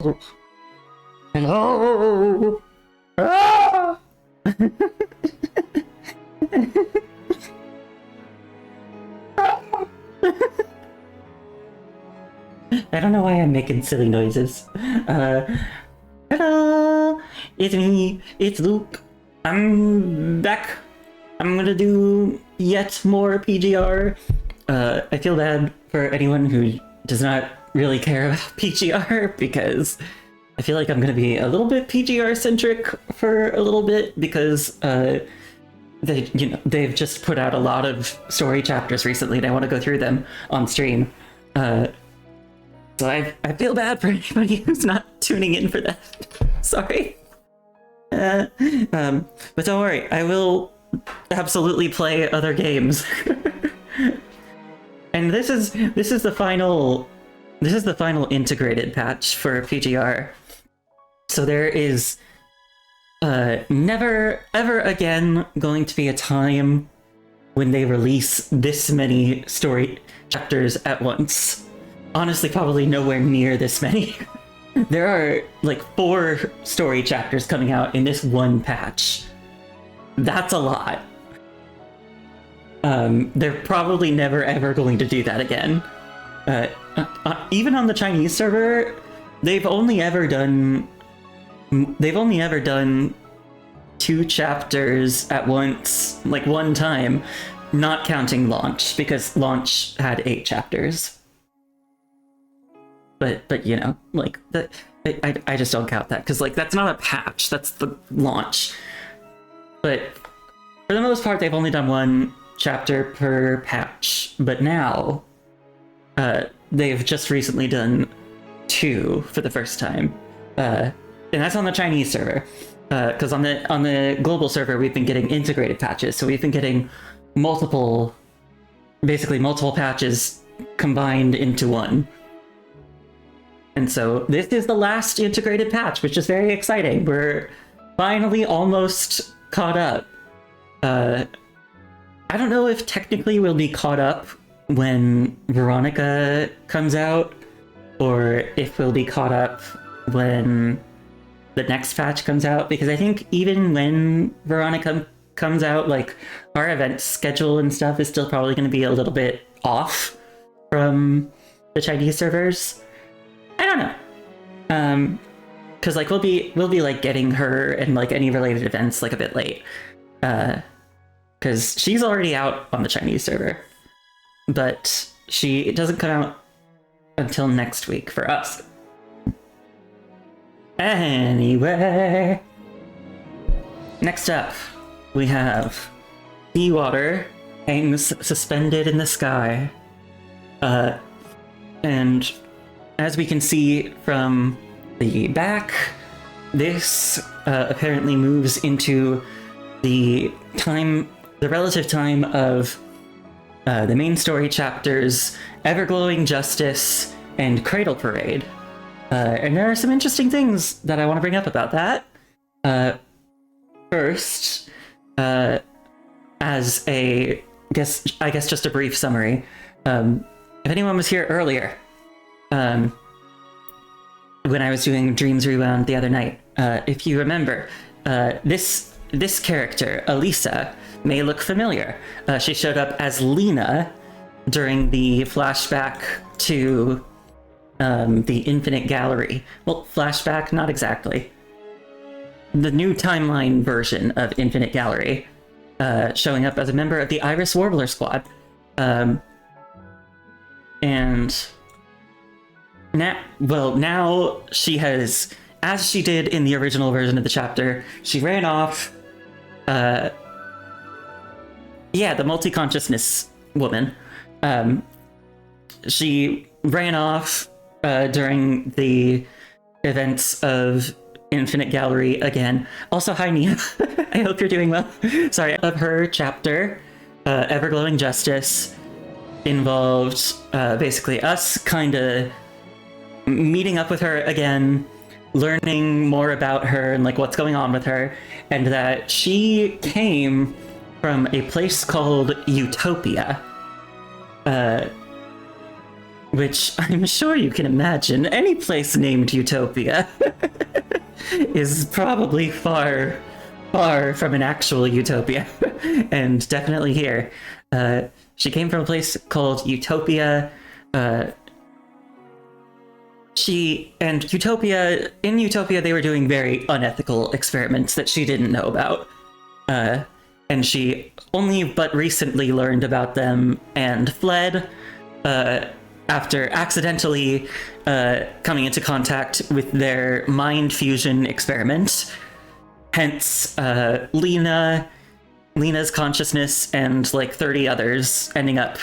Hello. Ah! I don't know why I'm making silly noises. Hello, it's me, it's Luke. I'm back. I'm gonna do yet more PGR. I feel bad for anyone who does not really care about PGR because I feel like I'm gonna be a little bit PGR centric for a little bit because they've just put out a lot of story chapters recently and I want to go through them on stream. So I feel bad for anybody who's not tuning in for that. Sorry. But don't worry, I will absolutely play other games. And this is the final integrated patch for PGR. So there is never ever again going to be a time when they release this many story chapters at once. Honestly, probably nowhere near this many. There are like 4 story chapters coming out in this one patch. That's a lot. They're probably never ever going to do that again. Even on the Chinese server, they've only ever done 2 chapters at once, like one time, not counting launch, because launch had 8 chapters. But you know, like that, I just don't count that because like that's not a patch, that's the launch. But for the most part, they've only done 1 chapter per patch. But now, they've just recently done 2 for the first time, and that's on the Chinese server. Because on the global server, we've been getting integrated patches, so we've been getting basically multiple patches combined into one. And so this is the last integrated patch, which is very exciting. We're finally almost caught up. I don't know if technically we'll be caught up when Veronica comes out, or if we'll be caught up when the next patch comes out, because I think even when Veronica comes out, like, our event schedule and stuff is still probably going to be a little bit off from the Chinese servers. I don't know. Because like we'll be like getting her and like any related events like a bit late. Because she's already out on the Chinese server, but it doesn't come out until next week for us. Anyway, next up we have seawater hangs suspended in the sky, and as we can see from the back, this apparently moves into the relative time of the main story chapters, Everglowing Justice and Cradle Parade. And there are some interesting things that I want to bring up about that. First, as I guess just a brief summary. If anyone was here earlier, when I was doing Dreams Rewound the other night, if you remember, this character, Elisa, may look familiar. She showed up as Lena during the flashback to the Infinite Gallery. Well, flashback, not exactly. The new timeline version of Infinite Gallery, showing up as a member of the Iris Warbler Squad. And now she has, as she did in the original version of the chapter, she ran off. The multi-consciousness woman. She ran off during the events of Infinite Gallery again. Also, hi Nia. I hope you're doing well. Sorry. Of her chapter, Everglowing Justice, involved basically us kind of meeting up with her again, learning more about her and like what's going on with her, and that she came from a place called Utopia. which I'm sure you can imagine any place named Utopia is probably far, far from an actual utopia, and definitely here. She came from a place called Utopia. In Utopia, they were doing very unethical experiments that she didn't know about. And she only but recently learned about them and fled after accidentally coming into contact with their mind fusion experiment. Hence, Lena's consciousness and like 30 others ending up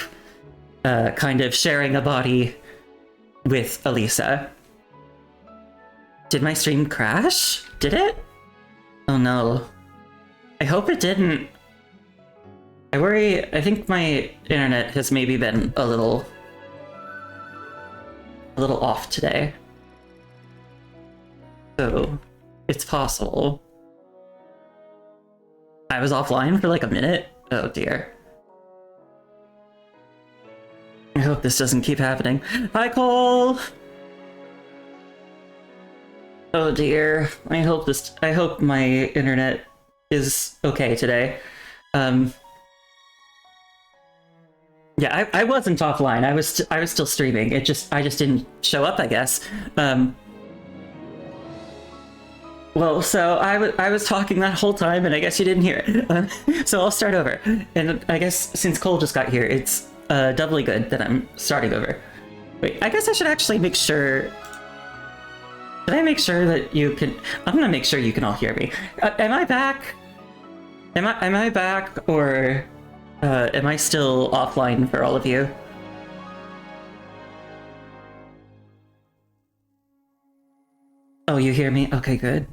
kind of sharing a body with Elisa. Did my stream crash? Did it? Oh no. I hope it didn't. I think my internet has maybe been a little off today. So, it's possible. I was offline for like a minute. Oh dear. I hope this doesn't keep happening. Hi, Cole! Oh dear. I hope my internet is okay today. Yeah, I wasn't offline. I was still streaming. I just didn't show up, I guess. Well, so I was talking that whole time, and I guess you didn't hear it. So I'll start over. And I guess since Cole just got here, it's doubly good that I'm starting over. Wait, I guess I should actually make sure. Did I make sure that you can? I'm gonna make sure you can all hear me. Am I back? Am I back, or am I still offline for all of you? Oh, you hear me? Okay, good.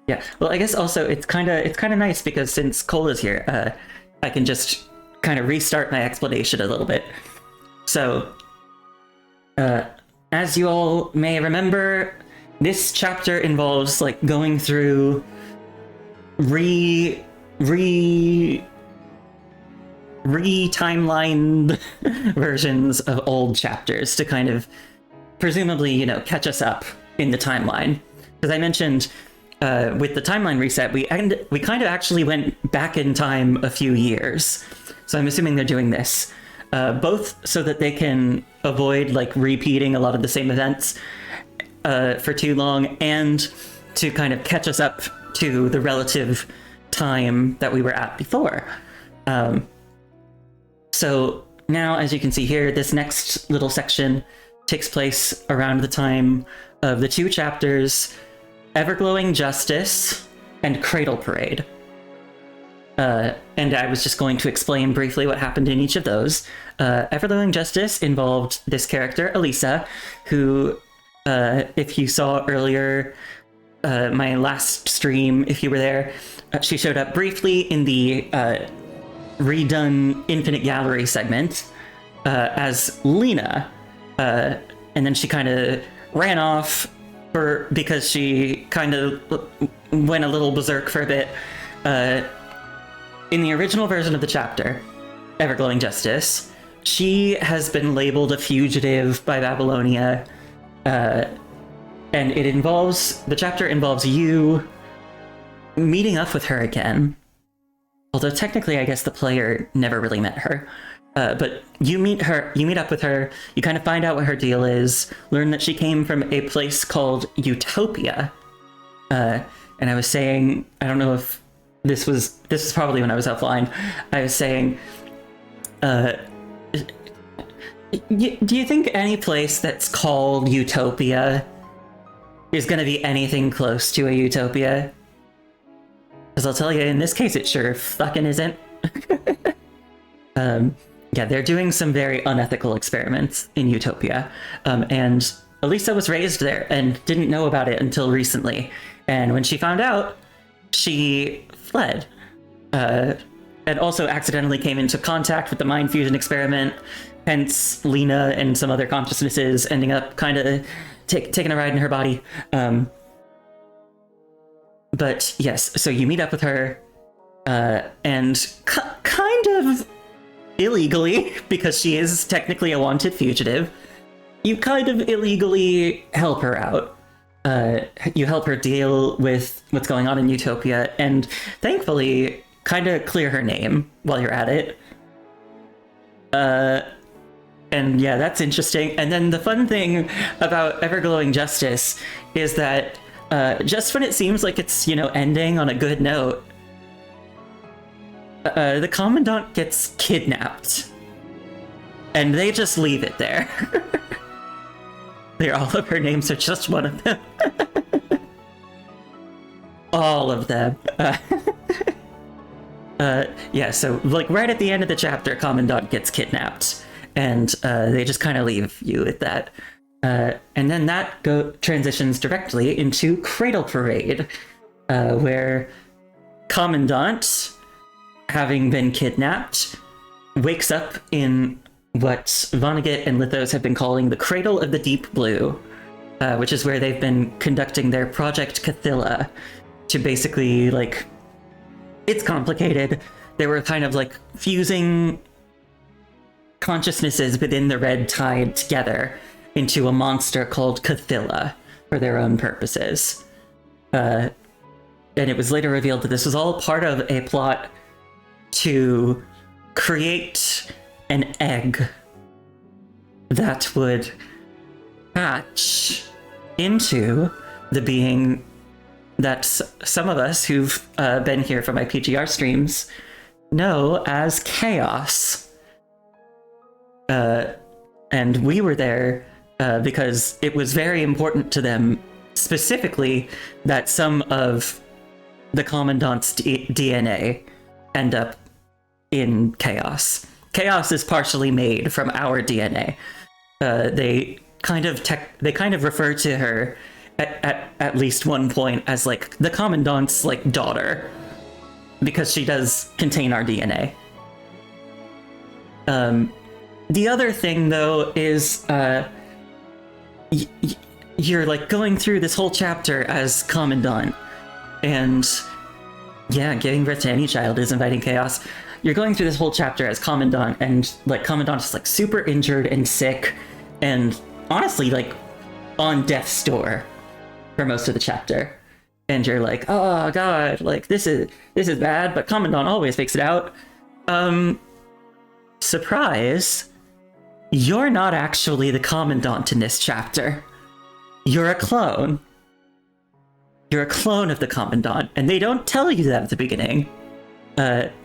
Yeah. Well, I guess also it's kind of nice because since Cole is here, I can just kind of restart my explanation a little bit. So, as you all may remember, this chapter involves like going through re-timelined versions of old chapters to kind of presumably, catch us up in the timeline. Because I mentioned with the timeline reset, we kind of actually went back in time a few years. So I'm assuming they're doing this both so that they can avoid like repeating a lot of the same events for too long, and to kind of catch us up to the relative time that we were at before. So now, as you can see here, this next little section takes place around the time of the two chapters, Everglowing Justice and Cradle Parade. And I was just going to explain briefly what happened in each of those. Everglowing Justice involved this character, Elisa, who, if you saw earlier, my last stream, if you were there, she showed up briefly in the redone Infinite Gallery segment as Lena, and then she kind of ran off because she kind of went a little berserk for a bit. In the original version of the chapter, Everglowing Justice, she has been labeled a fugitive by Babylonia, and the chapter involves you meeting up with her again. Although technically, I guess the player never really met her. But you meet up with her, you kind of find out what her deal is, learn that she came from a place called Utopia. And I was saying, I don't know if this was probably when I was offline, I was saying, do you think any place that's called Utopia is going to be anything close to a utopia? Because I'll tell you, in this case, it sure fucking isn't. Yeah, they're doing some very unethical experiments in Utopia. And Elisa was raised there and didn't know about it until recently. And when she found out, she fled. And also accidentally came into contact with the mind fusion experiment. Hence, Lena and some other consciousnesses ending up kind of taking a ride in her body. But yes, so you meet up with her, and kind of illegally, because she is technically a wanted fugitive, you kind of illegally help her out. You help her deal with what's going on in Utopia, and thankfully, kind of clear her name while you're at it. And yeah, that's interesting. And then the fun thing about Everglowing Justice is that just when it seems like it's, ending on a good note, the Commandant gets kidnapped. And they just leave it there. All of her names are just one of them. All of them. Yeah, so like right at the end of the chapter, Commandant gets kidnapped. And they just kind of leave you at that. And then that transitions directly into Cradle Parade, where Commandant, having been kidnapped, wakes up in what Vonnegut and Lithos have been calling the Cradle of the Deep Blue, which is where they've been conducting their Project Cathilla to basically, like, it's complicated. They were kind of like fusing consciousnesses within the Red Tide together into a monster called Cathilla for their own purposes. And it was later revealed that this was all part of a plot to create an egg that would hatch into the being that some of us who've been here for my PGR streams know as Chaos. And we were there because it was very important to them, specifically, that some of the Commandant's DNA end up in Chaos. Chaos is partially made from our DNA. They kind of refer to her at least one point as like the Commandant's like daughter, because she does contain our DNA. The other thing though is you're like going through this whole chapter as Commandant, and yeah, giving birth to any child is inviting chaos. You're going through this whole chapter as Commandant, and like Commandant is like super injured and sick, and honestly like on death's door for most of the chapter. And you're like, oh god, like this is bad, but Commandant always makes it out. Surprise, you're not actually the Commandant in this chapter. You're a clone. You're a clone of the Commandant, and they don't tell you that at the beginning.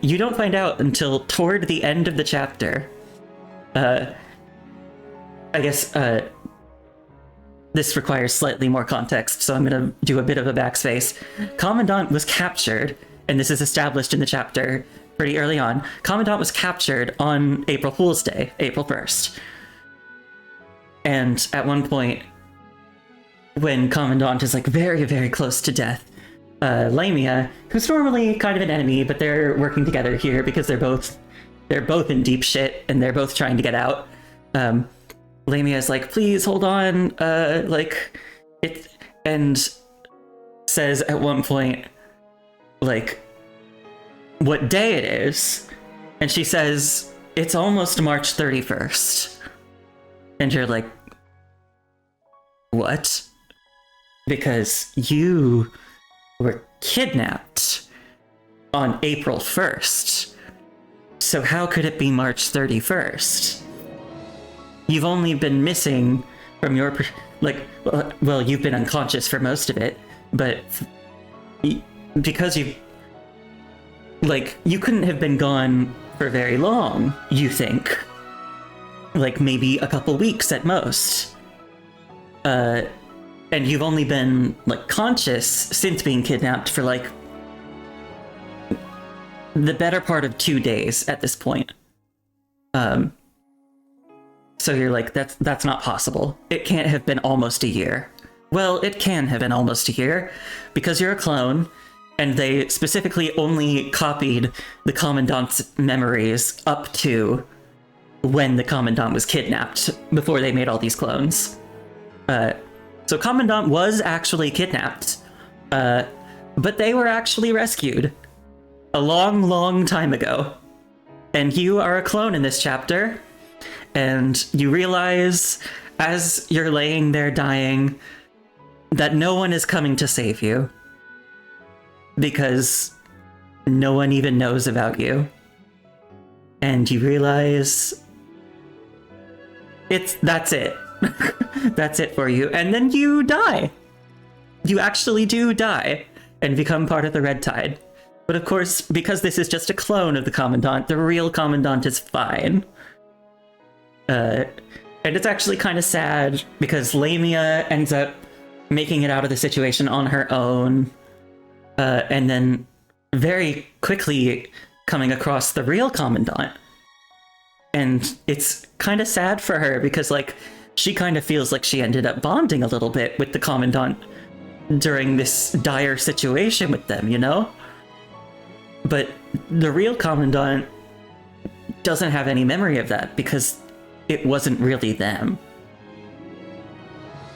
You don't find out until toward the end of the chapter. I guess this requires slightly more context, so I'm going to do a bit of a backspace. Commandant was captured, and this is established in the chapter pretty early on. Commandant was captured on April Fool's Day, April 1st. And at one point, when Commandant is like very, very close to death, Lamia, who's normally kind of an enemy, but they're working together here because they're both in deep shit and they're both trying to get out. Lamia is like, please hold on, like it, and says at one point, like, what day it is, and she says it's almost March 31st, and you're like, what? Because you were kidnapped on April 1st. So how could it be March 31st? You've only been missing from your, well, you've been unconscious for most of it, but because you couldn't have been gone for very long, you think. Like maybe a couple weeks at most. And you've only been, like, conscious since being kidnapped for, like, the better part of 2 days at this point. So you're like, that's not possible. It can't have been almost a year. Well, it can have been almost a year, because you're a clone, and they specifically only copied the Commandant's memories up to when the Commandant was kidnapped, before they made all these clones. So Commandant was actually kidnapped, but they were actually rescued a long, long time ago. And you are a clone in this chapter, and you realize as you're laying there dying, that no one is coming to save you. Because no one even knows about you. And you realize that's it. That's it for you. And then you die. You actually do die and become part of the Red Tide. But of course, because this is just a clone of the Commandant, the real Commandant is fine. And it's actually kind of sad because Lamia ends up making it out of the situation on her own. And then very quickly coming across the real Commandant. And it's kind of sad for her because, like, she kind of feels like she ended up bonding a little bit with the Commandant during this dire situation with them, you know? But the real Commandant doesn't have any memory of that because it wasn't really them.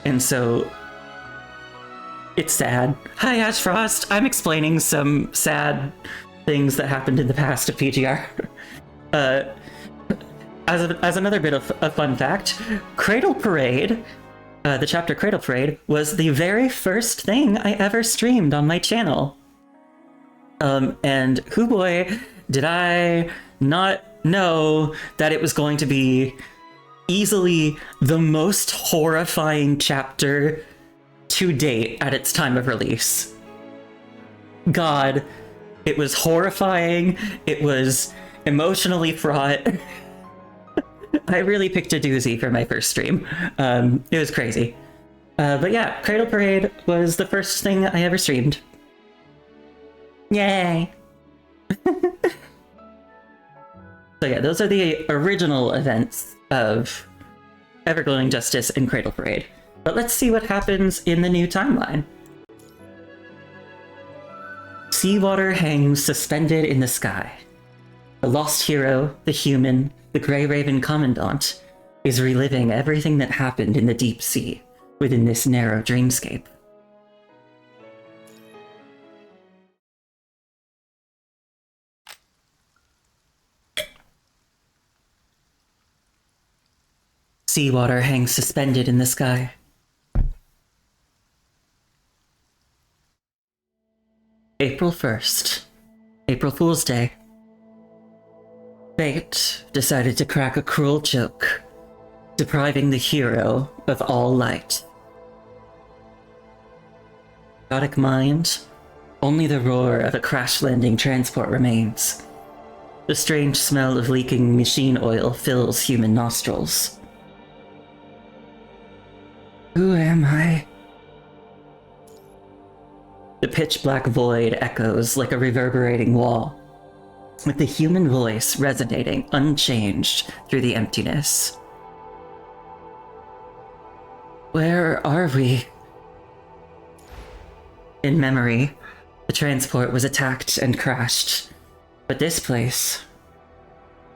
And so it's sad. Hi, Ash Frost. I'm explaining some sad things that happened in the past of PGR. As another bit of a fun fact, Cradle Parade, the chapter Cradle Parade, was the very first thing I ever streamed on my channel. And hoo boy, did I not know that it was going to be easily the most horrifying chapter to date at its time of release. God, it was horrifying, it was emotionally fraught. I really picked a doozy for my first stream. It was crazy. But yeah, Cradle Parade was the first thing I ever streamed. Yay! So yeah, those are the original events of Everglowing Justice and Cradle Parade. But let's see what happens in the new timeline. Seawater hangs suspended in the sky. The lost hero, the human, the Grey Raven Commandant, is reliving everything that happened in the deep sea within this narrow dreamscape. Seawater hangs suspended in the sky. April 1st. April Fool's Day. Fate decided to crack a cruel joke, depriving the hero of all light. Chaotic mind, only the roar of a crash-landing transport remains. The strange smell of leaking machine oil fills human nostrils. Who am I? The pitch-black void echoes like a reverberating wall, with the human voice resonating unchanged through the emptiness. Where are we? In memory, the transport was attacked and crashed, but this place,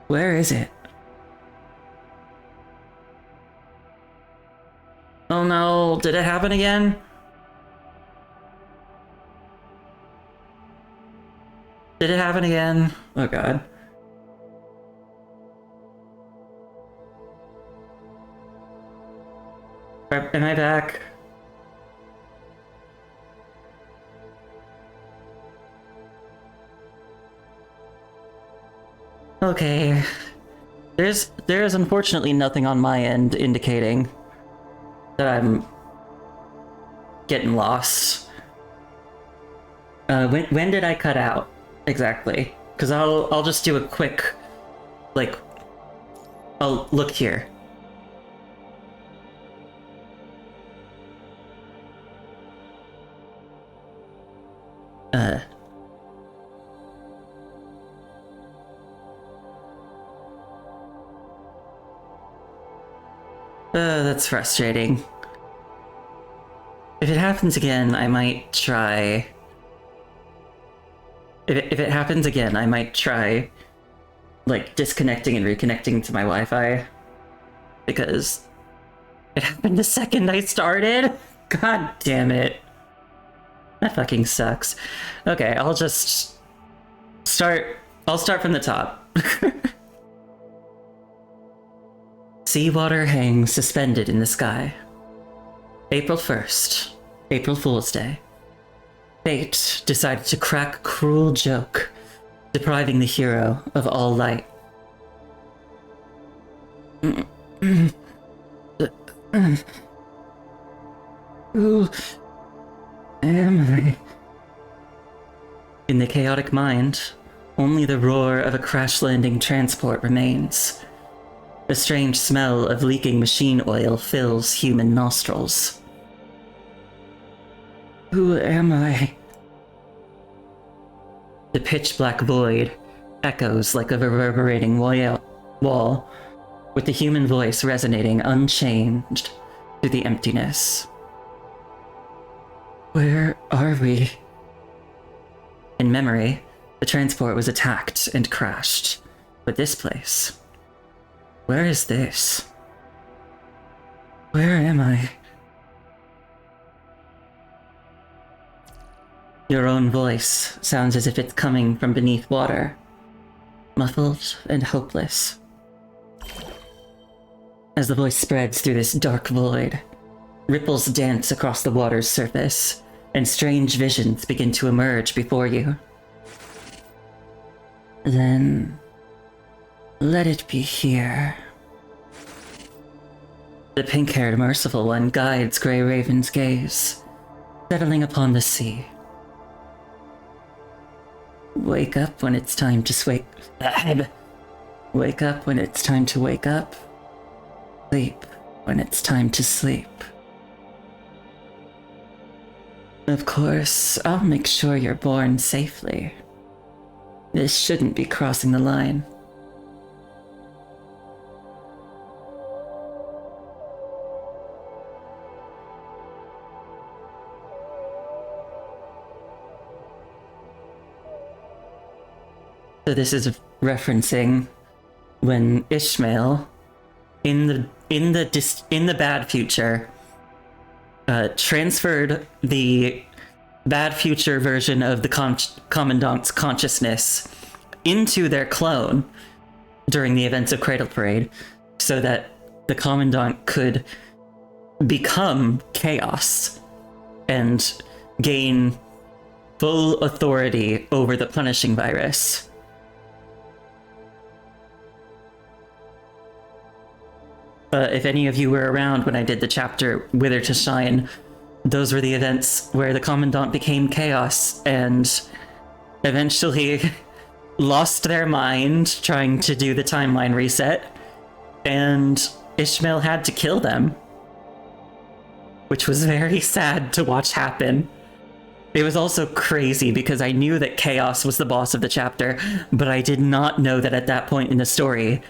where is it? Oh no, did it happen again? Did it happen again? Oh god. Am I back? Okay. There's unfortunately nothing on my end indicating that I'm getting lost. When did I cut out exactly? Because I'll just do a quick, like, I'll look here. That's frustrating. If it happens again, I might try... If it happens again, I might try, like, disconnecting and reconnecting to my Wi-Fi. Because it happened the second I started? God damn it. That fucking sucks. Okay, I'll just start... I'll start from the top. Seawater hangs suspended in the sky. April 1st, April Fool's Day. Fate decided to crack a cruel joke, depriving the hero of all light. Who am I? In the chaotic mind, only the roar of a crash-landing transport remains. A strange smell of leaking machine oil fills human nostrils. Who am I? The pitch-black void echoes like a reverberating wall, with the human voice resonating unchanged through the emptiness. Where are we? In memory, the transport was attacked and crashed. But this place... where is this? Where am I? Your own voice sounds as if it's coming from beneath water, muffled and hopeless. As the voice spreads through this dark void, ripples dance across the water's surface, and strange visions begin to emerge before you. Then... let it be here. The pink-haired merciful one guides Grey Raven's gaze, settling upon the sea. Wake up when it's time to wake up when it's time to wake up. Sleep when it's time to sleep. Of course, I'll make sure you're born safely. This shouldn't be crossing the line. So this is referencing when Ishmael, in the bad future, transferred the bad future version of the Commandant's consciousness into their clone during the events of Cradle Parade, so that the Commandant could become Chaos and gain full authority over the Punishing Virus. If any of you were around when I did the chapter Wither to Shine, those were the events where the Commandant became Chaos and eventually lost their mind trying to do the timeline reset, and Ishmael had to kill them, which was very sad to watch happen. It was also crazy because I knew that Chaos was the boss of the chapter, but I did not know that at that point in the story,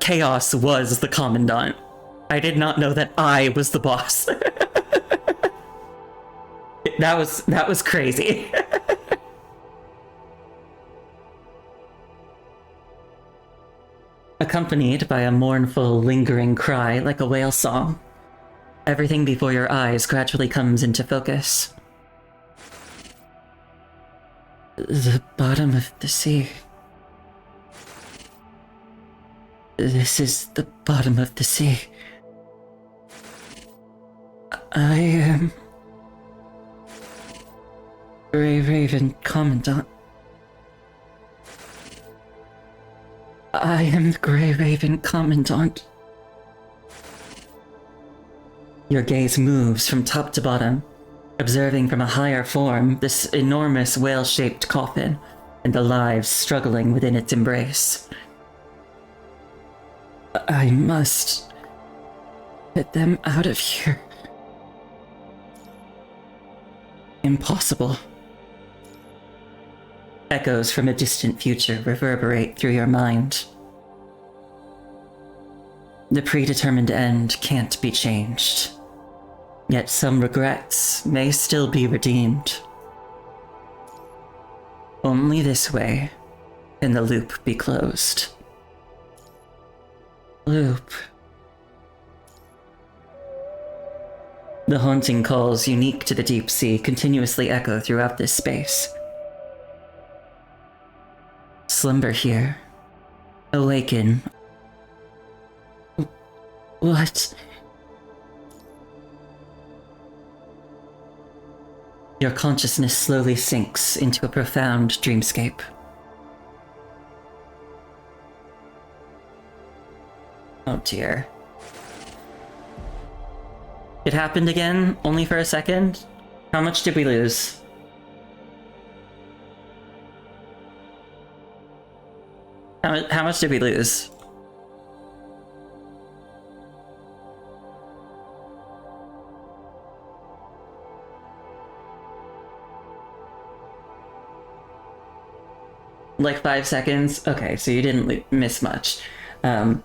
Chaos was the Commandant. I did not know that I was the boss. That was crazy. Accompanied by a mournful, lingering cry like a whale song, everything before your eyes gradually comes into focus. The bottom of the sea. This is the bottom of the sea. I am... Grey Raven Commandant. I am the Grey Raven Commandant. Your gaze moves from top to bottom, observing from a higher form this enormous whale-shaped coffin and the lives struggling within its embrace. I must get them out of here. Impossible. Echoes from a distant future reverberate through your mind. The predetermined end can't be changed, yet some regrets may still be redeemed. Only this way can the loop be closed. Loop. The haunting calls unique to the deep sea continuously echo throughout this space. Slumber here. Awaken. What? Your consciousness slowly sinks into a profound dreamscape. Oh dear. It happened again, only for a second? How much did we lose? How much did we lose? Like 5 seconds? Okay, so you didn't miss much. I'm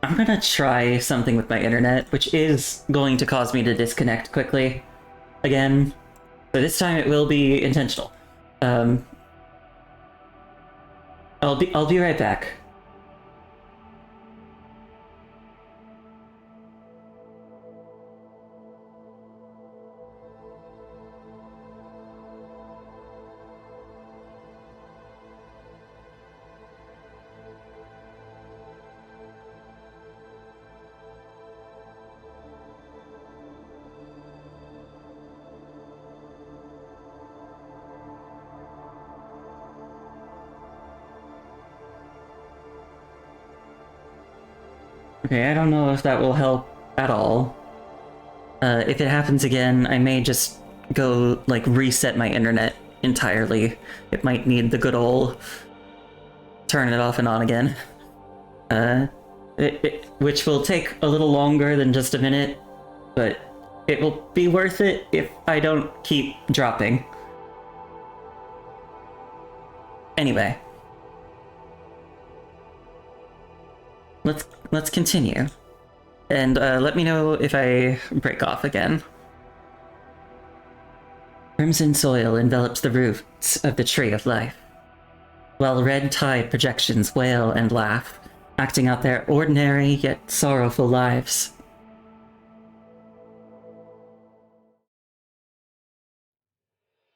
gonna try something with my internet, which is going to cause me to disconnect quickly again. So this time it will be intentional. I'll be right back. Okay, I don't know if that will help at all. If it happens again, I may just go, like, reset my internet entirely. It might need the good old turn it off and on again. Which will take a little longer than just a minute, but it will be worth it if I don't keep dropping. Anyway. Let's continue. And let me know if I break off again. Crimson soil envelops the roots of the Tree of Life, while red tide projections wail and laugh, acting out their ordinary yet sorrowful lives.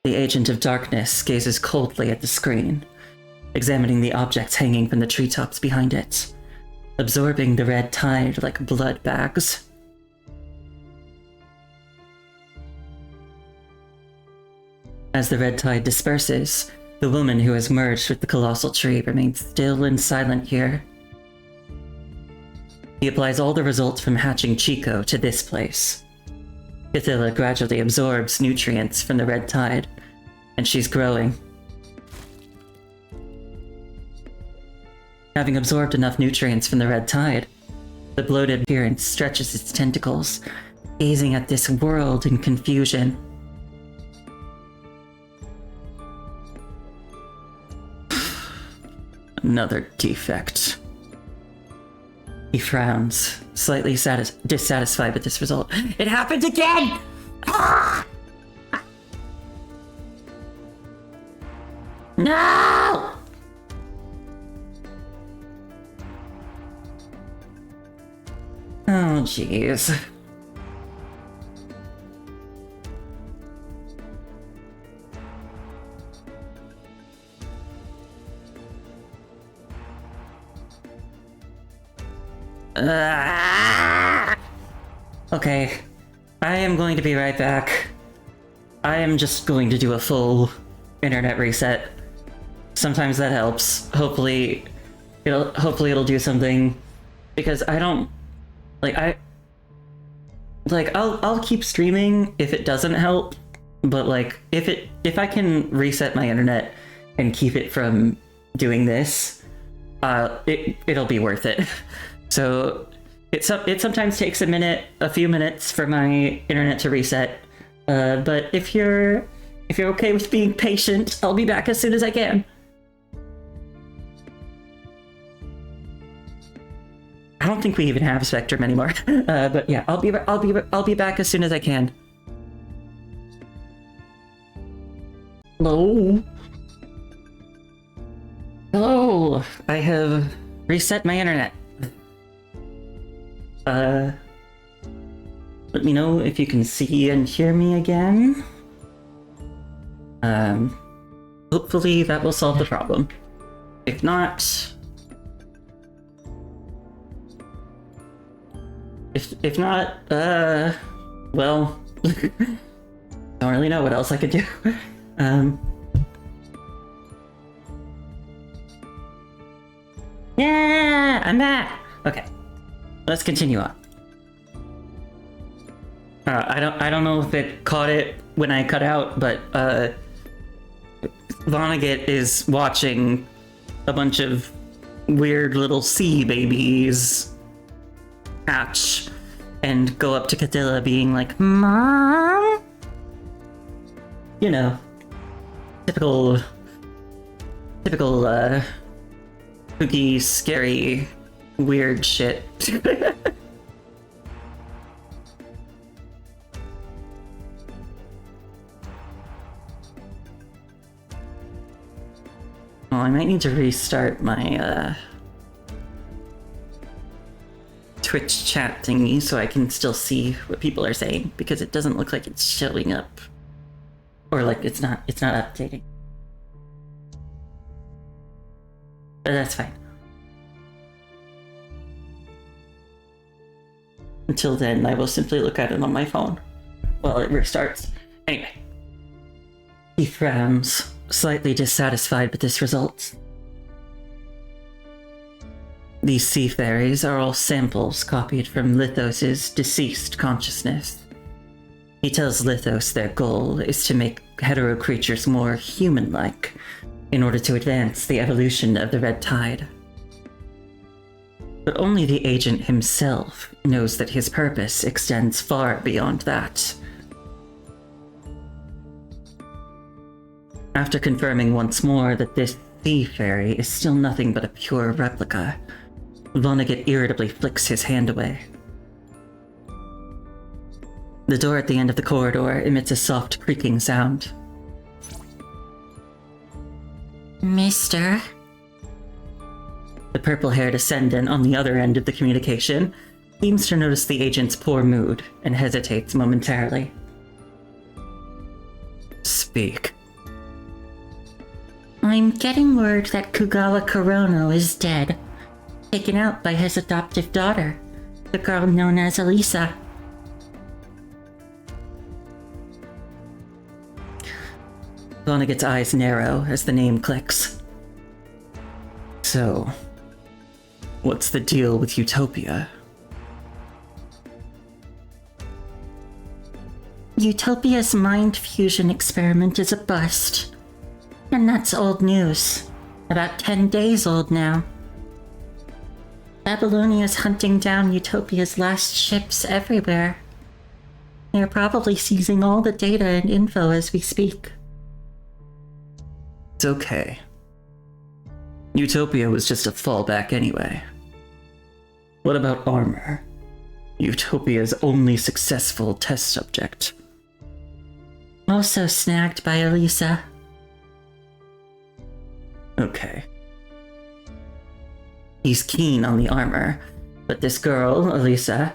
The Agent of Darkness gazes coldly at the screen, examining the objects hanging from the treetops behind it, absorbing the red tide like blood bags. As the red tide disperses, the woman who has merged with the colossal tree remains still and silent here. He applies all the results from hatching Chico to this place. Cthulhu gradually absorbs nutrients from the red tide, and she's growing. Having absorbed enough nutrients from the red tide, the bloated appearance stretches its tentacles, gazing at this world in confusion. Another defect. He frowns, slightly dissatisfied with this result. It happened again! Ah! No! Oh, jeez. Okay, I am going to be right back. I am just going to do a full internet reset. Sometimes that helps. Hopefully it'll do something, because I don't I'll keep streaming if it doesn't help, but like if I can reset my internet and keep it from doing this, it'll be worth it. So it sometimes takes a few minutes for my internet to reset. But if you're okay with being patient, I'll be back as soon as I can. I don't think we even have Spectrum anymore. But yeah, I'll be back as soon as I can. Hello. Hello. I have reset my internet. Let me know if you can see and hear me again. Hopefully that will solve the problem. If not... If not, well, don't really know what else I could do. Yeah, I'm back. Okay, let's continue on. I don't know if it caught it when I cut out, but Vonnegut is watching a bunch of weird little sea babies hatch and go up to Catilla being like, Mom? You know, typical, spooky, scary, weird shit. Well, I might need to restart my Twitch chat thingy so I can still see what people are saying, because it doesn't look like it's showing up. Or like it's not updating. But that's fine. Until then, I will simply look at it on my phone while it restarts. Anyway. He frowns, slightly dissatisfied with this result. These sea fairies are all samples copied from Lithos's deceased consciousness. He tells Lithos their goal is to make hetero creatures more human-like in order to advance the evolution of the Red Tide. But only the agent himself knows that his purpose extends far beyond that. After confirming once more that this sea fairy is still nothing but a pure replica, Vonnegut irritably flicks his hand away. The door at the end of the corridor emits a soft creaking sound. Mister? The purple-haired ascendant on the other end of the communication seems to notice the agent's poor mood and hesitates momentarily. Speak. I'm getting word that Kugawa Kurono is dead, taken out by his adoptive daughter, the girl known as Elisa. Vonnegut's eyes narrow as the name clicks. So, what's the deal with Utopia? Utopia's mind fusion experiment is a bust. And that's old news. About 10 days old now. Babylonia's hunting down Utopia's last ships everywhere. They're probably seizing all the data and info as we speak. It's okay. Utopia was just a fallback anyway. What about Armor? Utopia's only successful test subject. Also snagged by Elisa. Okay. He's keen on the Armor, but this girl, Elisa,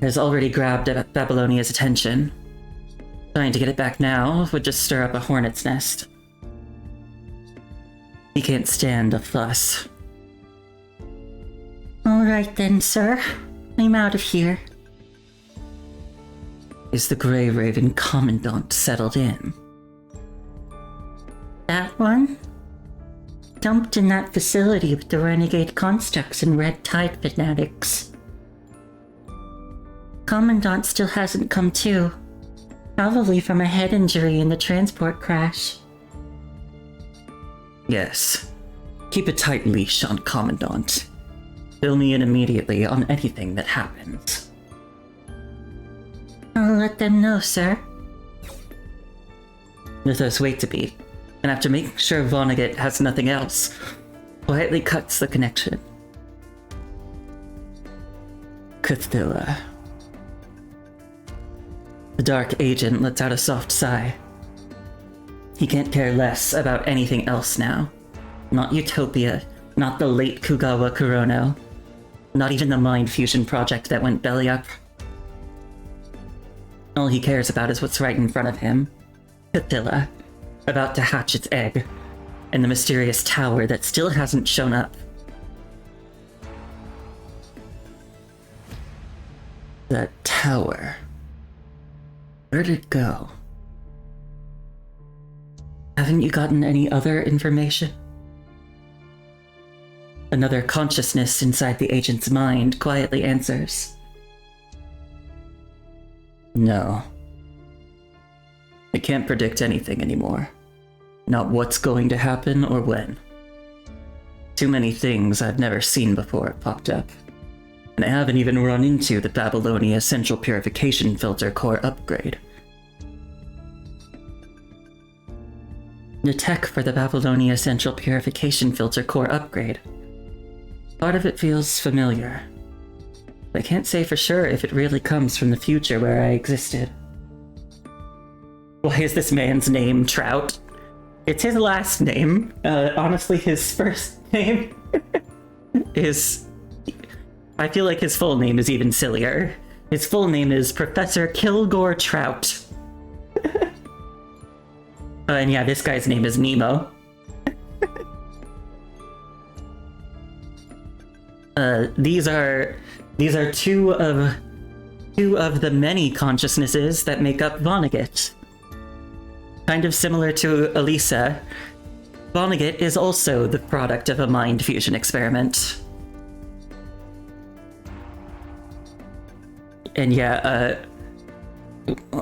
has already grabbed Babylonia's attention. Trying to get it back now would just stir up a hornet's nest. He can't stand a fuss. Alright then, sir. I'm out of here. Is the Grey Raven Commandant settled in? That one? Dumped in that facility with the renegade constructs and Red Tide fanatics. Commandant still hasn't come to. Probably from a head injury in the transport crash. Yes. Keep a tight leash on Commandant. Fill me in immediately on anything that happens. I'll let them know, sir. Lithos waits a beat, and after making sure Vonnegut has nothing else, quietly cuts the connection. Cthulhu. The dark agent lets out a soft sigh. He can't care less about anything else now. Not Utopia, not the late Kugawa Kurono, not even the mind fusion project that went belly up. All he cares about is what's right in front of him. Cthulhu, about to hatch its egg, and the mysterious tower that still hasn't shown up. That tower. Where'd it go? Haven't you gotten any other information? Another consciousness inside the agent's mind quietly answers. No. I can't predict anything anymore. Not what's going to happen or when. Too many things I've never seen before have popped up. And I haven't even run into the Babylonia Central Purification Filter Core upgrade. The tech for the Babylonia Central Purification Filter Core upgrade. Part of it feels familiar. I can't say for sure if it really comes from the future where I existed. Why is this man's name Trout? It's his last name. Honestly, his first name is... I feel like his full name is even sillier. His full name is Professor Kilgore Trout. And yeah, this guy's name is Nemo. These are two of the many consciousnesses that make up Vonnegut. Kind of similar to Elisa, Vonnegut is also the product of a mind fusion experiment. And yeah,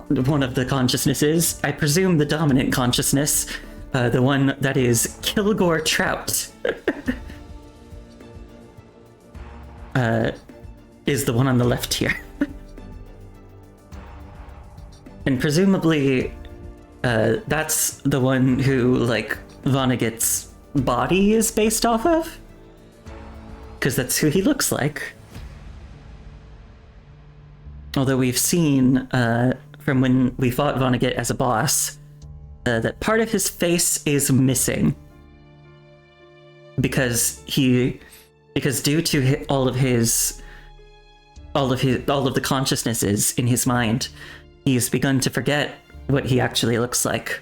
one of the consciousnesses, I presume the dominant consciousness, the one that is Kilgore Trout, is the one on the left here. And presumably, that's the one who, like, Vonnegut's body is based off of? Because that's who he looks like. Although we've seen, from when we fought Vonnegut as a boss, that part of his face is missing. Because due to all of the consciousnesses in his mind, he's begun to forget what he actually looks like.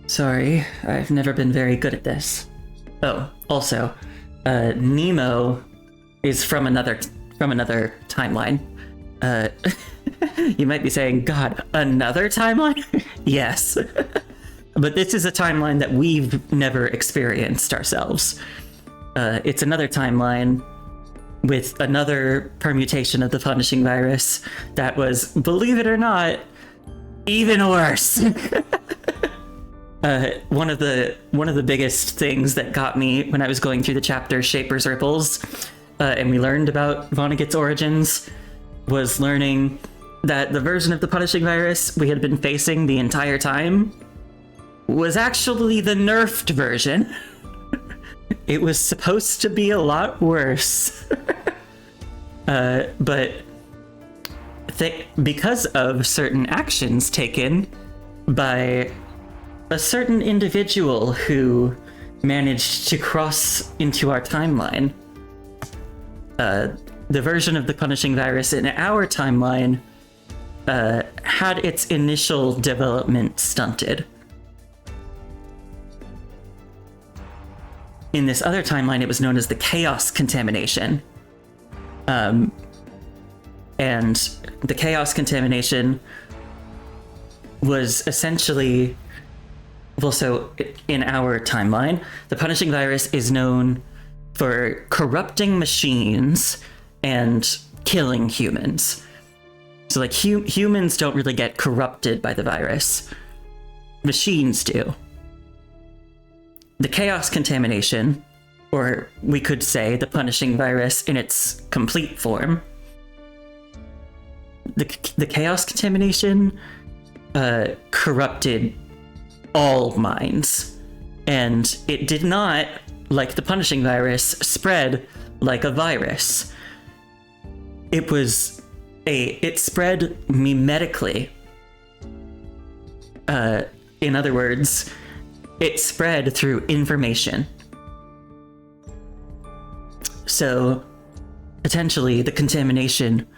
Sorry, I've never been very good at this. Oh, also, Nemo is from another timeline. You might be saying, God, another timeline? Yes. But this is a timeline that we've never experienced ourselves. It's another timeline with another permutation of the punishing virus that was, believe it or not, even worse. One of the biggest things that got me when I was going through the chapter Shaper's Ripples, and we learned about Vonnegut's origins, was learning that the version of the punishing virus we had been facing the entire time was actually the nerfed version. It was supposed to be a lot worse. But because of certain actions taken by a certain individual who managed to cross into our timeline, the version of the punishing virus in our timeline had its initial development stunted. In this other timeline, it was known as the chaos contamination. And the chaos contamination was essentially... Well, so in our timeline, the punishing virus is known for corrupting machines and killing humans. So, like, humans don't really get corrupted by the virus. Machines do. The chaos contamination, or we could say the punishing virus in its complete form, the chaos contamination corrupted all minds, and it did not, like the punishing virus, spread like a virus. It spread mimetically. In other words, it spread through information. So potentially the contamination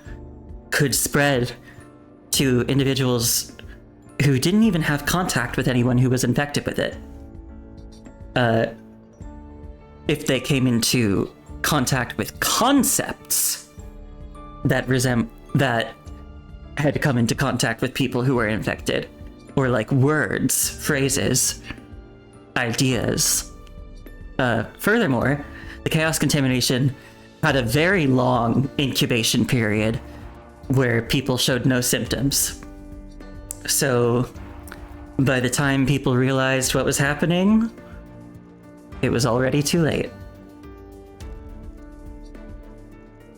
could spread to individuals who didn't even have contact with anyone who was infected with it. if they came into contact with concepts that had come into contact with people who were infected, or like words, phrases, ideas. Furthermore, the chaos contamination had a very long incubation period where people showed no symptoms. So by the time people realized what was happening, it was already too late.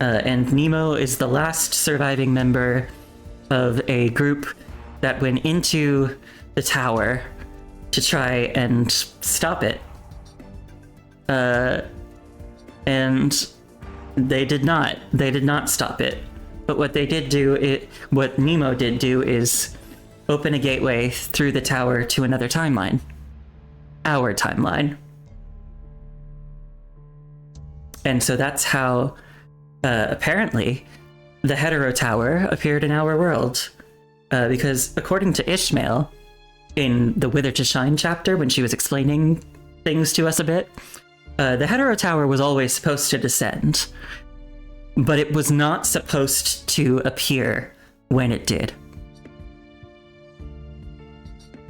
And Nemo is the last surviving member of a group that went into the tower to try and stop it. And they did not. They did not stop it. But what what Nemo did do is open a gateway through the tower to another timeline. Our timeline. And so that's how, apparently, the Hetero Tower appeared in our world. Because according to Ishmael, in the Wither to Shine chapter, when she was explaining things to us a bit, the Hetero Tower was always supposed to descend, but it was not supposed to appear when it did.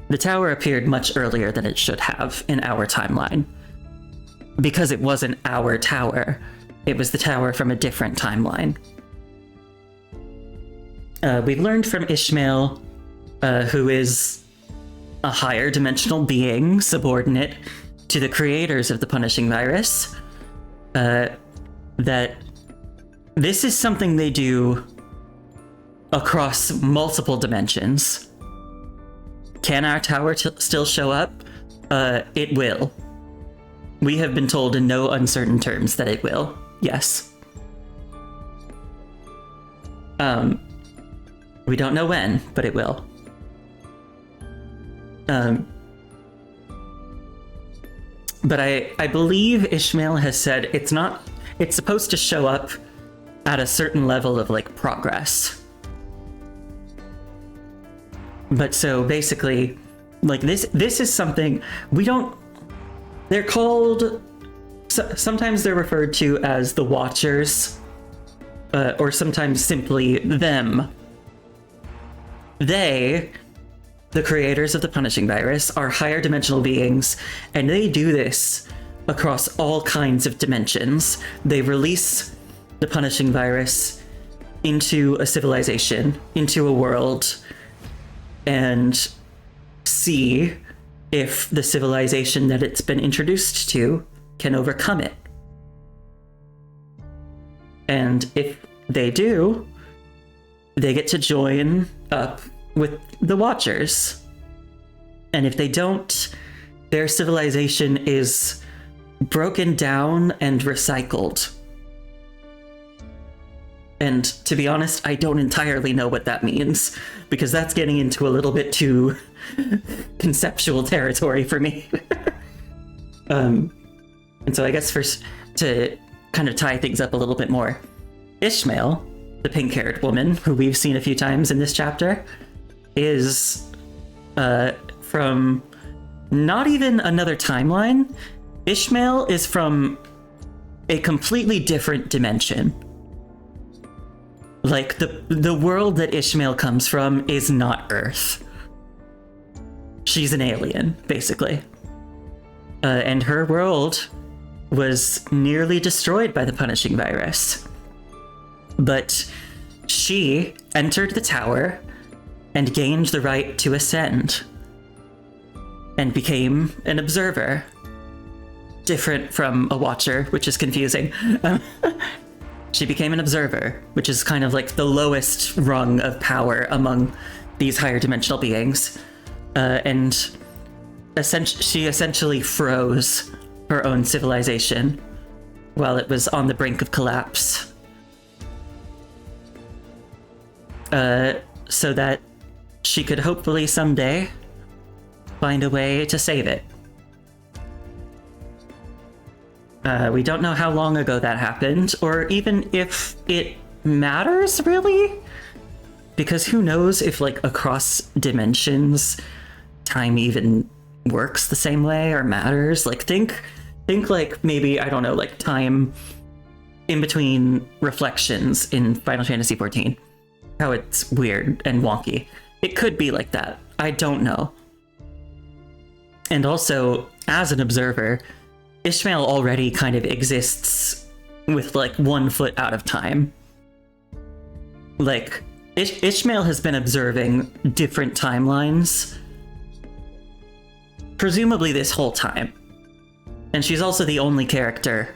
The tower appeared much earlier than it should have in our timeline. Because it wasn't our tower, it was the tower from a different timeline. We've learned from Ishmael, who is a higher dimensional being, subordinate to the creators of the punishing virus, that this is something they do across multiple dimensions. Can our tower still show up? It will. We have been told in no uncertain terms that it will. Yes. We don't know when, but it will. But I believe Ishmael has said it's supposed to show up at a certain level of like progress. But so basically, like this is something they're called, sometimes they're referred to as the Watchers, or sometimes simply them. They, the creators of the punishing virus, are higher dimensional beings, and they do this across all kinds of dimensions. They release the punishing virus into a civilization, into a world, and see if the civilization that it's been introduced to can overcome it. And if they do, they get to join up with the Watchers. And if they don't, their civilization is broken down and recycled. And to be honest, I don't entirely know what that means, because that's getting into a little bit too conceptual territory for me. And so I guess first, to kind of tie things up a little bit more, Ishmael, the pink-haired woman, who we've seen a few times in this chapter, is from not even another timeline. Ishmael is from a completely different dimension. Like, the world that Ishmael comes from is not Earth. She's an alien, basically. And her world was nearly destroyed by the punishing virus. But she entered the tower and gained the right to ascend, and became an observer. Different from a watcher, which is confusing. She became an observer, which is kind of like the lowest rung of power among these higher dimensional beings. And she essentially froze her own civilization while it was on the brink of collapse. So that she could hopefully someday find a way to save it. We don't know how long ago that happened, or even if it matters, really? Because who knows if, like, across dimensions, time even works the same way or matters. Like think like maybe, I don't know, like time in between reflections in Final Fantasy XIV. How it's weird and wonky. It could be like that. I don't know. And also, as an observer, Ishmael already kind of exists with like 1 foot out of time. Like, Ishmael has been observing different timelines, presumably this whole time. And she's also the only character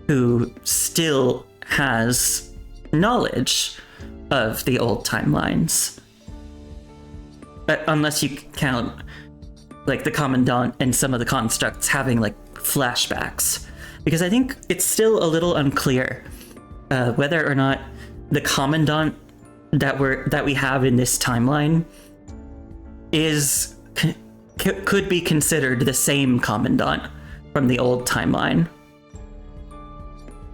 who still has knowledge of the old timelines. Unless you count like the Commandant and some of the constructs having like flashbacks. Because I think it's still a little unclear whether or not the Commandant that we have in this timeline could be considered the same Commandant from the old timeline.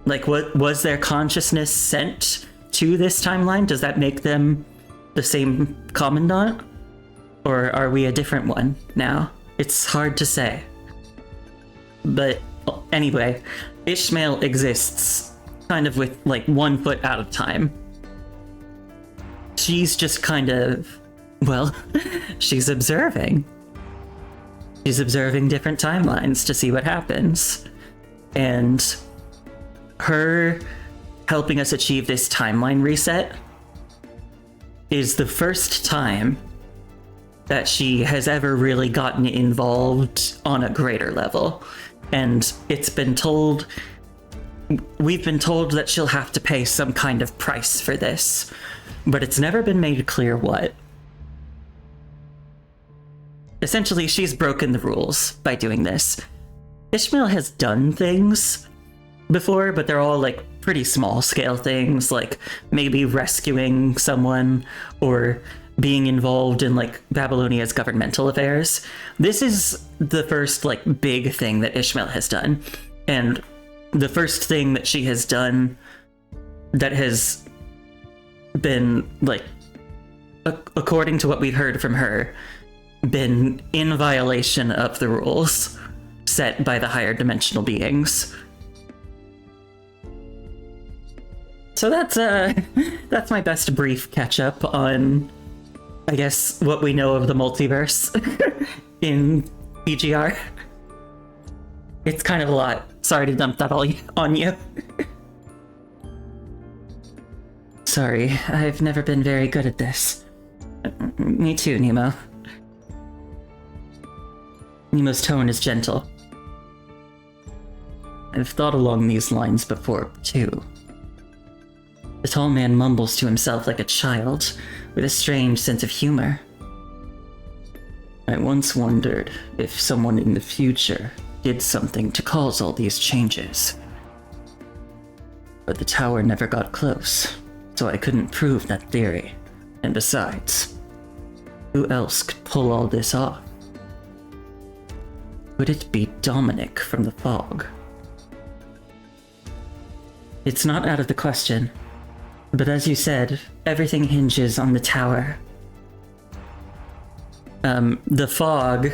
Like, what was their consciousness sent to this timeline? Does that make them the same Commandant? Or are we a different one now? It's hard to say. But anyway, Ishmael exists kind of with like 1 foot out of time. She's just kind of, well, she's observing. She's observing different timelines to see what happens. And her helping us achieve this timeline reset is the first time that she has ever really gotten involved on a greater level. And we've been told that she'll have to pay some kind of price for this, but it's never been made clear what. Essentially, she's broken the rules by doing this. Ishmael has done things before, but they're all like pretty small scale things, like maybe rescuing someone or being involved in like Babylonia's governmental affairs. This is the first like big thing that Ishmael has done, and the first thing that she has done that has been like, according to what we've heard from her, been in violation of the rules set by the higher dimensional beings. So that's my best brief catch up on, I guess, what we know of the multiverse in PGR. It's kind of a lot. Sorry to dump that all on you. Sorry, I've never been very good at this. Me too, Nemo. Nemo's tone is gentle. I've thought along these lines before, too. The tall man mumbles to himself like a child, with a strange sense of humor. I once wondered if someone in the future did something to cause all these changes. But the tower never got close, so I couldn't prove that theory. And besides, who else could pull all this off? Could it be Dominic from the fog? It's not out of the question, but as you said, everything hinges on the tower. The fog,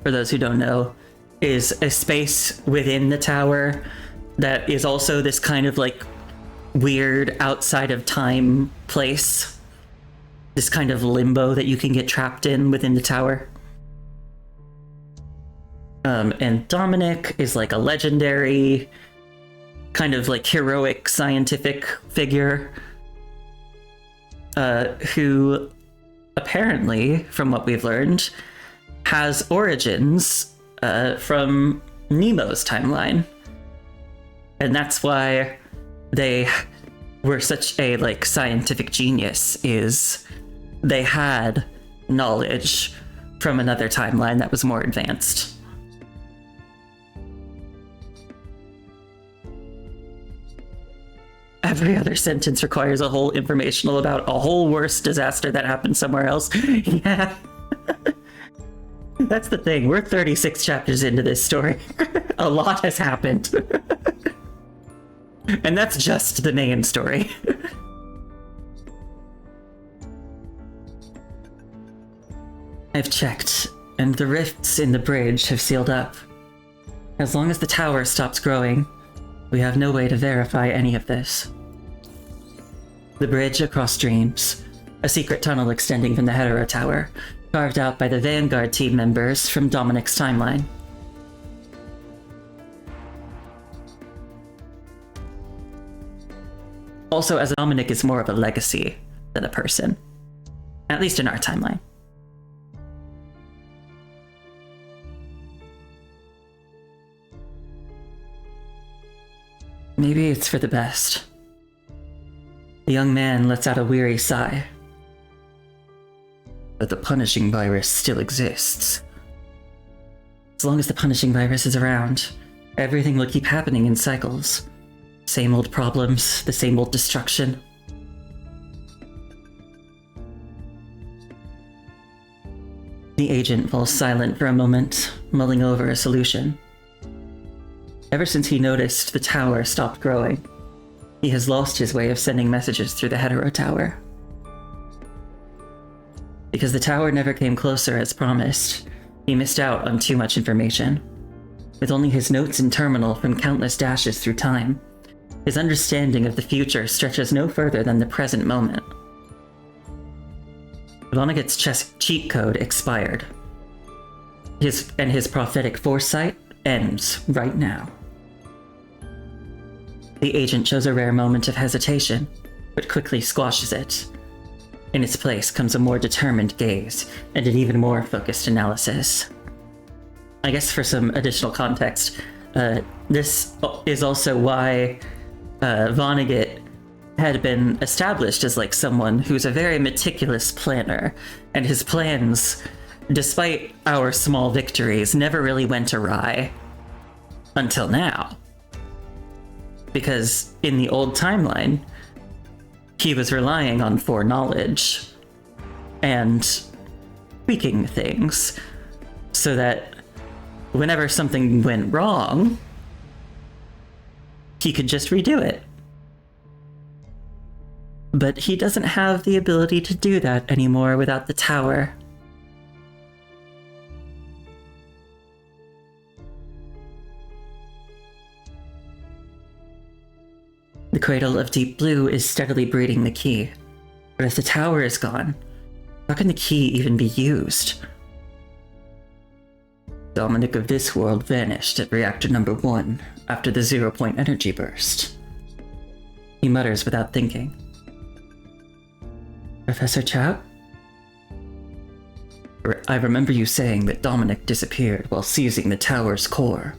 for those who don't know, is a space within the tower that is also this kind of like weird outside of time place. This kind of limbo that you can get trapped in within the tower. And Dominic is like a legendary, kind of like heroic scientific figure who apparently, from what we've learned, has origins from Nemo's timeline. And that's why they were such a like scientific genius, is they had knowledge from another timeline that was more advanced. Every other sentence requires a whole informational about a whole worse disaster that happened somewhere else. Yeah. That's the thing. We're 36 chapters into this story. A lot has happened. And that's just the main story. I've checked and the rifts in the bridge have sealed up. As long as the tower stops growing, we have no way to verify any of this. The bridge across dreams, a secret tunnel extending from the Hetero Tower, carved out by the Vanguard team members from Dominic's timeline. Also, as Dominic is more of a legacy than a person. At least in our timeline. Maybe it's for the best. The young man lets out a weary sigh. But the punishing virus still exists. As long as the punishing virus is around, everything will keep happening in cycles. Same old problems, the same old destruction. The agent falls silent for a moment, mulling over a solution. Ever since he noticed the tower stopped growing, he has lost his way of sending messages through the Hetero Tower. Because the tower never came closer as promised, he missed out on too much information. With only his notes in terminal from countless dashes through time, his understanding of the future stretches no further than the present moment. Vonnegut's cheat code expired. His prophetic foresight ends right now. The agent shows a rare moment of hesitation, but quickly squashes it. In its place comes a more determined gaze and an even more focused analysis. I guess for some additional context, this is also why Vonnegut had been established as like someone who's a very meticulous planner, and his plans, despite our small victories, never really went awry until now. Because in the old timeline, he was relying on foreknowledge and tweaking things so that whenever something went wrong, he could just redo it. But he doesn't have the ability to do that anymore without the tower. The cradle of Deep Blue is steadily breeding the key. But if the tower is gone, how can the key even be used? Dominic of this world vanished at reactor number 1 after the 0-point energy burst. He mutters without thinking. Professor Chow? I remember you saying that Dominic disappeared while seizing the tower's core.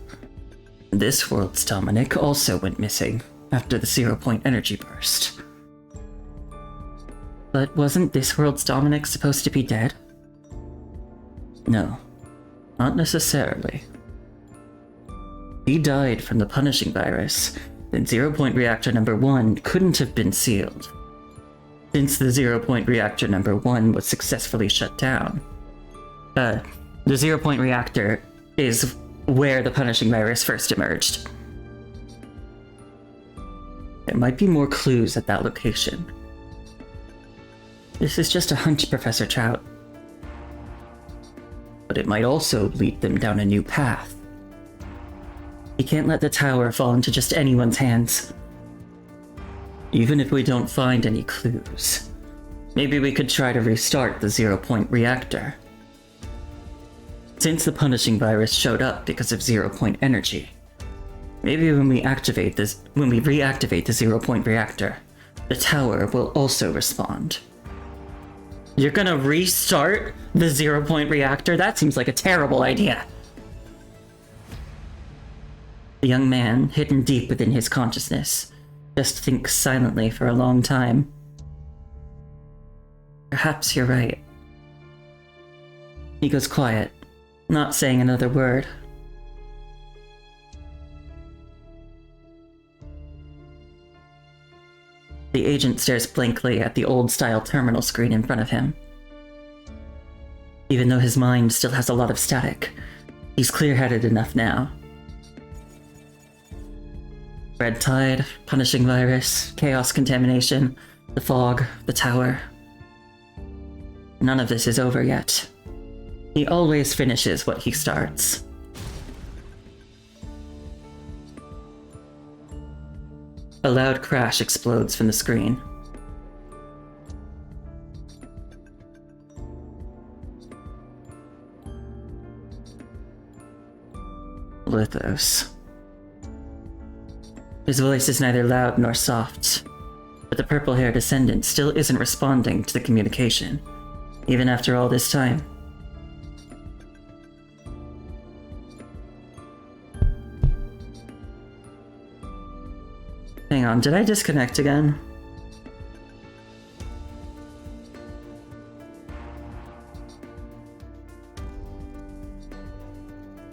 This world's Dominic also went missing after the 0-point energy burst. But wasn't this world's Dominic supposed to be dead? No, not necessarily. He died from the punishing virus, then 0-point reactor number 1 couldn't have been sealed. Since the 0-point reactor number 1 was successfully shut down. The 0-point reactor is where the punishing virus first emerged. There might be more clues at that location. This is just a hunch, Professor Trout. But it might also lead them down a new path. You can't let the tower fall into just anyone's hands. Even if we don't find any clues, maybe we could try to restart the 0-point reactor. Since the punishing virus showed up because of 0-point energy, maybe when we reactivate the 0-point reactor, the tower will also respond. You're gonna restart the 0-point reactor? That seems like a terrible idea. The young man, hidden deep within his consciousness, just thinks silently for a long time. Perhaps you're right. He goes quiet, not saying another word. The agent stares blankly at the old-style terminal screen in front of him. Even though his mind still has a lot of static, he's clear-headed enough now. Red tide, punishing virus, chaos contamination, the fog, the tower. None of this is over yet. He always finishes what he starts. A loud crash explodes from the screen. Lithos. His voice is neither loud nor soft, but the purple-haired descendant still isn't responding to the communication, even after all this time. Hang on, did I disconnect again?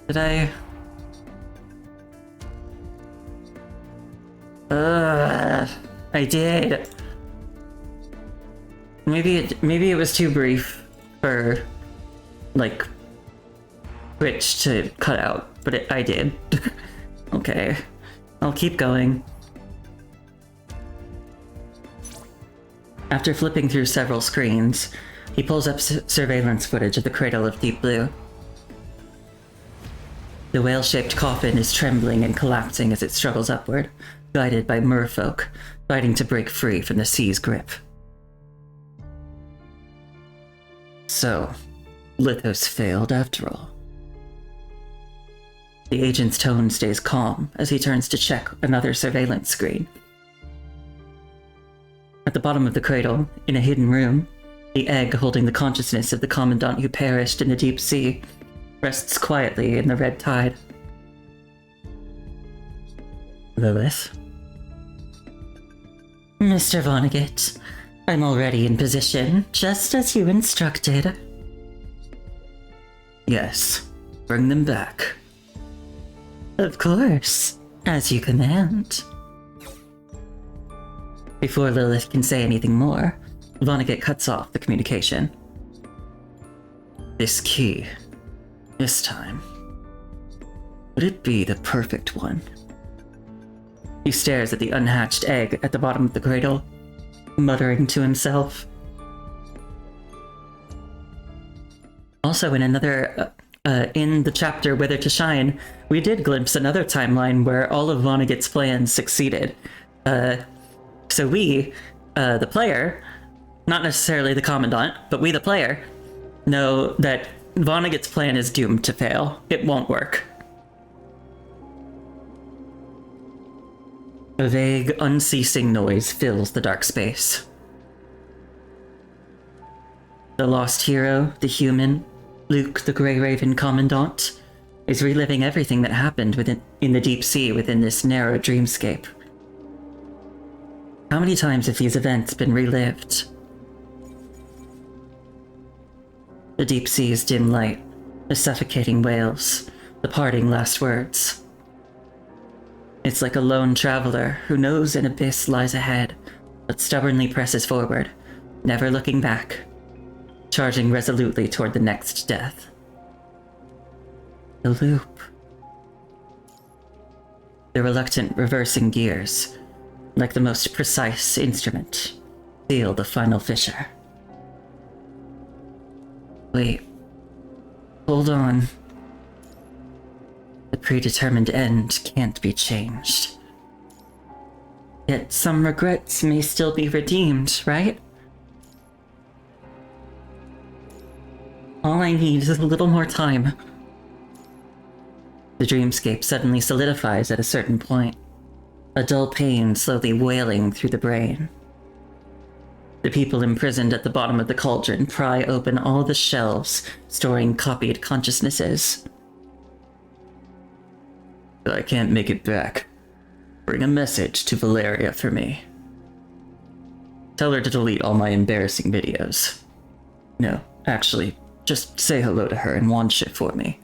Did I? I did. Maybe it was too brief for, like, Twitch to cut out, but I did. Okay, I'll keep going. After flipping through several screens, he pulls up surveillance footage of the Cradle of Deep Blue. The whale-shaped coffin is trembling and collapsing as it struggles upward, guided by merfolk, fighting to break free from the sea's grip. So, Lithos failed after all. The agent's tone stays calm as he turns to check another surveillance screen. At the bottom of the cradle, in a hidden room, the egg holding the consciousness of the commandant who perished in the deep sea rests quietly in the red tide. Lilith? Mr. Vonnegut, I'm already in position, just as you instructed. Yes, bring them back. Of course, as you command. Before Lilith can say anything more, Vonnegut cuts off the communication. This key, this time, would it be the perfect one? He stares at the unhatched egg at the bottom of the cradle, muttering to himself. Also, in another, in the chapter Wither to Shine, we did glimpse another timeline where all of Vonnegut's plans succeeded. So we, the player, not necessarily the Commandant, but we, the player, know that Vonnegut's plan is doomed to fail. It won't work. A vague, unceasing noise fills the dark space. The lost hero, the human, Luke the Grey Raven Commandant, is reliving everything that happened in the deep sea within this narrow dreamscape. How many times have these events been relived? The deep sea's dim light, the suffocating wails, the parting last words. It's like a lone traveler who knows an abyss lies ahead, but stubbornly presses forward, never looking back, charging resolutely toward the next death. The loop. The reluctant reversing gears, like the most precise instrument, seal the final fissure. Wait. Hold on. The predetermined end can't be changed. Yet some regrets may still be redeemed, right? All I need is a little more time. The dreamscape suddenly solidifies at a certain point, a dull pain slowly wailing through the brain. The people imprisoned at the bottom of the cauldron pry open all the shelves storing copied consciousnesses. I can't make it back. Bring a message to Valeria for me. Tell her to delete all my embarrassing videos. No, actually, just say hello to her and wand shit for me.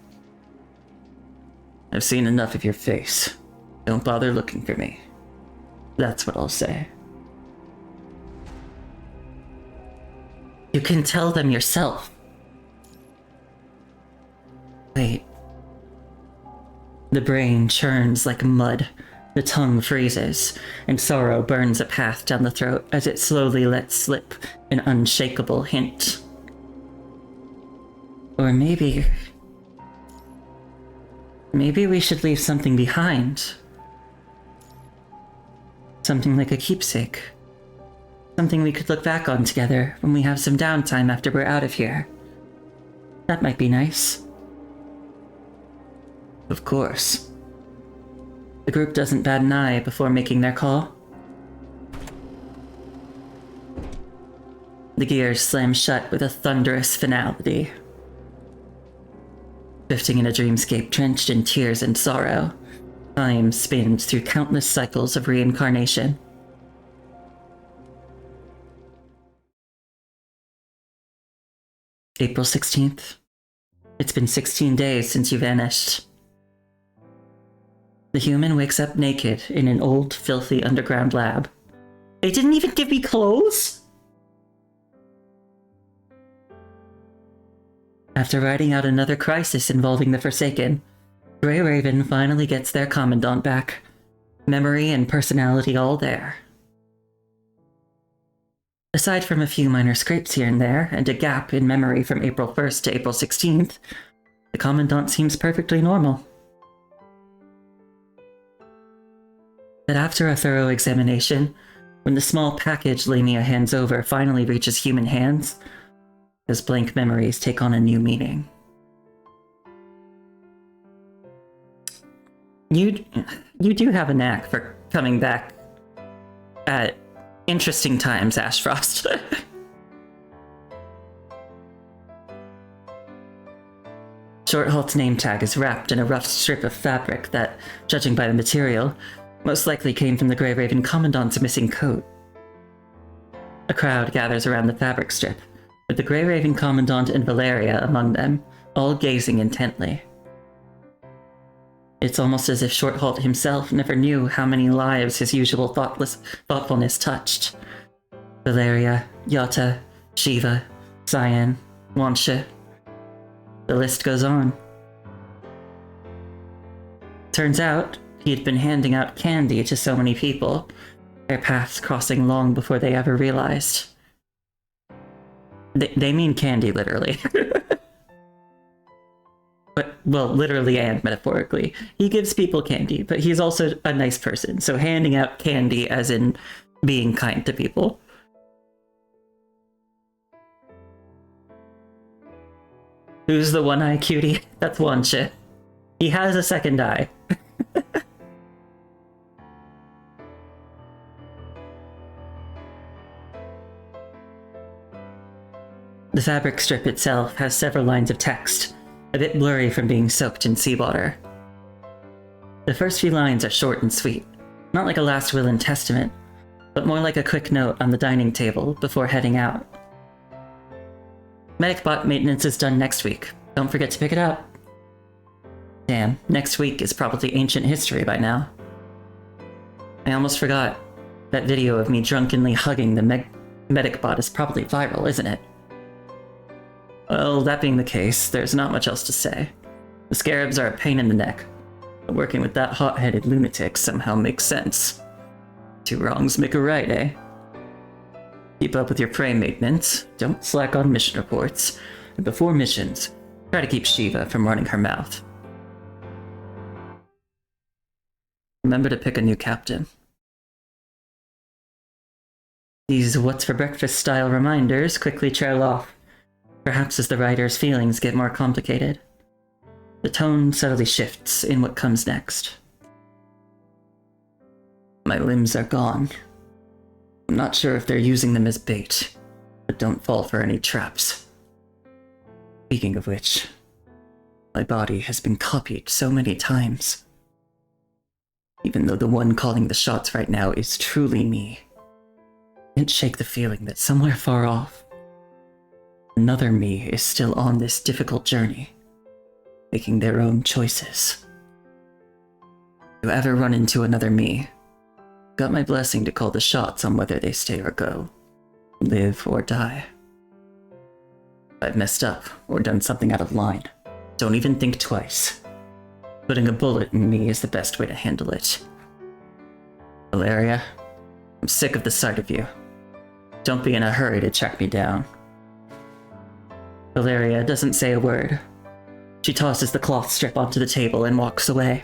I've seen enough of your face. Don't bother looking for me. That's what I'll say. You can tell them yourself. Wait. The brain churns like mud, the tongue freezes, and sorrow burns a path down the throat as it slowly lets slip an unshakable hint. Or maybe we should leave something behind. Something like a keepsake. Something we could look back on together when we have some downtime after we're out of here. That might be nice. Of course. The group doesn't bat an eye before making their call. The gears slam shut with a thunderous finality. Drifting in a dreamscape drenched in tears and sorrow, time spins through countless cycles of reincarnation. April 16th. It's been 16 days since you vanished. The human wakes up naked in an old, filthy underground lab. They didn't even give me clothes? After riding out another crisis involving the Forsaken, Grey Raven finally gets their Commandant back. Memory and personality all there. Aside from a few minor scrapes here and there, and a gap in memory from April 1st to April 16th, the Commandant seems perfectly normal. But after a thorough examination, when the small package Lamia hands over finally reaches human hands, those blank memories take on a new meaning. You do have a knack for coming back at interesting times, Ashfrost. Shorthalt's name tag is wrapped in a rough strip of fabric that, judging by the material, most likely came from the Grey Raven Commandant's missing coat. A crowd gathers around the fabric strip, with the Grey Raven Commandant and Valeria among them, all gazing intently. It's almost as if Shorthalt himself never knew how many lives his usual thoughtfulness touched. Valeria, Yata, Shiva, Cyan, Wansha. The list goes on. Turns out, he had been handing out candy to so many people, their paths crossing long before they ever realized. They mean candy, literally. But, well, literally and metaphorically. He gives people candy, but he's also a nice person, so handing out candy as in being kind to people. Who's the one-eye cutie? That's Wansha. He has a second eye. The fabric strip itself has several lines of text, a bit blurry from being soaked in seawater. The first few lines are short and sweet, not like a last will and testament, but more like a quick note on the dining table before heading out. Medicbot maintenance is done next week. Don't forget to pick it up. Damn, next week is probably ancient history by now. I almost forgot. That video of me drunkenly hugging the Medicbot is probably viral, isn't it? Well, that being the case, there's not much else to say. The scarabs are a pain in the neck, but working with that hot-headed lunatic somehow makes sense. Two wrongs make a right, eh? Keep up with your prey maintenance, don't slack on mission reports, and before missions, try to keep Shiva from running her mouth. Remember to pick a new captain. These what's for breakfast style reminders quickly trail off, perhaps as the writer's feelings get more complicated. The tone subtly shifts in what comes next. My limbs are gone. I'm not sure if they're using them as bait, but don't fall for any traps. Speaking of which, my body has been copied so many times. Even though the one calling the shots right now is truly me, I can't shake the feeling that somewhere far off, another me is still on this difficult journey, making their own choices. If you ever run into another me, got my blessing to call the shots on whether they stay or go, live or die. If I've messed up or done something out of line, don't even think twice. Putting a bullet in me is the best way to handle it. Valeria, I'm sick of the sight of you. Don't be in a hurry to track me down. Valeria doesn't say a word. She tosses the cloth strip onto the table and walks away.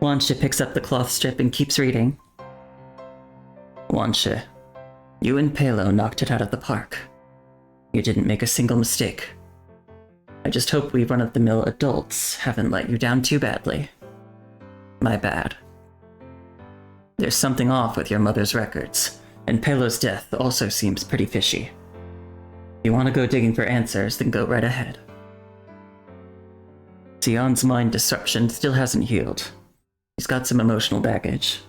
Wansha picks up the cloth strip and keeps reading. Wansha, you and Palo knocked it out of the park. You didn't make a single mistake. I just hope we run-of-the-mill adults haven't let you down too badly. My bad. There's something off with your mother's records, and Palo's death also seems pretty fishy. If you want to go digging for answers, then go right ahead. Sion's mind disruption still hasn't healed. He's got some emotional baggage.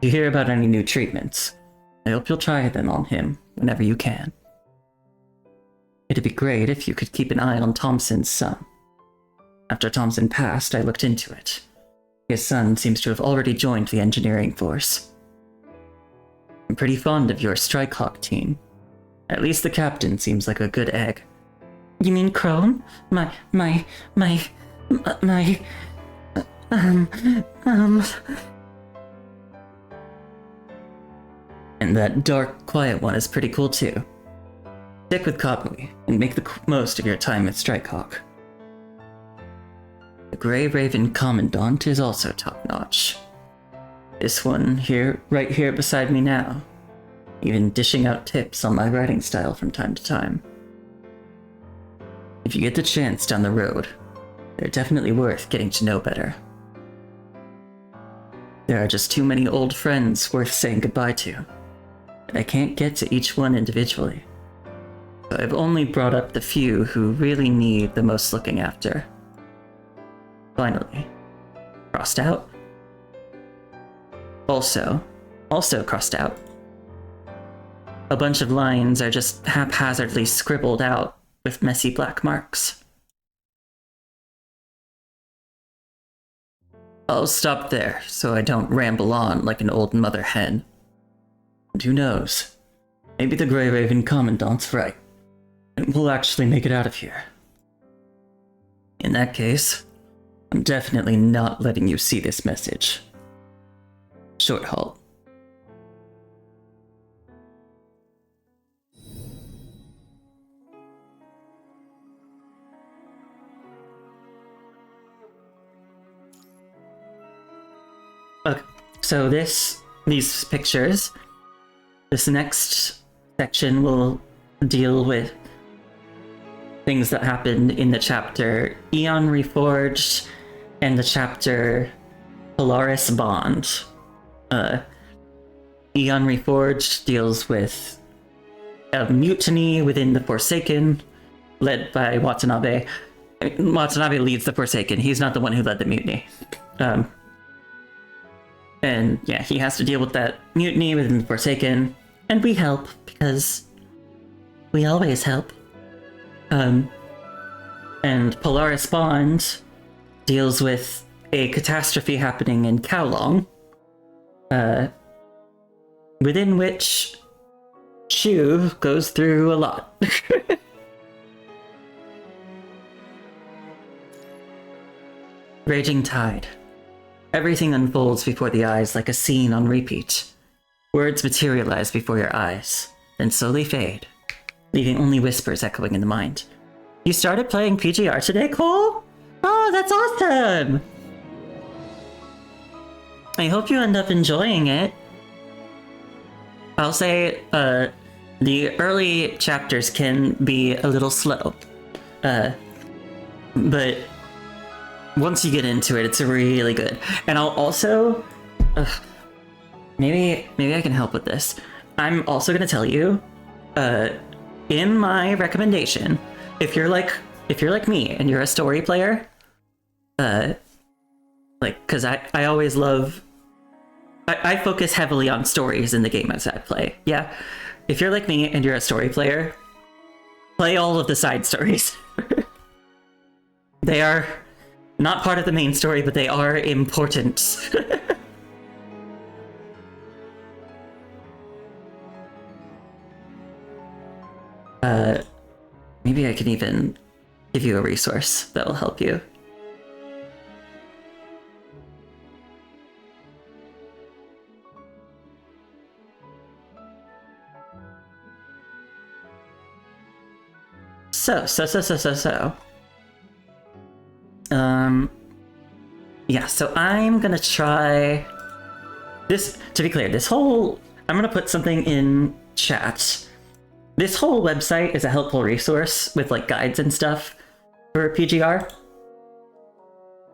If you hear about any new treatments, I hope you'll try them on him whenever you can. It'd be great if you could keep an eye on Thompson's son. After Thompson passed, I looked into it. His son seems to have already joined the engineering force. I'm pretty fond of your Strikehawk team. At least the captain seems like a good egg. You mean Crone? And that dark, quiet one is pretty cool too. Stick with Copley, and make the most of your time at Strikehawk. The Grey Raven Commandant is also top-notch. This one here, right here beside me now, even dishing out tips on my writing style from time to time. If you get the chance down the road, they're definitely worth getting to know better. There are just too many old friends worth saying goodbye to, and I can't get to each one individually. So I've only brought up the few who really need the most looking after. Finally, crossed out. Also crossed out. A bunch of lines are just haphazardly scribbled out with messy black marks. I'll stop there so I don't ramble on like an old mother hen. And who knows? Maybe the Grey Raven Commandant's right, and we'll actually make it out of here. In that case, I'm definitely not letting you see this message. Short halt. Okay, so these pictures, this next section will deal with things that happened in the chapter Eon Reforged and the chapter Polaris Bond. Eon Reforged deals with a mutiny within the Forsaken, led by Watanabe. Watanabe leads the Forsaken. He's not the one who led the mutiny. And yeah, he has to deal with that mutiny within the Forsaken, and we help, because we always help. And Polaris Bond deals with a catastrophe happening in Kowloon, within which Chu goes through a lot. Raging Tide. Everything unfolds before the eyes like a scene on repeat. Words materialize before your eyes, then slowly fade, leaving only whispers echoing in the mind. You started playing PGR today, Cole? Oh, that's awesome! I hope you end up enjoying it. I'll say, the early chapters can be a little slow. But once you get into it, it's really good. And I'll also... maybe I can help with this. I'm also gonna tell you, in my recommendation, if you're like me and you're a story player, cause I always love... I focus heavily on stories in the games I play. Yeah, if you're like me and you're a story player, play all of the side stories. They are not part of the main story, but they are important. Maybe I can even give you a resource that will help you. So. Yeah, so I'm gonna try this. To be clear, I'm gonna put something in chat. This whole website is a helpful resource with like guides and stuff for PGR.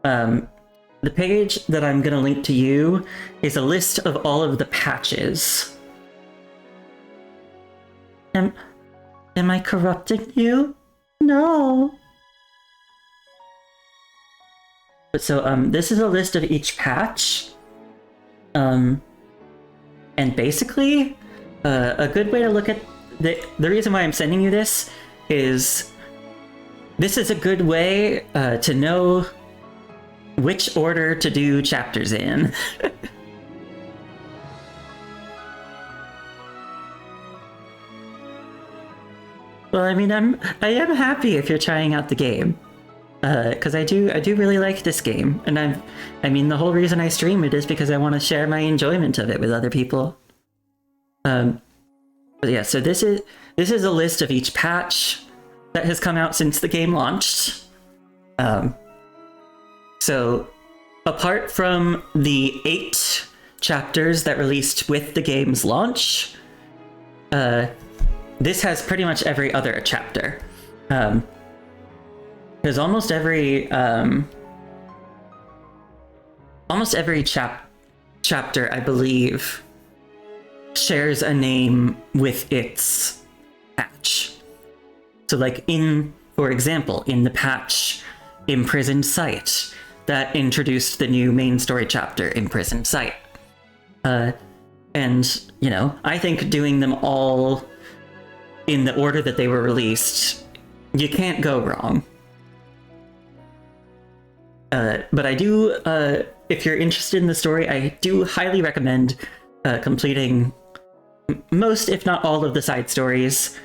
The page that I'm gonna link to you is a list of all of the patches. Am I corrupting you? No. So this is a list of each patch. And basically, a good way to look at the reason why I'm sending you this is a good way to know which order to do chapters in. Well, I mean, I am happy if you're trying out the game, because I do really like this game, and I mean, the whole reason I stream it is because I want to share my enjoyment of it with other people. But yeah, so this is a list of each patch that has come out since the game launched. So, apart from the 8 chapters that released with the game's launch, this has pretty much every other chapter. Because almost every chapter, I believe, shares a name with its patch. So like for example, in the patch Imprisoned Sight, that introduced the new main story chapter, Imprisoned Sight. And, you know, I think doing them all in the order that they were released, you can't go wrong. But I do, if you're interested in the story, I do highly recommend completing most, if not all, of the side stories,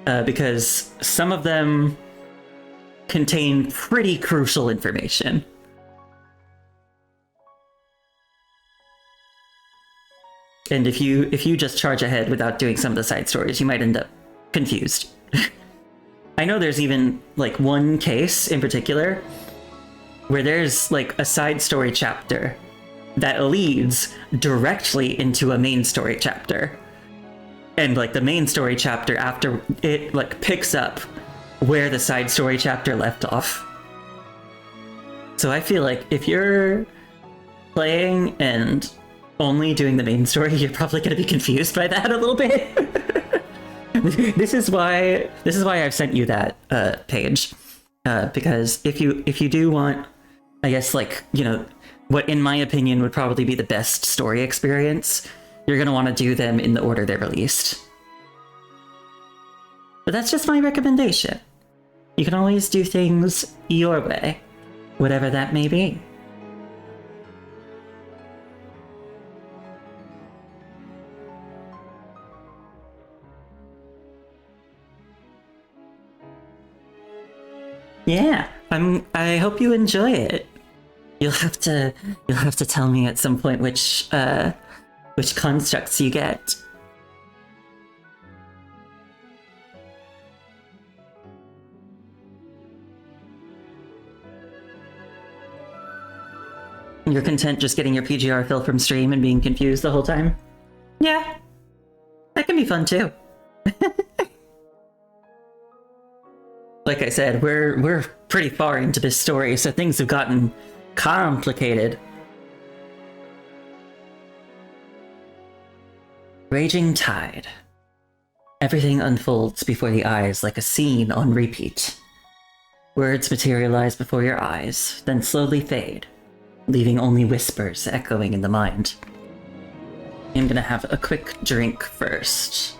because some of them contain pretty crucial information. And if you just charge ahead without doing some of the side stories, you might end up confused. I know there's even like one case in particular where there's like a side story chapter that leads directly into a main story chapter. And like the main story chapter after it like picks up where the side story chapter left off. So I feel like if you're playing and only doing the main story, you're probably going to be confused by that a little bit. This is why I've sent you that page, because if you do want, I guess, like, you know, what in my opinion would probably be the best story experience, you're going to want to do them in the order they're released. But that's just my recommendation. You can always do things your way, whatever that may be. Yeah, I hope you enjoy it. You'll have to tell me at some point which constructs you get. You're content just getting your PGR fill from stream and being confused the whole time? Yeah, that can be fun too. Like I said, we're pretty far into this story, so things have gotten complicated. Raging tide. Everything unfolds before the eyes like a scene on repeat. Words materialize before your eyes, then slowly fade, leaving only whispers echoing in the mind. I'm gonna have a quick drink first.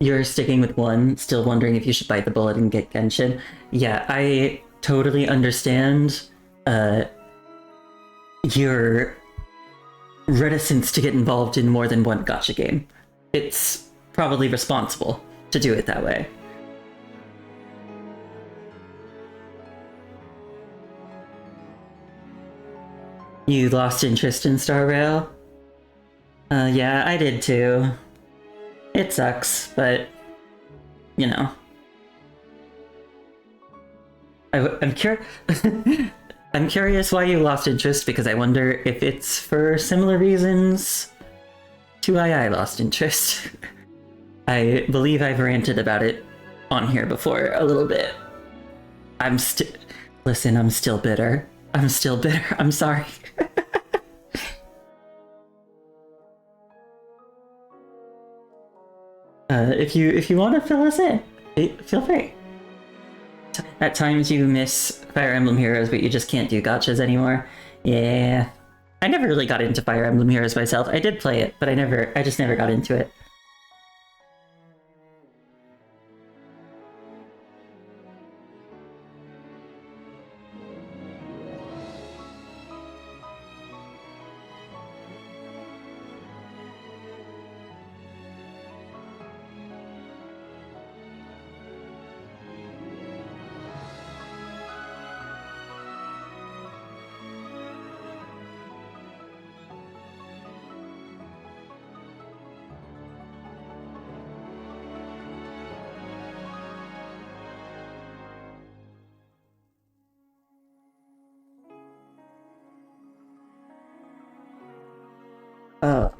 You're sticking with one, still wondering if you should bite the bullet and get Genshin. Yeah, I totally understand your reticence to get involved in more than one gacha game. It's probably responsible to do it that way. You lost interest in Star Rail? Yeah, I did too. It sucks, but, you know. I'm curious. I'm curious why you lost interest, because I wonder if it's for similar reasons to why I lost interest. I believe I've ranted about it on here before a little bit. Listen, I'm still bitter. I'm still bitter. I'm sorry. If you want to fill us in, feel free. At times you miss Fire Emblem Heroes, but you just can't do gachas anymore. Yeah. I never really got into Fire Emblem Heroes myself. I did play it, but I just never got into it.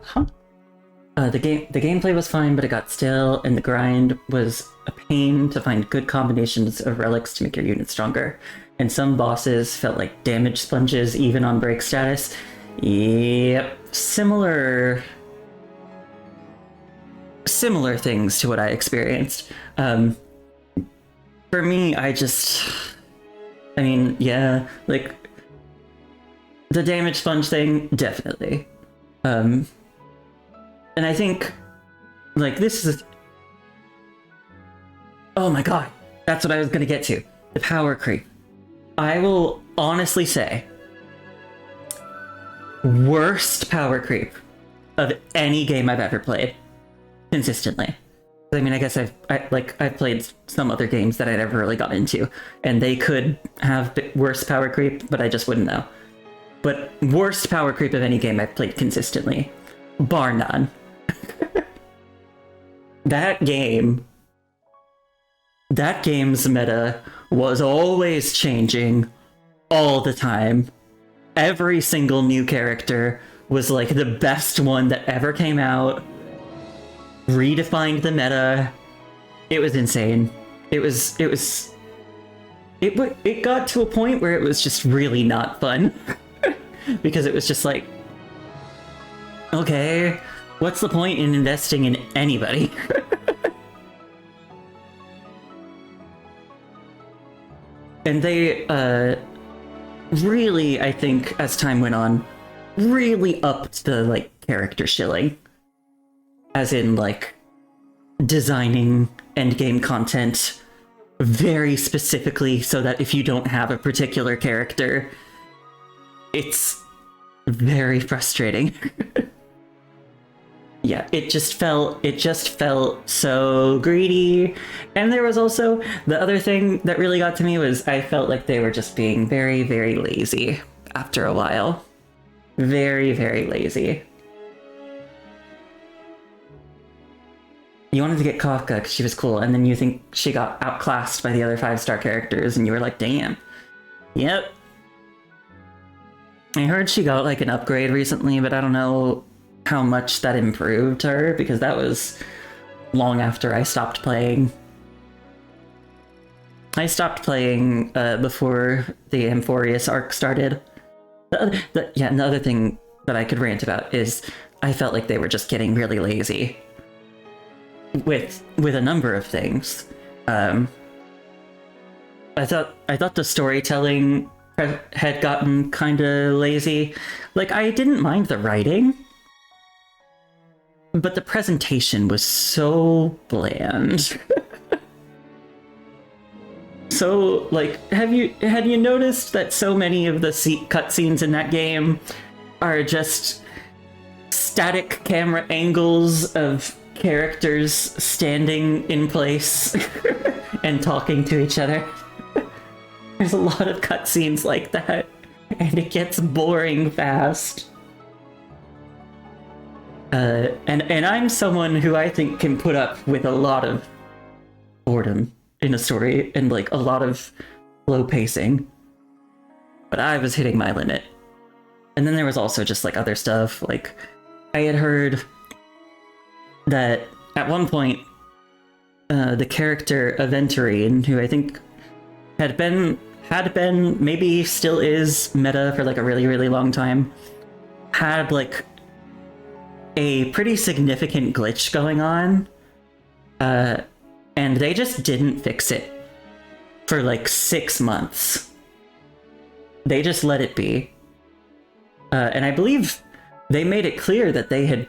Huh? The gameplay was fine, but it got stale, and the grind was a pain to find good combinations of relics to make your unit stronger. And some bosses felt like damage sponges, even on break status. Yep, similar things to what I experienced. For me, I mean, yeah, like the damage sponge thing, definitely. And I think, like, this is... Oh my god, that's what I was gonna get to. The power creep. I will honestly say, worst power creep of any game I've ever played, consistently. I mean, I guess I've played some other games that I never really got into, and they could have worse power creep, but I just wouldn't know. But worst power creep of any game I've played consistently, bar none. That game's meta was always changing all the time. Every single new character was like the best one that ever came out. Redefined the meta. It was insane. It got to a point where it was just really not fun. Because it was just like, okay, what's the point in investing in anybody? And they really, I think, as time went on, really upped the like character shilling. As in, like, designing endgame content very specifically so that if you don't have a particular character, it's very frustrating. Yeah, it just felt so greedy. And there was also the other thing that really got to me was I felt like they were just being very, very lazy after a while. Very, very lazy. You wanted to get Kafka because she was cool, and then you think she got outclassed by the other 5-star characters, and you were like, damn. Yep. I heard she got like an upgrade recently, but I don't know how much that improved her, because that was long after I stopped playing. I stopped playing before the Amphorius arc started. And the other thing that I could rant about is I felt like they were just getting really lazy with a number of things. I thought the storytelling had gotten kind of lazy. Like, I didn't mind the writing, but the presentation was so bland. so like, had you noticed that so many of the cutscenes in that game are just static camera angles of characters standing in place and talking to each other? There's a lot of cutscenes like that, and it gets boring fast. And I'm someone who I think can put up with a lot of boredom in a story and like a lot of slow pacing, but I was hitting my limit. And then there was also just like other stuff. Like I had heard that at one point the character Aventurine, who I think had been maybe still is meta for like a really, really long time, had like a pretty significant glitch going on, and they just didn't fix it for like 6 months. They just let it be. And I believe they made it clear that they had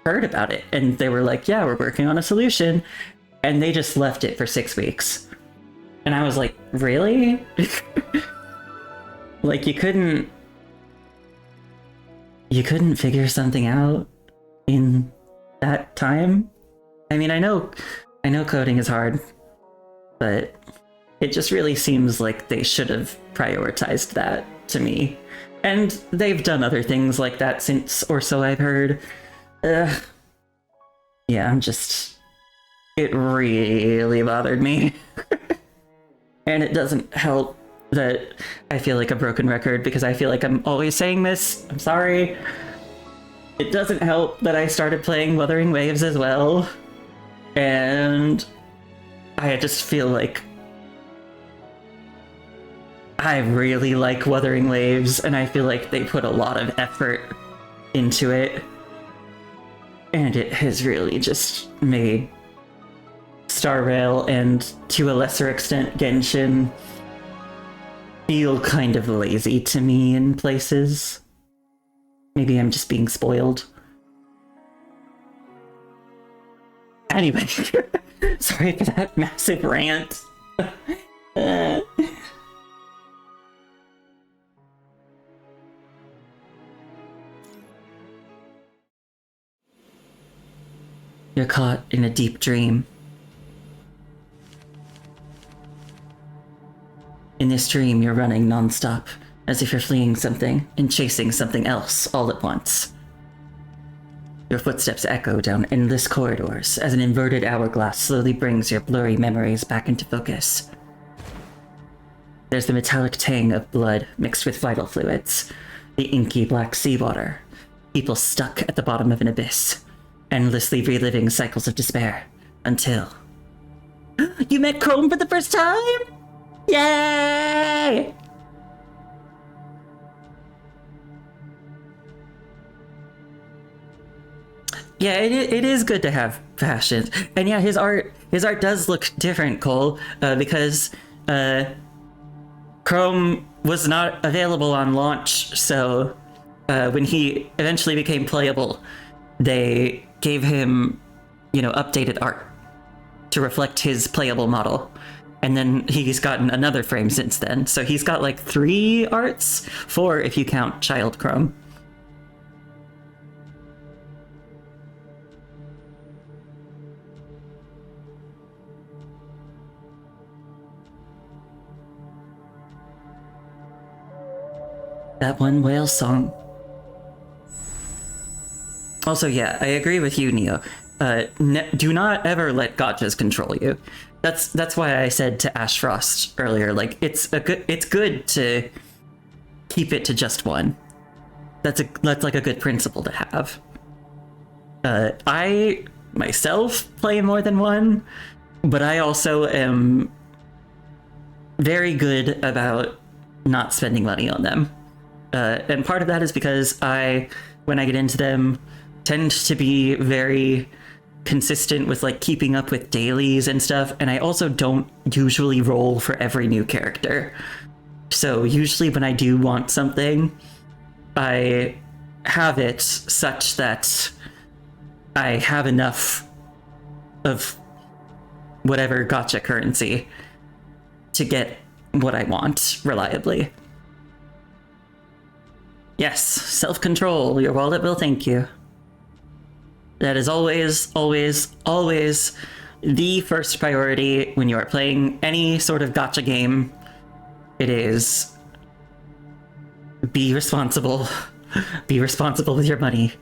heard about it, and they were like, yeah, we're working on a solution, and they just left it for 6 weeks. And I was like, really? Like, you couldn't figure something out in that time? I mean, I know coding is hard, but it just really seems like they should have prioritized that to me. And they've done other things like that since, or so I've heard. Yeah, it really bothered me. And it doesn't help that I feel like a broken record because I feel like I'm always saying this. I'm sorry. It doesn't help that I started playing Wuthering Waves as well. And I just feel like I really like Wuthering Waves, and I feel like they put a lot of effort into it. And it has really just made Star Rail and, to a lesser extent, Genshin feel kind of lazy to me in places. Maybe I'm just being spoiled. Anyway, sorry for that massive rant. You're caught in a deep dream. In this dream, you're running non-stop, as if you're fleeing something and chasing something else all at once. Your footsteps echo down endless corridors as an inverted hourglass slowly brings your blurry memories back into focus. There's the metallic tang of blood mixed with vital fluids, the inky black seawater, people stuck at the bottom of an abyss, endlessly reliving cycles of despair, until... You met Chrome for the first time? Yay! Yeah, it is good to have passions. And yeah, his art does look different, Cole, because Chrome was not available on launch, so when he eventually became playable, they gave him, updated art to reflect his playable model. And then he's gotten another frame since then. So he's got like 3 arts, 4 if you count Child Chrome. That one whale song. Also, yeah, I agree with you, Neo. Do not ever let gotchas control you. That's why I said to Ash Frost earlier, like, it's good to keep it to just one. That's like a good principle to have. I myself play more than one, but I also am very good about not spending money on them. And part of that is because when I get into them, tend to be very consistent with like keeping up with dailies and stuff, and I also don't usually roll for every new character. So usually when I do want something, I have it such that I have enough of whatever gotcha currency to get what I want reliably. Yes, self-control. Your wallet will thank you. That is always, always, always the first priority when you are playing any sort of gacha game. It is be responsible. Be responsible with your money.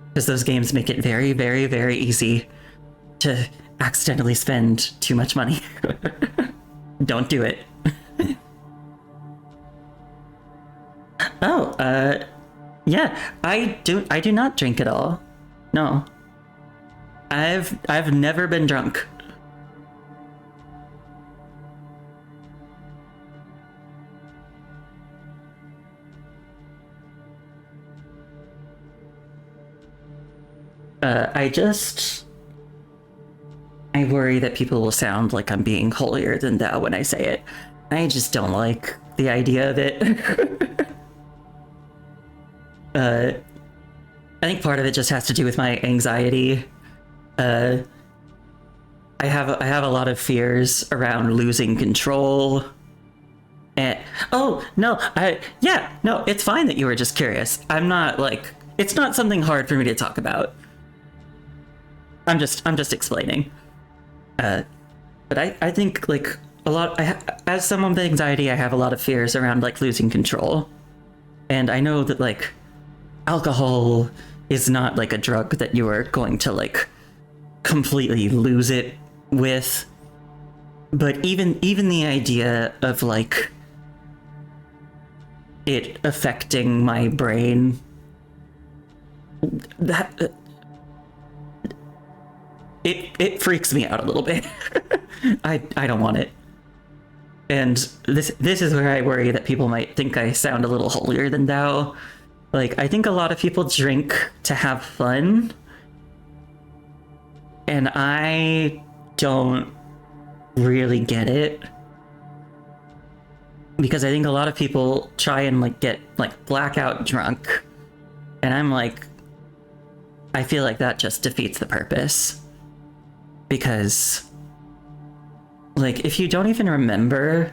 Because those games make it very, very, very easy to accidentally spend too much money. Don't do it. Oh, yeah, I do not drink at all. No. I've never been drunk. I worry that people will sound like I'm being holier than thou when I say it. I just don't like the idea of it. I think part of it just has to do with my anxiety. I have a lot of fears around losing control. And oh no, no, it's fine that you were just curious. I'm not like, it's not something hard for me to talk about. I'm just explaining. But I think like a lot, as someone with anxiety, I have a lot of fears around like losing control. And I know that like alcohol is not like a drug that you are going to like completely lose it with. But even the idea of like it affecting my brain, that it freaks me out a little bit. I don't want it. And this is where I worry that people might think I sound a little holier than thou. Like, I think a lot of people drink to have fun, and I don't really get it. Because I think a lot of people try and like get like blackout drunk, and I'm like, I feel like that just defeats the purpose. Because like, if you don't even remember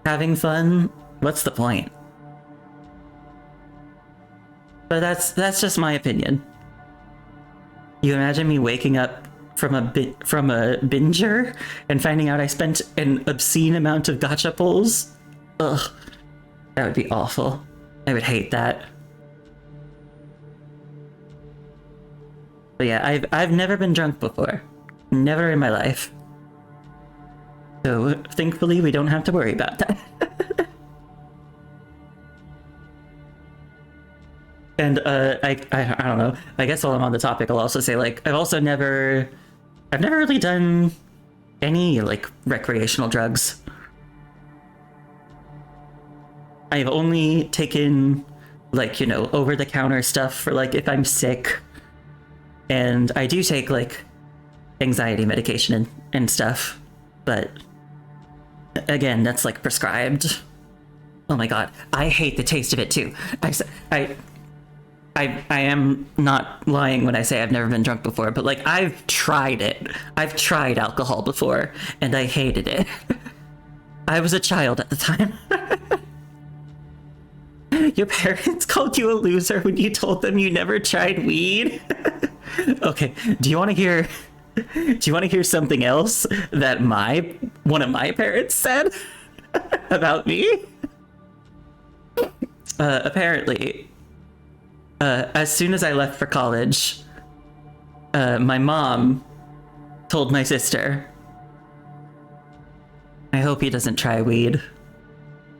having fun, what's the point? But that's just my opinion. You imagine me waking up from a binger and finding out I spent an obscene amount of gacha pulls? Ugh, that would be awful. I would hate that. But yeah, I've never been drunk before. Never in my life. So thankfully we don't have to worry about that. And I don't know. I guess while I'm on the topic, I'll also say like I've never really done any like recreational drugs. I've only taken like, you know, over-the-counter stuff for like if I'm sick, and I do take like anxiety medication and stuff, but again, that's like prescribed. Oh my god, I hate the taste of it too. I am not lying when I say I've never been drunk before, but like I've tried it. I've tried alcohol before, and I hated it. I was a child at the time. Your parents called you a loser when you told them you never tried weed? Okay, do you want to hear something else that one of my parents said about me? Apparently, as soon as I left for college, my mom told my sister, I hope he doesn't try weed.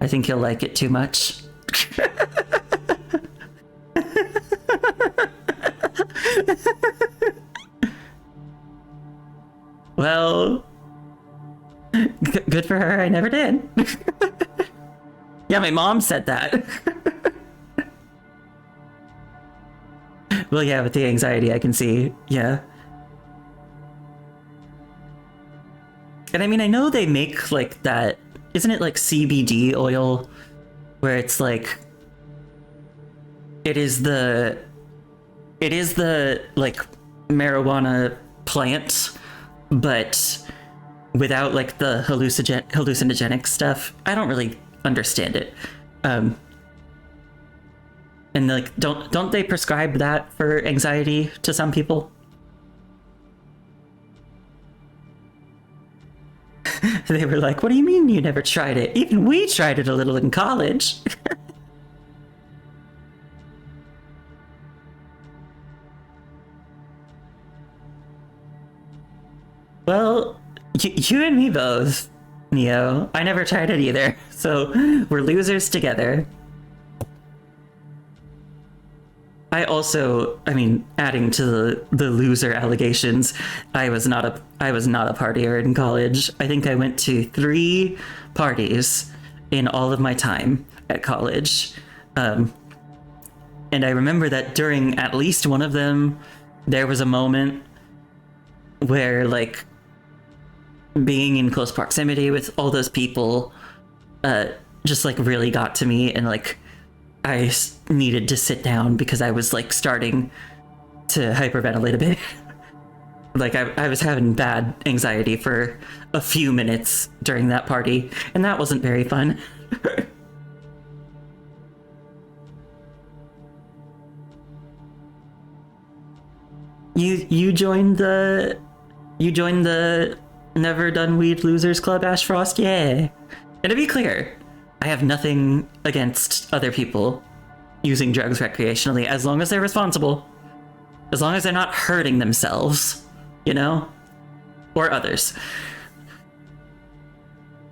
I think he'll like it too much. Well, good for her, I never did. Yeah, my mom said that. Well, yeah, with the anxiety, I can see, yeah. And I mean, I know they make like that, isn't it like CBD oil, where it's like, it is the like marijuana plant, but without like the hallucinogenic stuff, I don't really understand it. Um, and like, don't they prescribe that for anxiety to some people? They were like, "What do you mean you never tried it? Even we tried it a little in college." Well, you and me both, Neo. I never tried it either, so we're losers together. I mean, adding to the loser allegations, I was not a partier in college. I think I went to 3 parties in all of my time at college. And I remember that during at least one of them, there was a moment where, like, being in close proximity with all those people just, like, really got to me, and, like, I needed to sit down because I was, like, starting to hyperventilate a bit. Like, I was having bad anxiety for a few minutes during that party, and that wasn't very fun. You joined the Never Done Weed Losers Club, Ash Frost? Yeah. And to be clear, I have nothing against other people using drugs recreationally as long as they're responsible. As long as they're not hurting themselves, you know? Or others.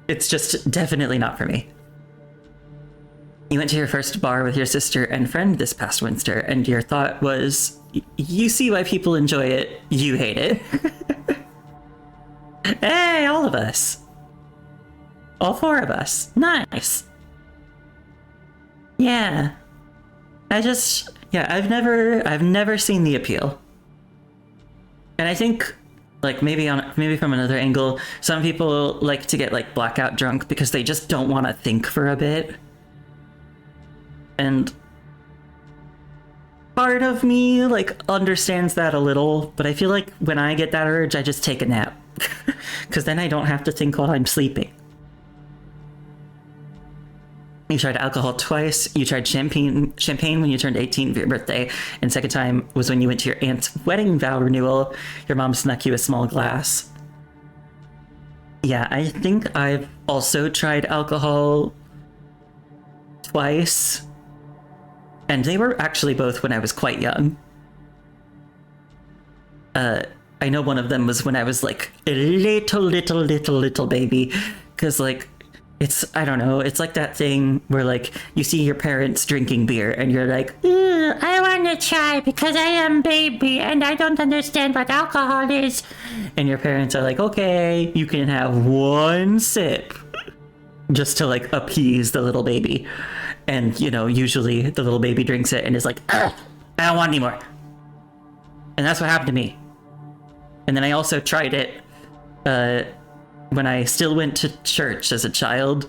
It's just definitely not for me. You went to your first bar with your sister and friend this past winter, and your thought was, you see why people enjoy it, you hate it. Hey, all of us. All 4 of us. Nice. Yeah. I've never seen the appeal. And I think, like, maybe from another angle, some people like to get, like, blackout drunk because they just don't want to think for a bit. And part of me, like, understands that a little, but I feel like when I get that urge, I just take a nap. Because then I don't have to think while I'm sleeping. You tried alcohol twice. You tried champagne when you turned 18 for your birthday. And second time was when you went to your aunt's wedding vow renewal. Your mom snuck you a small glass. Yeah, I think I've also tried alcohol twice. And they were actually both when I was quite young. I know one of them was when I was like a little baby. Because, like, I don't know, it's like that thing where, like, you see your parents drinking beer and you're like, I want to try because I am baby and I don't understand what alcohol is. And your parents are like, okay, you can have 1 sip just to, like, appease the little baby. And, you know, usually the little baby drinks it and is like, I don't want any more. And that's what happened to me. And then I also tried it when I still went to church as a child,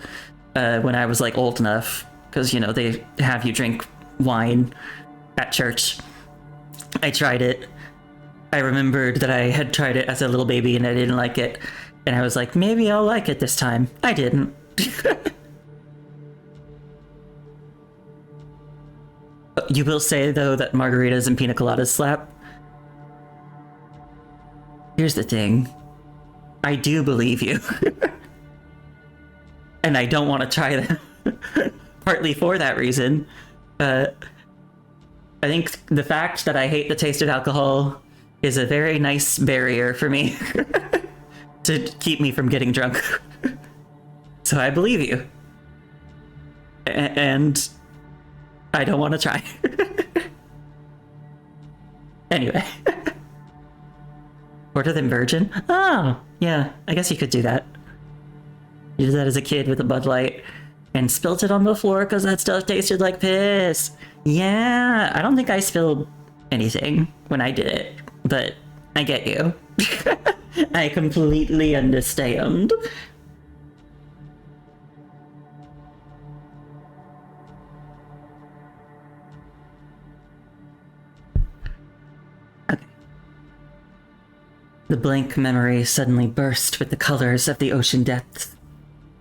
when I was, like, old enough, because, you know, they have you drink wine at church. I tried it. I remembered that I had tried it as a little baby and I didn't like it. And I was like, maybe I'll like it this time. I didn't. You will say, though, that margaritas and pina coladas slap? Here's the thing. I do believe you. And I don't want to try them. Partly for that reason. I think the fact that I hate the taste of alcohol is a very nice barrier for me to keep me from getting drunk. So I believe you. And I don't want to try. Anyway. Order them virgin? Oh, yeah, I guess you could do that. You did that as a kid with a Bud Light and spilt it on the floor because that stuff tasted like piss. Yeah, I don't think I spilled anything when I did it, but I get you. I completely understand. The blank memory suddenly burst with the colors of the ocean depths.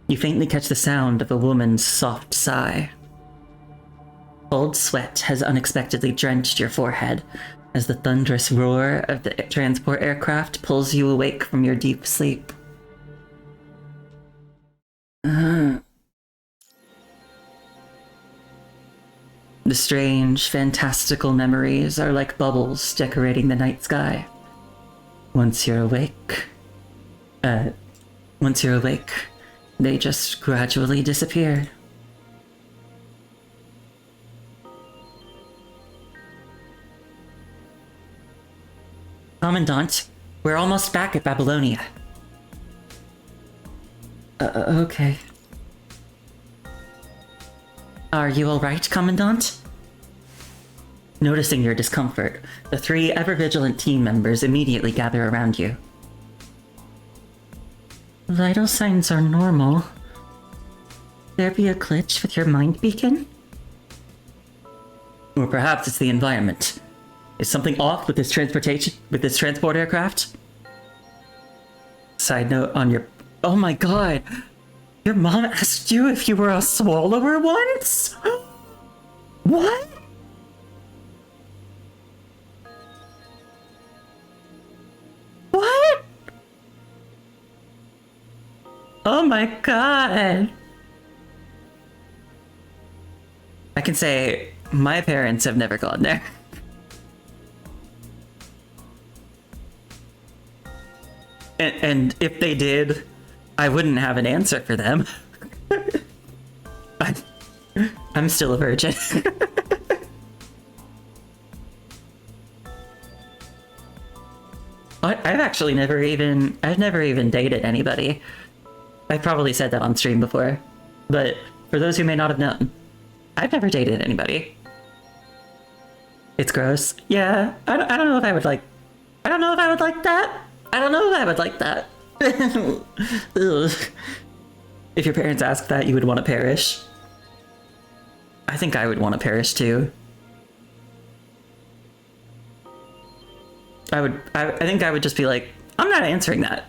You faintly catch the sound of a woman's soft sigh. Cold sweat has unexpectedly drenched your forehead as the thunderous roar of the transport aircraft pulls you awake from your deep sleep. The strange, fantastical memories are like bubbles decorating the night sky. Once you're awake, they just gradually disappear. Commandant, we're almost back at Babylonia. Okay. Are you alright, Commandant? Noticing your discomfort, the 3 ever-vigilant team members immediately gather around you. Vital signs are normal. There be a glitch with your mind beacon? Or perhaps it's the environment. Is something off with this transport aircraft? Side note on your... Oh my god! Your mom asked you if you were a swallower once? What? What? Oh my god! I can say, my parents have never gone there. And if they did, I wouldn't have an answer for them. I'm still a virgin. I've never even dated anybody. I've probably said that on stream before, but for those who may not have known, I've never dated anybody. It's gross. Yeah, I don't know if I would like... I don't know if I would like that. I don't know if I would like that. If your parents asked that, you would want to perish. I think I would want to perish too. I think I would just be like, I'm not answering that.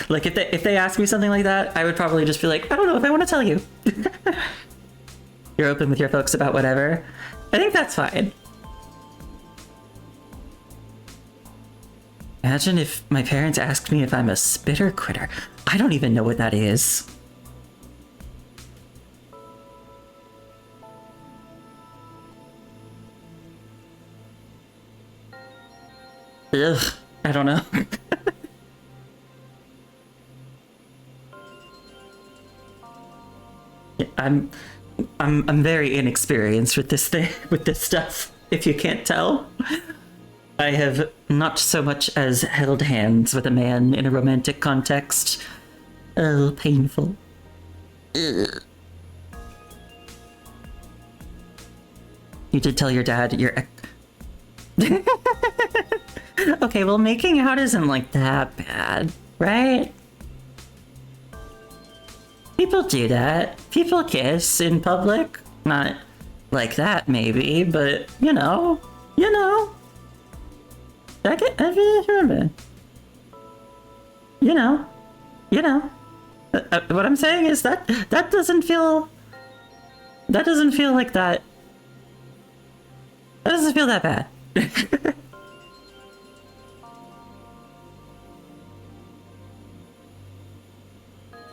Like if they ask me something like that, I would probably just be like, I don't know if I want to tell you. You're open with your folks about whatever. I think that's fine. Imagine if my parents asked me if I'm a spitter quitter. I don't even know what that is. Ugh, I don't know. I'm very inexperienced with this stuff, if you can't tell. I have not so much as held hands with a man in a romantic context. Oh, painful. Ugh. You did tell your dad you're... Okay, well, making out isn't like that bad, right? People do that. People kiss in public. Not like that, maybe, but, you know. What I'm saying is that doesn't feel like that. That doesn't feel that bad.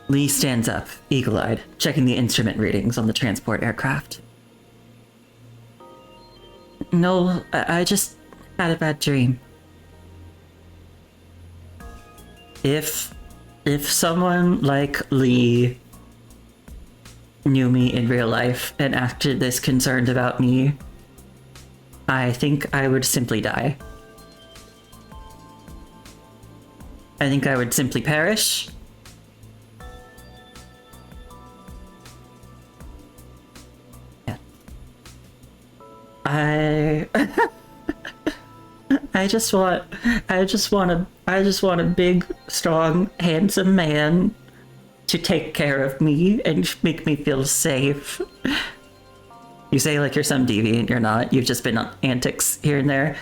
Lee stands up, eagle-eyed, checking the instrument readings on the transport aircraft. No, I just had a bad dream. If someone like Lee knew me in real life and acted this concerned about me, I think I would simply die. I think I would simply perish. I just want a big, strong, handsome man to take care of me and make me feel safe. You say like you're some deviant, you're not. You've just been on antics here and there.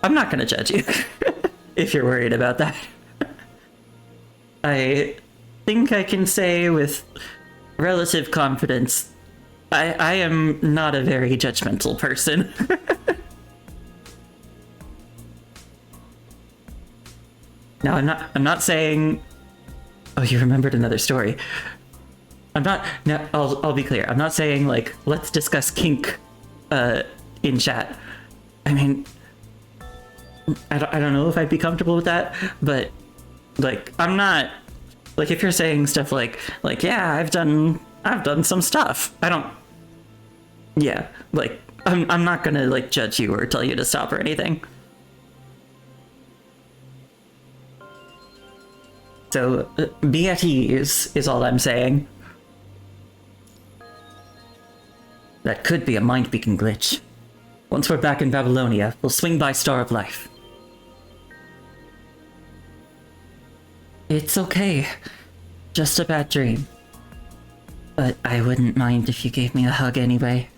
I'm not gonna judge you if you're worried about that. I think I can say with relative confidence, I am not a very judgmental person. Now, I'm not saying... Oh, you remembered another story. I'm not... No, I'll be clear. I'm not saying, like, let's discuss kink in chat. I mean... I don't know if I'd be comfortable with that, but, like, I'm not... Like, if you're saying stuff like, yeah, I've done some stuff. I don't... Yeah, like, I'm not gonna, like, judge you or tell you to stop or anything. So, be at ease is all I'm saying. That could be a mind-beacon glitch. Once we're back in Babylonia, we'll swing by Star of Life. It's okay. Just a bad dream. But I wouldn't mind if you gave me a hug anyway.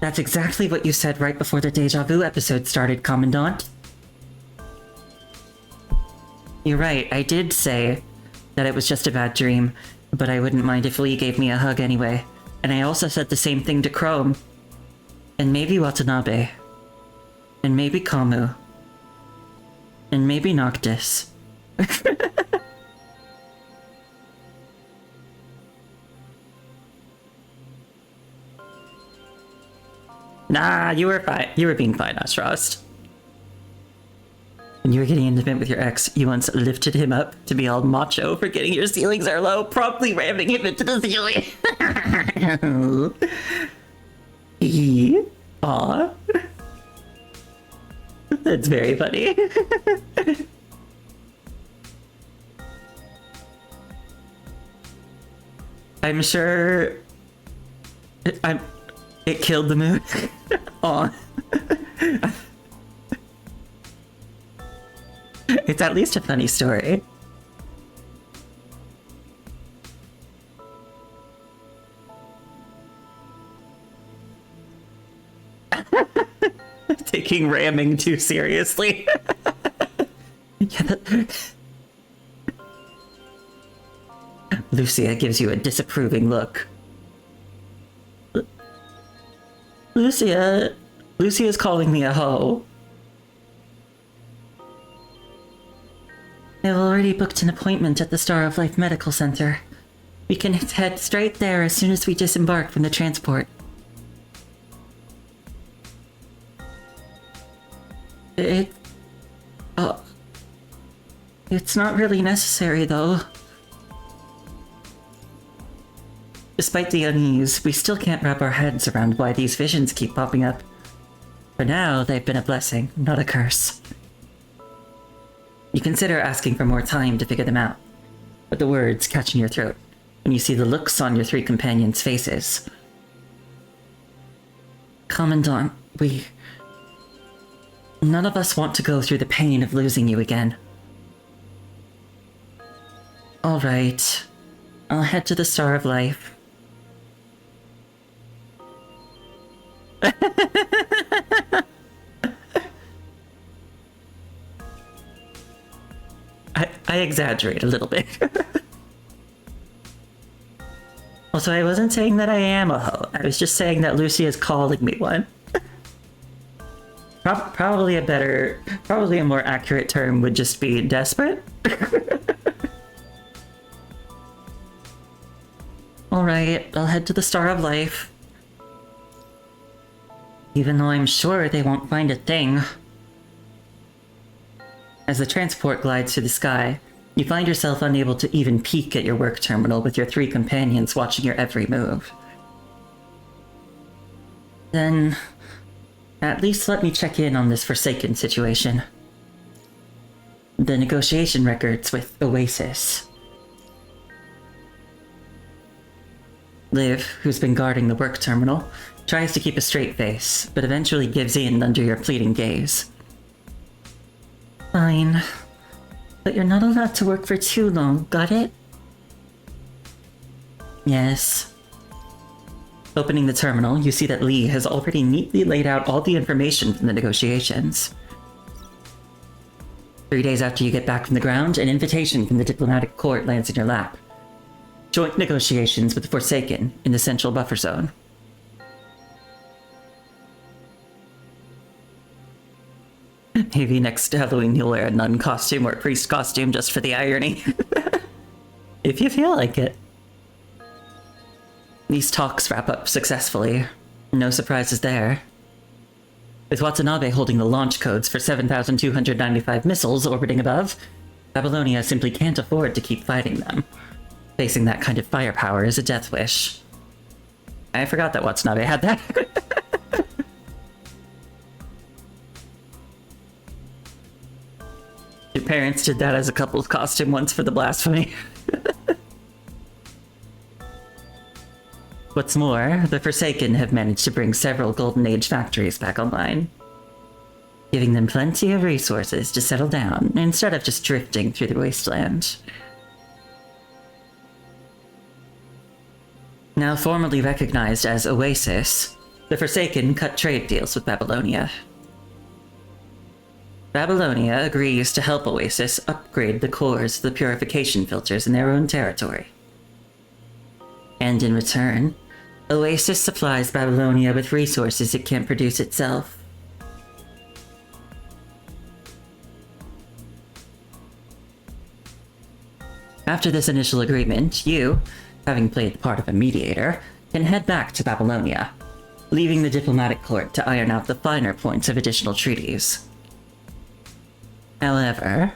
That's exactly what you said right before the Deja Vu episode started, Commandant. You're right, I did say that it was just a bad dream, but I wouldn't mind if Lee gave me a hug anyway. And I also said the same thing to Chrome. And maybe Watanabe. And maybe Kamu. And maybe Noctis. Nah, you were fine. You were being fine, Astrost. When you were getting intimate with your ex, you once lifted him up to be all macho, forgetting your ceilings are low, promptly ramming him into the ceiling. Aw. That's very funny. I'm sure... It killed the mood. Aw. It's at least a funny story. Taking ramming too seriously. Yeah, Lucia gives you a disapproving look. Lucia's calling me a hoe. I've already booked an appointment at the Star of Life Medical Center. We can head straight there as soon as we disembark from the transport. It's not really necessary, though. Despite the unease, we still can't wrap our heads around why these visions keep popping up. For now, they've been a blessing, not a curse. You consider asking for more time to figure them out, but the words catch in your throat when you see the looks on your three companions' faces. Commandant, none of us want to go through the pain of losing you again. Alright, I'll head to the Star of Life. I exaggerate a little bit. Also, I wasn't saying that I am a hoe. I was just saying that Lucy is calling me one. Probably a more accurate term would just be desperate. Alright, I'll head to the Star of Life. Even though I'm sure they won't find a thing. As the transport glides through the sky, you find yourself unable to even peek at your work terminal with your three companions watching your every move. Then, at least let me check in on this Forsaken situation. The negotiation records with Oasis. Liv, who's been guarding the work terminal, tries to keep a straight face, but eventually gives in under your pleading gaze. Fine. But you're not allowed to work for too long, got it? Yes. Opening the terminal, you see that Lee has already neatly laid out all the information from the negotiations. 3 days after you get back from the ground, an invitation from the diplomatic court lands in your lap. Joint negotiations with the Forsaken in the central buffer zone. Maybe next Halloween you'll wear a nun costume or a priest costume just for the irony. If you feel like it. These talks wrap up successfully. No surprises there. With Watanabe holding the launch codes for 7,295 missiles orbiting above, Babylonia simply can't afford to keep fighting them. Facing that kind of firepower is a death wish. I forgot that Watanabe had that. Your parents did that as a couple's costume once for the blasphemy. What's more, the Forsaken have managed to bring several Golden Age factories back online, giving them plenty of resources to settle down instead of just drifting through the wasteland. Now formally recognized as Oasis, the Forsaken cut trade deals with Babylonia. Babylonia agrees to help Oasis upgrade the cores of the purification filters in their own territory. And in return, Oasis supplies Babylonia with resources it can't produce itself. After this initial agreement, you, having played the part of a mediator, can head back to Babylonia, leaving the diplomatic court to iron out the finer points of additional treaties. However,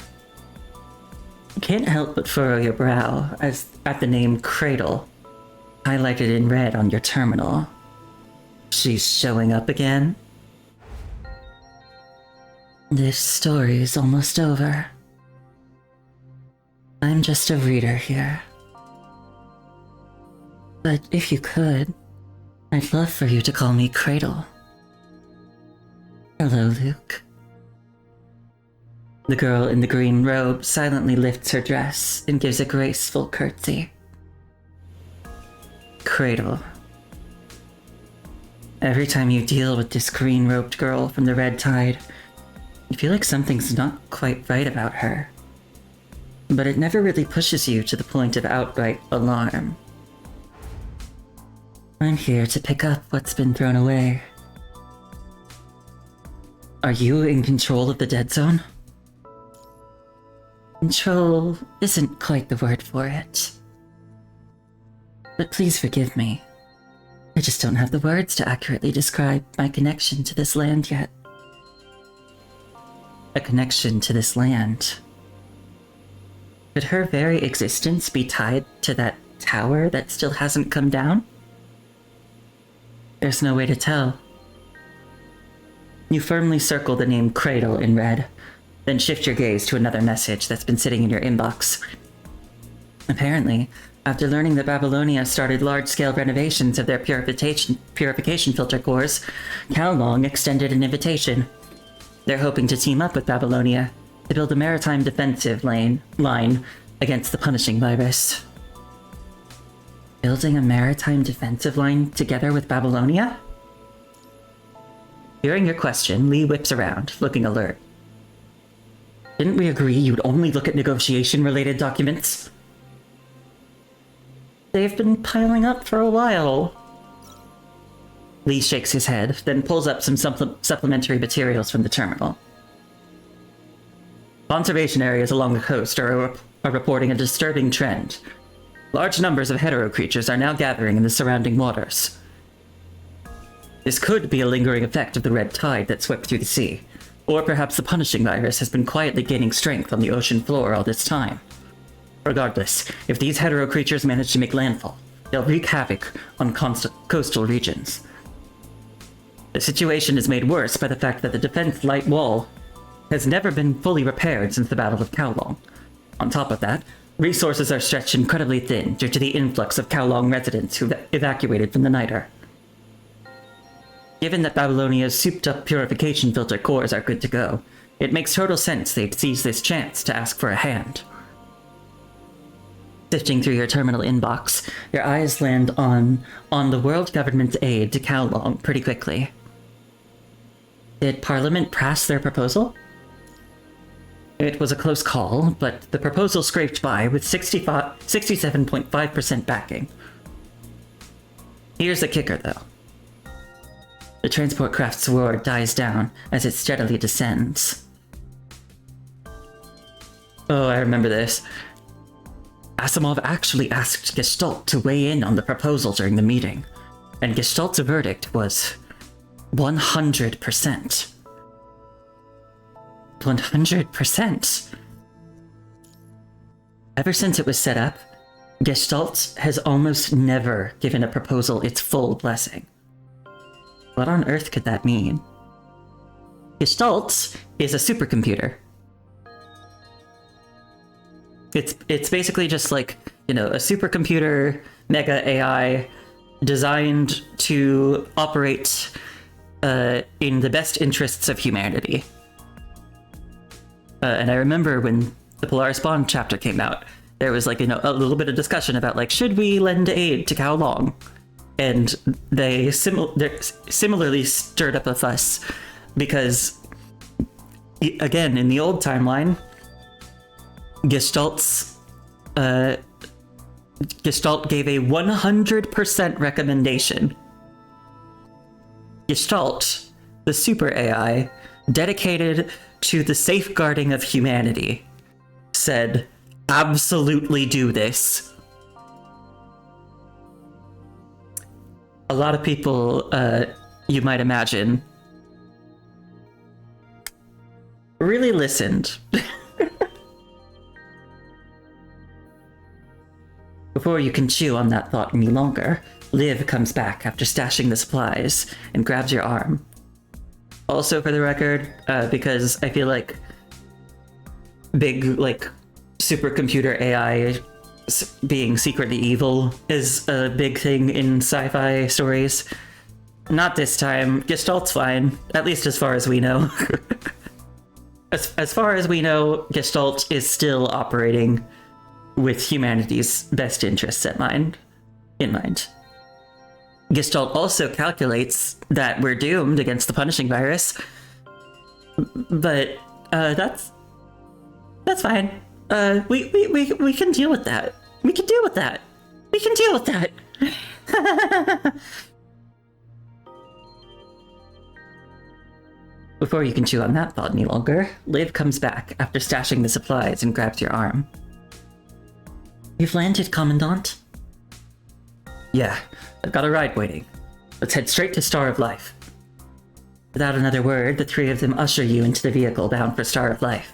you can't help but furrow your brow at the name Cradle, highlighted in red on your terminal. She's showing up again? This story's almost over. I'm just a reader here. But if you could, I'd love for you to call me Cradle. Hello, Luke. The girl in the green robe silently lifts her dress and gives a graceful curtsy. Cradle. Every time you deal with this green-robed girl from the Red Tide, you feel like something's not quite right about her. But it never really pushes you to the point of outright alarm. I'm here to pick up what's been thrown away. Are you in control of the Dead Zone? Control isn't quite the word for it. But please forgive me. I just don't have the words to accurately describe my connection to this land yet. A connection to this land. Could her very existence be tied to that tower that still hasn't come down? There's no way to tell. You firmly circle the name Cradle in red, then shift your gaze to another message that's been sitting in your inbox. Apparently, after learning that Babylonia started large-scale renovations of their purification filter cores, Kowloon extended an invitation. They're hoping to team up with Babylonia to build a maritime defensive line against the punishing virus. Building a maritime defensive line together with Babylonia? Hearing your question, Lee whips around, looking alert. Didn't we agree you'd only look at negotiation-related documents? They've been piling up for a while. Lee shakes his head, then pulls up some supplementary materials from the terminal. Conservation areas along the coast are reporting a disturbing trend. Large numbers of hetero creatures are now gathering in the surrounding waters. This could be a lingering effect of the red tide that swept through the sea, or perhaps the punishing virus has been quietly gaining strength on the ocean floor all this time. Regardless, if these hetero creatures manage to make landfall, they'll wreak havoc on coastal regions. The situation is made worse by the fact that the defense light wall has never been fully repaired since the Battle of Kowloon. On top of that, resources are stretched incredibly thin due to the influx of Kowloon residents who evacuated from the Niter. Given that Babylonia's souped-up purification filter cores are good to go, it makes total sense they'd seize this chance to ask for a hand. Sifting through your terminal inbox, your eyes land on the world government's aid to Kowloon pretty quickly. Did Parliament pass their proposal? It was a close call, but the proposal scraped by with 67.5% backing. Here's the kicker, though. The transport craft's roar dies down as it steadily descends. Oh, I remember this. Asimov actually asked Gestalt to weigh in on the proposal during the meeting, and Gestalt's verdict was 100%. 100%. Ever since it was set up, Gestalt has almost never given a proposal its full blessing. What on earth could that mean? Gestalt is a supercomputer. It's basically just like, a supercomputer, mega AI, designed to operate in the best interests of humanity. And I remember when the Polaris Bond chapter came out, there was a little bit of discussion about should we lend aid to Kowloon? And they similarly stirred up a fuss because, again, in the old timeline, Gestalt gave a 100% recommendation. Gestalt, the super AI, dedicated to the safeguarding of humanity, said, absolutely do this. A lot of people, you might imagine, really listened. Before you can chew on that thought any longer, Liv comes back after stashing the supplies and grabs your arm. Also, for the record, because I feel like big, supercomputer AI being secretly evil is a big thing in sci-fi stories. Not this time. Gestalt's fine, at least as far as we know. As far as we know, Gestalt is still operating with humanity's best interests in mind. Gestalt also calculates that we're doomed against the punishing virus, but that's fine. We can deal with that. We can deal with that. Before you can chew on that thought any longer, Liv comes back after stashing the supplies and grabs your arm. You've landed, Commandant? Yeah, I've got a ride waiting. Let's head straight to Star of Life. Without another word, the three of them usher you into the vehicle bound for Star of Life.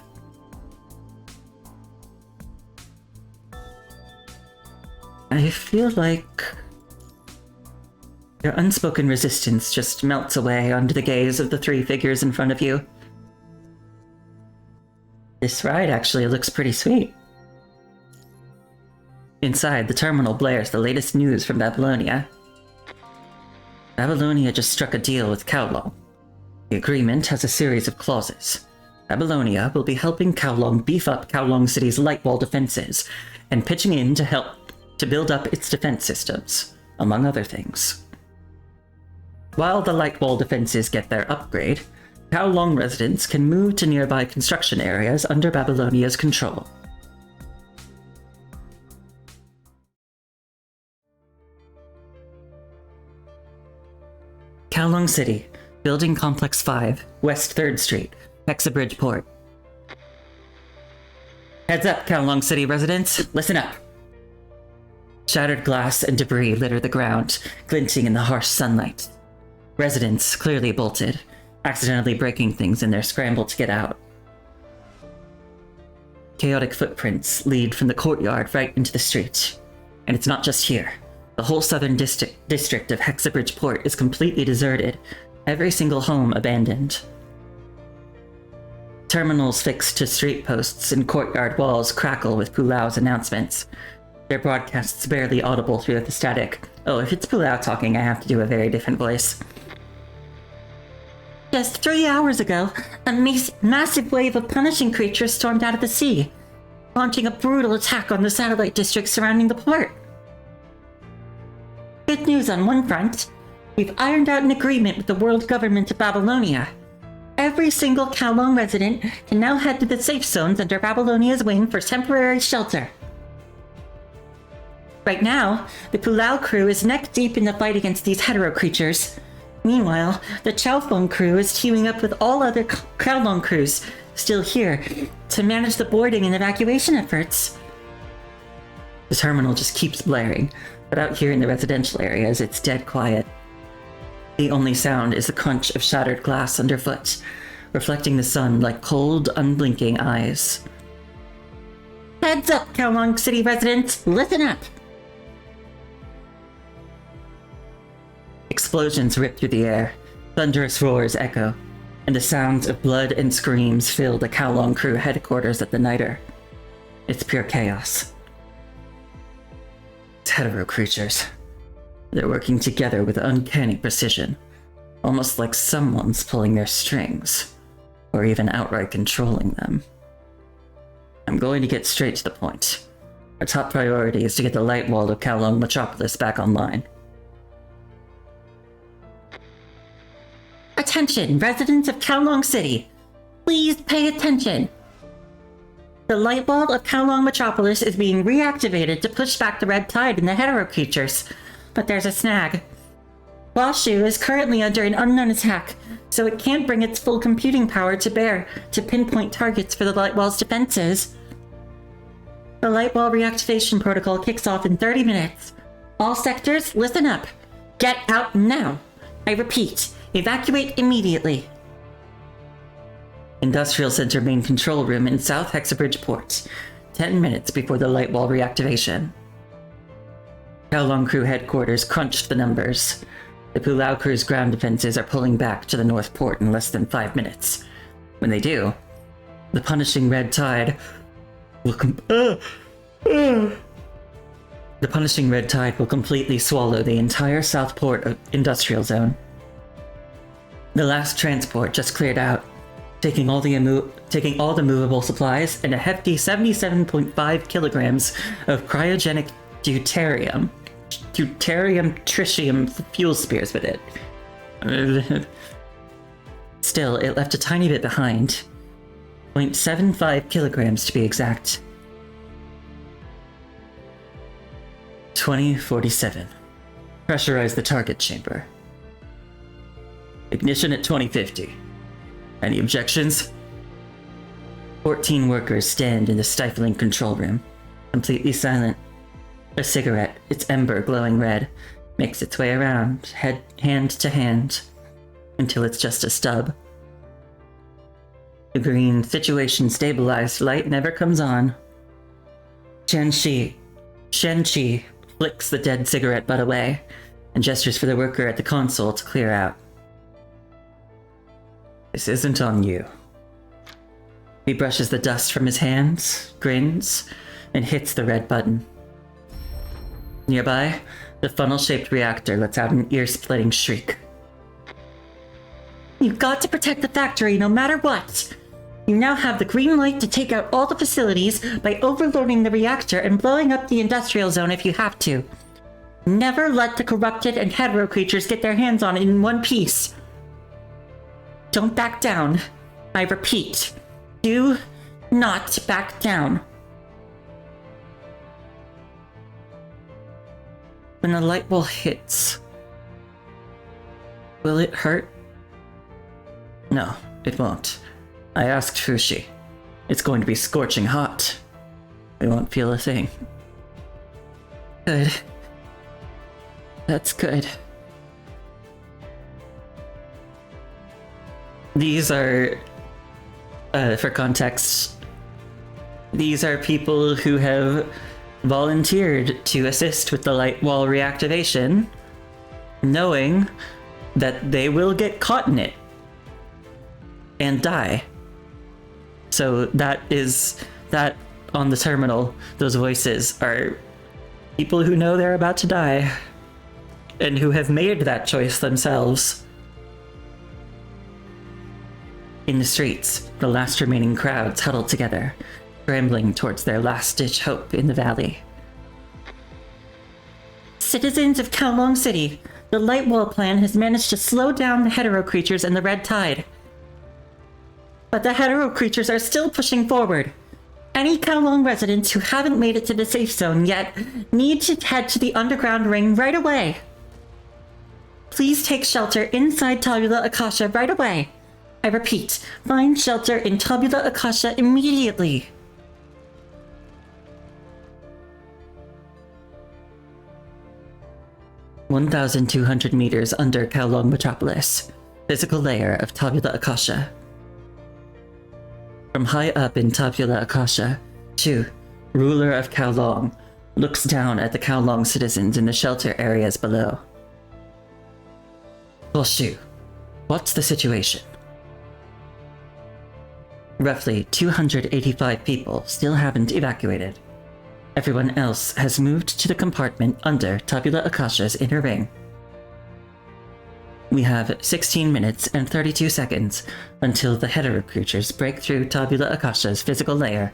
I feel like your unspoken resistance just melts away under the gaze of the three figures in front of you. This ride actually looks pretty sweet. Inside, the terminal blares the latest news from Babylonia. Babylonia just struck a deal with Kowloon. The agreement has a series of clauses. Babylonia will be helping Kowloon beef up Kowloon City's light wall defenses, and pitching in to help to build up its defense systems, among other things. While the light wall defenses get their upgrade, Kowloon residents can move to nearby construction areas under Babylonia's control. Kowloon City, Building Complex 5, West 3rd Street, Hexabridge Port. Heads up, Kowloon City residents, listen up. Shattered glass and debris litter the ground, glinting in the harsh sunlight. Residents, clearly bolted, accidentally breaking things in their scramble to get out. Chaotic footprints lead from the courtyard right into the street. And it's not just here. The whole southern district of Hexabridge Port is completely deserted, every single home abandoned. Terminals fixed to street posts and courtyard walls crackle with Pulau's announcements. Their broadcasts barely audible through the static. Oh, if it's Pulau talking, I have to do a very different voice. Just 3 hours ago, a massive wave of punishing creatures stormed out of the sea. launching a brutal attack on the satellite districts surrounding the port. Good news on one front. We've ironed out an agreement with the world government of Babylonia. Every single Kowloon resident can now head to the safe zones under Babylonia's wing for temporary shelter. Right now, the Pulau crew is neck deep in the fight against these hetero creatures. Meanwhile, the Chaofeng crew is teaming up with all other Kowloon crews still here to manage the boarding and evacuation efforts. The terminal just keeps blaring, but out here in the residential areas, it's dead quiet. The only sound is the crunch of shattered glass underfoot, reflecting the sun like cold, unblinking eyes. Heads up, Kowloon City residents! Listen up! Explosions rip through the air, thunderous roars echo, and the sounds of blood and screams fill the Kowloon crew headquarters at the Niter. It's pure chaos. It's hetero creatures. They're working together with uncanny precision, almost like someone's pulling their strings, or even outright controlling them. I'm going to get straight to the point. Our top priority is to get the light wall of Kowloon Metropolis back online. Attention, residents of Kowloon City! Please pay attention! The light wall of Kowloon Metropolis is being reactivated to push back the red tide in the hetero creatures. But there's a snag. Washu is currently under an unknown attack, so it can't bring its full computing power to bear to pinpoint targets for the light wall's defenses. The light wall reactivation protocol kicks off in 30 minutes. All sectors, listen up. Get out now. I repeat, evacuate immediately. Industrial Center main control room in South Hexabridge Port, 10 minutes before the light wall reactivation. Kowloon crew headquarters crunched the numbers. The Pulau crew's ground defenses are pulling back to the North Port in less than 5 minutes. When they do, the punishing red tide will completely swallow the entire South Port of Industrial Zone. The last transport just cleared out, taking all the movable supplies and a hefty 77.5 kilograms of cryogenic deuterium tritium fuel spears with it. Still, it left a tiny bit behind. 0.75 kilograms to be exact. 2047. Pressurize the target chamber. Ignition at 2050. Any objections? 14 workers stand in the stifling control room, completely silent. A cigarette, its ember glowing red, makes its way around, hand to hand, until it's just a stub. The green, situation stabilized light never comes on. Shen-Chi flicks the dead cigarette butt away, and gestures for the worker at the console to clear out. This isn't on you. He brushes the dust from his hands, grins, and hits the red button. Nearby, the funnel-shaped reactor lets out an ear-splitting shriek. You've got to protect the factory no matter what! You now have the green light to take out all the facilities by overloading the reactor and blowing up the industrial zone if you have to. Never let the corrupted and hetero creatures get their hands on it in one piece. Don't back down. I repeat, do not back down. When the light wall hits, will it hurt? No, it won't. I asked Fushi. It's going to be scorching hot. We won't feel a thing. Good. That's good. These are, for context, these are people who have volunteered to assist with the light wall reactivation, knowing that they will get caught in it and die. So that on the terminal, those voices are people who know they're about to die and who have made that choice themselves. In the streets, the last remaining crowds huddle together, scrambling towards their last-ditch hope in the valley. Citizens of Kowloon City, the Light Wall plan has managed to slow down the hetero creatures and the Red Tide. But the hetero creatures are still pushing forward. Any Kowloon residents who haven't made it to the safe zone yet need to head to the underground ring right away. Please take shelter inside Tabula Akasha right away. I repeat, find shelter in Tabula Akasha immediately. "1,200 meters under Kowloon Metropolis. Physical layer of Tabula Akasha. From high up in Tabula Akasha, Chu, ruler of Kowloon, looks down at the Kowloon citizens in the shelter areas below. Shu, what's the situation?" Roughly 285 people still haven't evacuated. Everyone else has moved to the compartment under Tabula Akasha's inner ring. We have 16 minutes and 32 seconds until the hetero creatures break through Tabula Akasha's physical layer.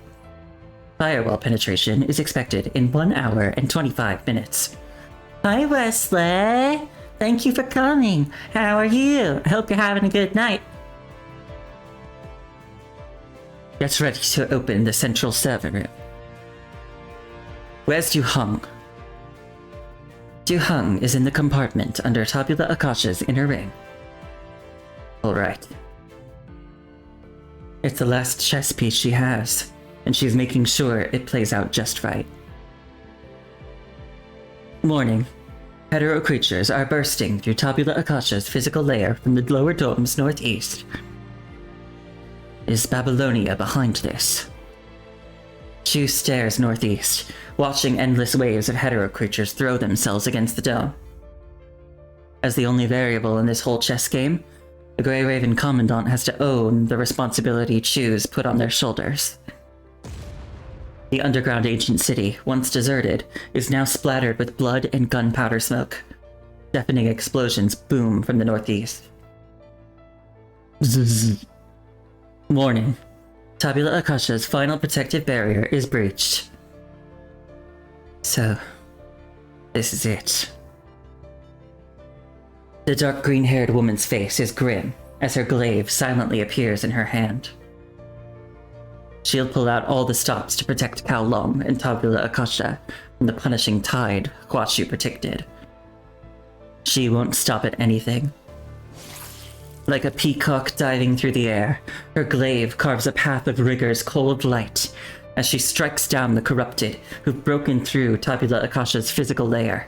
Firewall penetration is expected in 1 hour and 25 minutes. Hi, Wesley! Thank you for coming. How are you? I hope you're having a good night. Get ready to open the central server room. Where's Duhong? Duhong is in the compartment under Tabula Akasha's inner ring. Alright. It's the last chess piece she has, and she's making sure it plays out just right. Warning. Hetero creatures are bursting through Tabula Akasha's physical layer from the lower dome's northeast. Is Babylonia behind this? Chu stares northeast, watching endless waves of hetero creatures throw themselves against the dome. As the only variable in this whole chess game, the Grey Raven Commandant has to own the responsibility Chu's put on their shoulders. The underground ancient city, once deserted, is now splattered with blood and gunpowder smoke. Deafening explosions boom from the northeast. Zzz. Warning. Tabula Akasha's final protective barrier is breached. So, this is it. The dark green-haired woman's face is grim as her glaive silently appears in her hand. She'll pull out all the stops to protect Kowloon and Tabula Akasha from the punishing tide Huashu predicted. She won't stop at anything. Like a peacock diving through the air, her glaive carves a path of rigor's cold light as she strikes down the corrupted who've broken through Tabula Akasha's physical layer.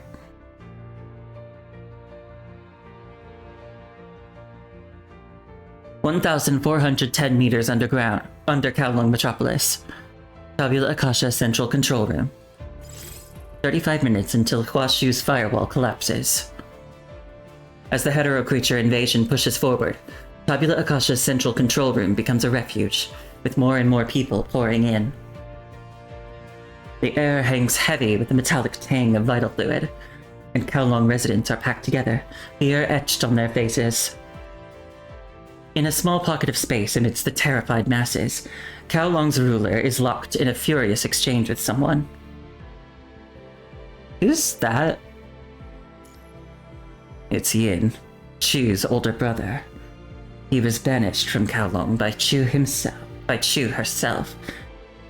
"1,410 meters underground, under Kowloon Metropolis. Tabula Akasha Central Control Room. 35 minutes until Huashu's firewall collapses." As the hetero creature invasion pushes forward, Tabula Akasha's central control room becomes a refuge, with more and more people pouring in. The air hangs heavy with the metallic tang of vital fluid, and Kowloon residents are packed together, fear etched on their faces. In a small pocket of space amidst the terrified masses, Kowloon's ruler is locked in a furious exchange with someone. Who's that? It's Yin, Chu's older brother. He was banished from Kowloon by Chu herself,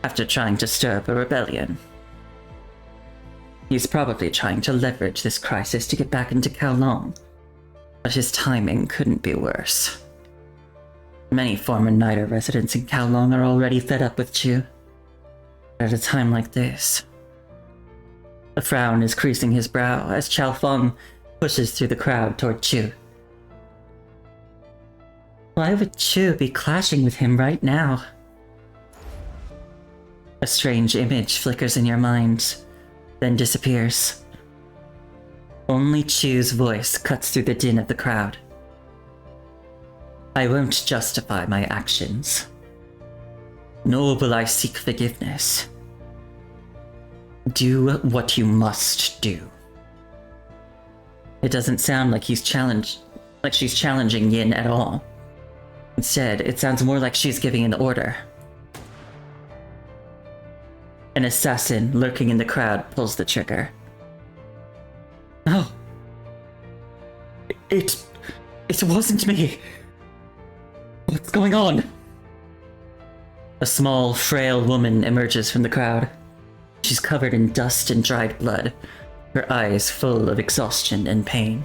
after trying to stir up a rebellion. He's probably trying to leverage this crisis to get back into Kowloon, but his timing couldn't be worse. Many former Nida residents in Kowloon are already fed up with Chu. At a time like this. A frown is creasing his brow as Chao Feng pushes through the crowd toward Chu. Why would Chu be clashing with him right now? A strange image flickers in your mind, then disappears. Only Chu's voice cuts through the din of the crowd. I won't justify my actions, nor will I seek forgiveness. Do what you must do. It doesn't sound like she's challenging Yin at all. Instead, it sounds more like she's giving an order. An assassin lurking in the crowd pulls the trigger. No. It wasn't me. What's going on? A small, frail woman emerges from the crowd. She's covered in dust and dried blood, her eyes full of exhaustion and pain.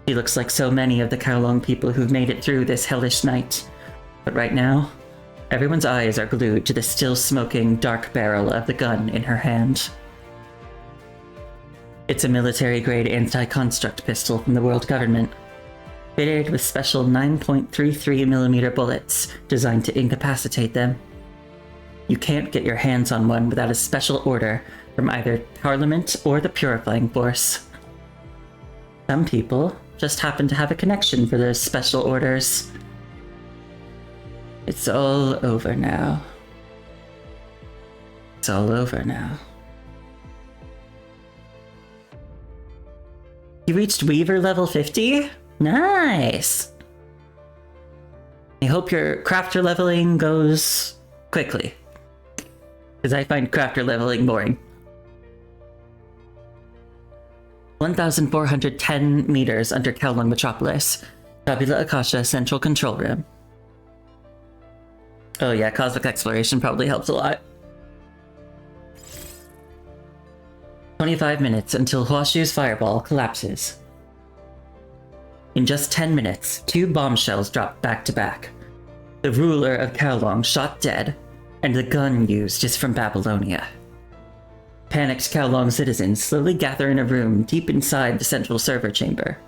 She looks like so many of the Kowloon people who've made it through this hellish night. But right now, everyone's eyes are glued to the still smoking dark barrel of the gun in her hand. It's a military-grade anti-construct pistol from the world government, fitted with special 9.33mm bullets designed to incapacitate them. You can't get your hands on one without a special order from either Parliament or the Purifying Force. Some people just happen to have a connection for those special orders. It's all over now. It's all over now. You reached Weaver level 50? Nice! I hope your crafter leveling goes quickly, because I find crafter leveling boring. 1,410 meters under Kowloon Metropolis. Tabula Akasha Central Control Room. Oh yeah, Cosmic Exploration probably helps a lot. 25 minutes until Huashu's fireball collapses. In just 10 minutes, 2 bombshells drop back to back. The ruler of Kowloon shot dead, and the gun used is from Babylonia. Panicked Kowloon citizens slowly gather in a room deep inside the central server chamber.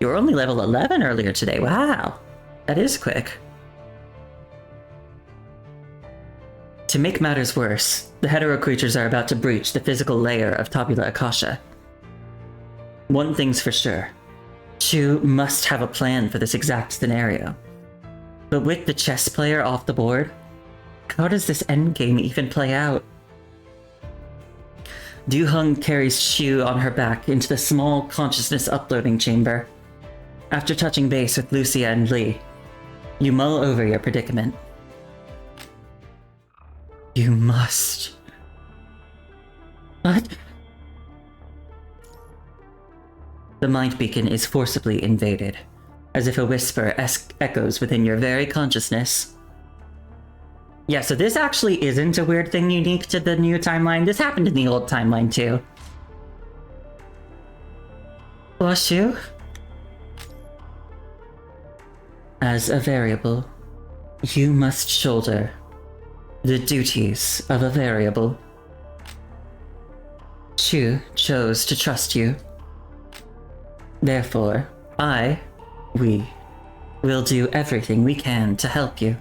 You were only level 11 earlier today, wow! That is quick. To make matters worse, the hetero creatures are about to breach the physical layer of Tabula Akasha. One thing's for sure. Shu must have a plan for this exact scenario. But with the chess player off the board, how does this endgame even play out? Du Hung carries Shu on her back into the small consciousness uploading chamber. After touching base with Lucia and Lee, you mull over your predicament. You must. What? The mind beacon is forcibly invaded, as if a whisper echoes within your very consciousness. Yeah, so this actually isn't a weird thing unique to the new timeline. This happened in the old timeline too. Huashu? As a variable, you must shoulder the duties of a variable. Shu chose to trust you. Therefore, we will do everything we can to help you.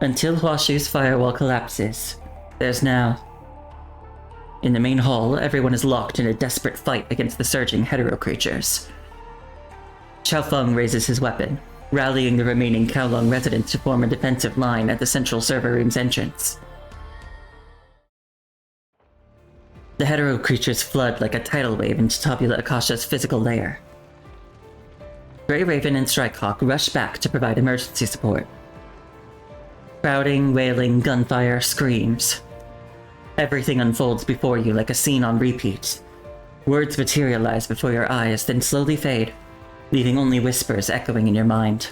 Until Huashu's firewall collapses, there's now... In the main hall, everyone is locked in a desperate fight against the surging hetero creatures. Xiaofeng raises his weapon, rallying the remaining Kowloon residents to form a defensive line at the central server room's entrance. The hetero creatures flood like a tidal wave into Tabula Akasha's physical layer. Grey Raven and Strikehawk rush back to provide emergency support. Crowding, wailing, gunfire, screams. Everything unfolds before you like a scene on repeat. Words materialize before your eyes, then slowly fade, leaving only whispers echoing in your mind.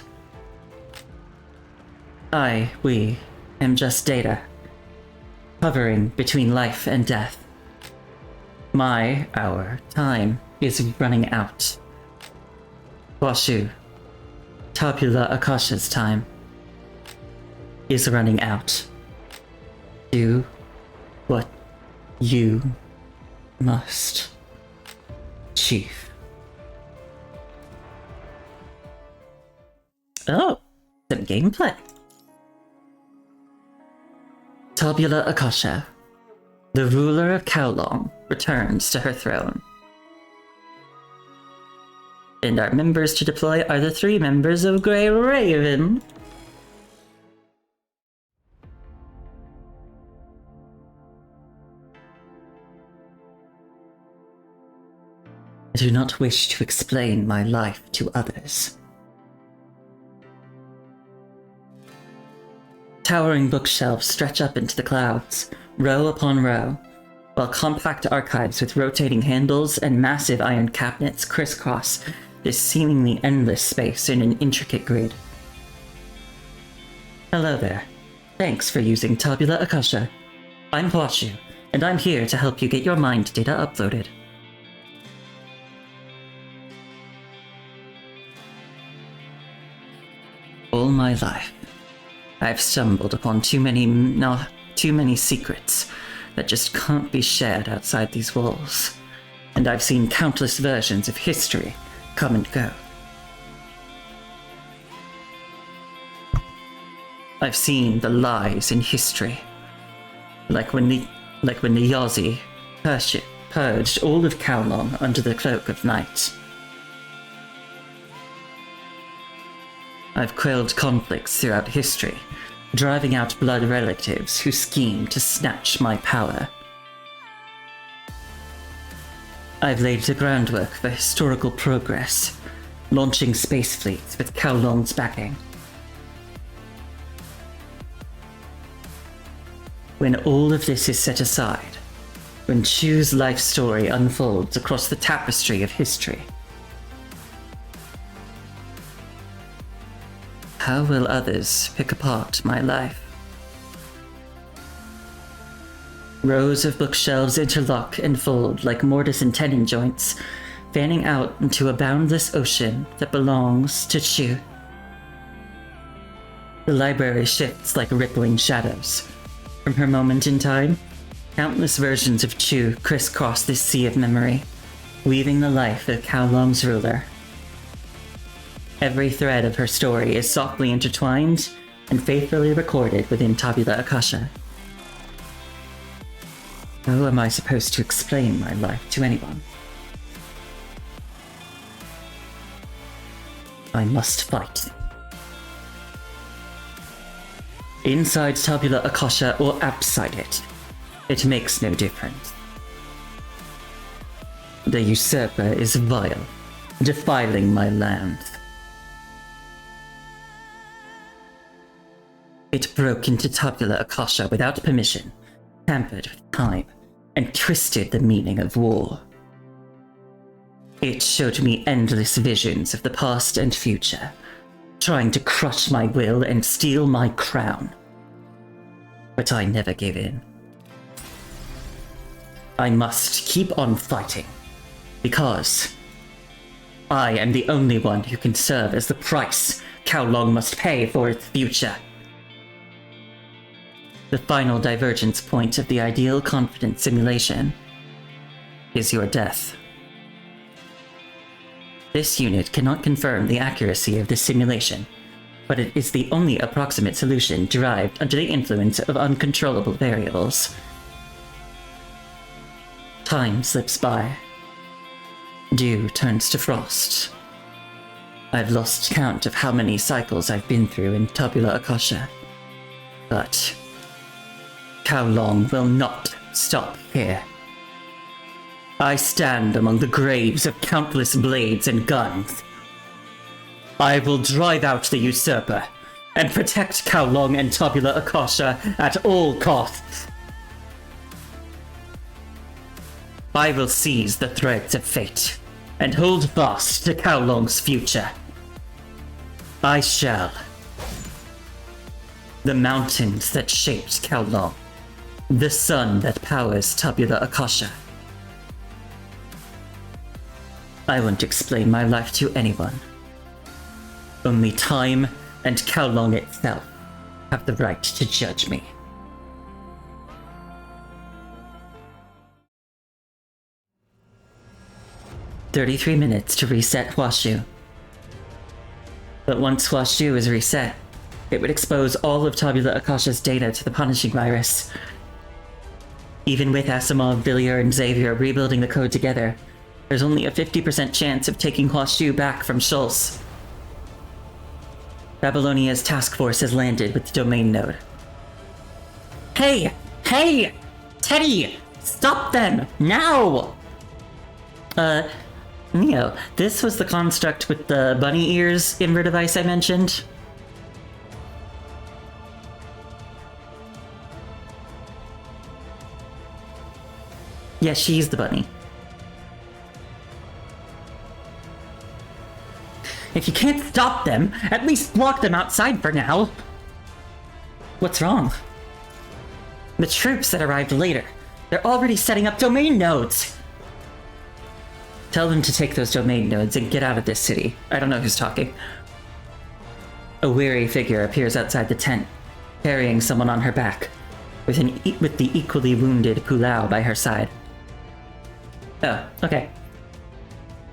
We am just data, hovering between life and death. Our time is running out. Huashu, Tabula Akasha's time is running out. Do what you must, Chief. Oh, some gameplay. Tabula Akasha, the ruler of Kowloon, returns to her throne. And our members to deploy are the 3 members of Grey Raven. I do not wish to explain my life to others. Towering bookshelves stretch up into the clouds, row upon row, while compact archives with rotating handles and massive iron cabinets crisscross this seemingly endless space in an intricate grid. Hello there. Thanks for using Tabula Akasha. I'm Huashu, and I'm here to help you get your mind data uploaded. All my life, I've stumbled upon too many secrets that just can't be shared outside these walls, and I've seen countless versions of history come and go. I've seen the lies in history, like when the Yazi purged all of Kowloon under the cloak of night. I've quelled conflicts throughout history, driving out blood relatives who scheme to snatch my power. I've laid the groundwork for historical progress, launching space fleets with Kowloon's backing. When all of this is set aside, when Chu's life story unfolds across the tapestry of history, how will others pick apart my life? Rows of bookshelves interlock and fold like mortise and tenon joints, fanning out into a boundless ocean that belongs to Chu. The library shifts like rippling shadows. From her moment in time, countless versions of Chu crisscross this sea of memory, weaving the life of Kowloon's ruler. Every thread of her story is softly intertwined and faithfully recorded within Tabula Akasha. How am I supposed to explain my life to anyone? I must fight. Inside Tabula Akasha or outside it, it makes no difference. The usurper is vile, defiling my land. It broke into Tabula Akasha without permission, tampered with time, and twisted the meaning of war. It showed me endless visions of the past and future, trying to crush my will and steal my crown. But I never gave in. I must keep on fighting, because I am the only one who can serve as the price Kowloon must pay for its future. The final divergence point of the ideal confidence simulation is your death. This unit cannot confirm the accuracy of this simulation, but it is the only approximate solution derived under the influence of uncontrollable variables. Time slips by. Dew turns to frost. I've lost count of how many cycles I've been through in Tabula Akasha, but Kowloon will not stop here. I stand among the graves of countless blades and guns. I will drive out the usurper and protect Kowloon and Tabula Akasha at all costs. I will seize the threads of fate and hold fast to Kowloon's future. I shall. The mountains that shaped Kowloon. The sun that powers Tabula Akasha. I won't explain my life to anyone. Only time and Kowloon itself have the right to judge me. "33 minutes to reset Huashu." But once Huashu is reset, it would expose all of Tabula Akasha's data to the punishing virus. Even with Asimov, Villiers, and Xavier rebuilding the code together, there's only a 50% chance of taking Huashu back from Schultz. Babylonia's task force has landed with the domain node. Hey! Hey! Teddy! Stop them! Now! Neo, this was the construct with the bunny ears inver device I mentioned? Yeah, she's the bunny. If you can't stop them, at least block them outside for now. What's wrong? The troops that arrived later. They're already setting up domain nodes. Tell them to take those domain nodes and get out of this city. I don't know who's talking. A weary figure appears outside the tent, carrying someone on her back, with the equally wounded Pulao by her side. Oh, okay.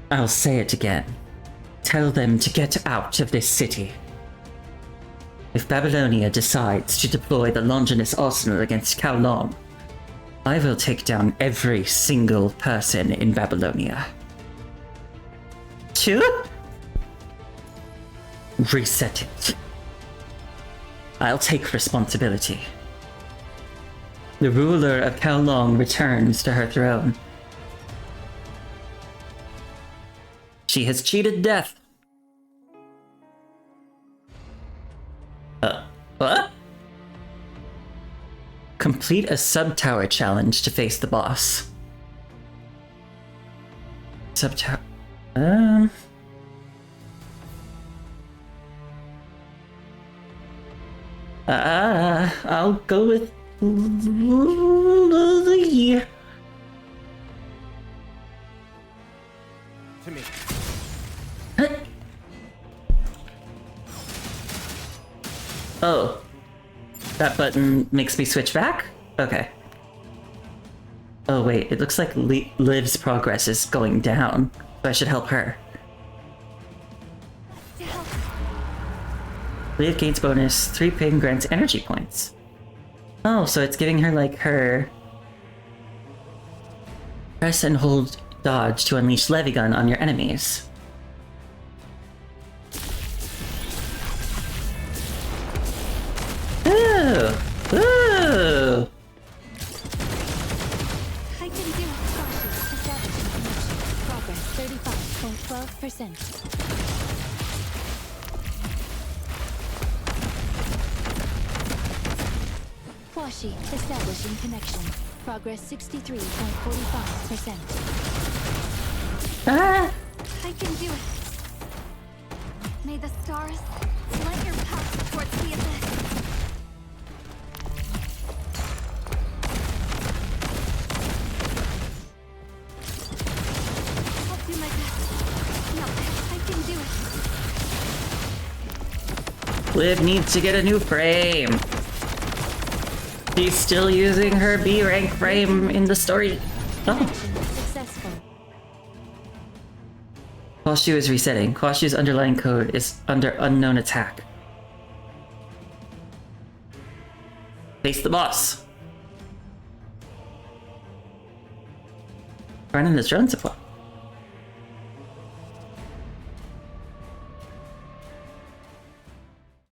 I'll say it again. Tell them to get out of this city. If Babylonia decides to deploy the Longinus arsenal against Kowloon, I will take down every single person in Babylonia. 2? Reset it. I'll take responsibility. The ruler of Kowloon returns to her throne. She has cheated death. What? Complete a sub-tower challenge to face the boss. Sub-tower... I'll go with... To me. Oh. That button makes me switch back? Okay. Oh wait, it looks like Liv's progress is going down, so I should help her. Liv gains bonus, 3 ping grants energy points. Oh, so it's giving her like her... Press and hold dodge to unleash Levy Gun on your enemies. Ooh! Ooh! I can do it. Progress 35.12%. Washi, establishing connection. Progress 63.45%. Ah! I can do it. May the stars light your path towards the abyss. I'll do my best. No, I can do it. Liv needs to get a new frame. She's still using her B rank frame in the story. Oh. Successful. Kwashu is resetting. Kwashu's underlying code is under unknown attack. Face the boss. Running this drone supply.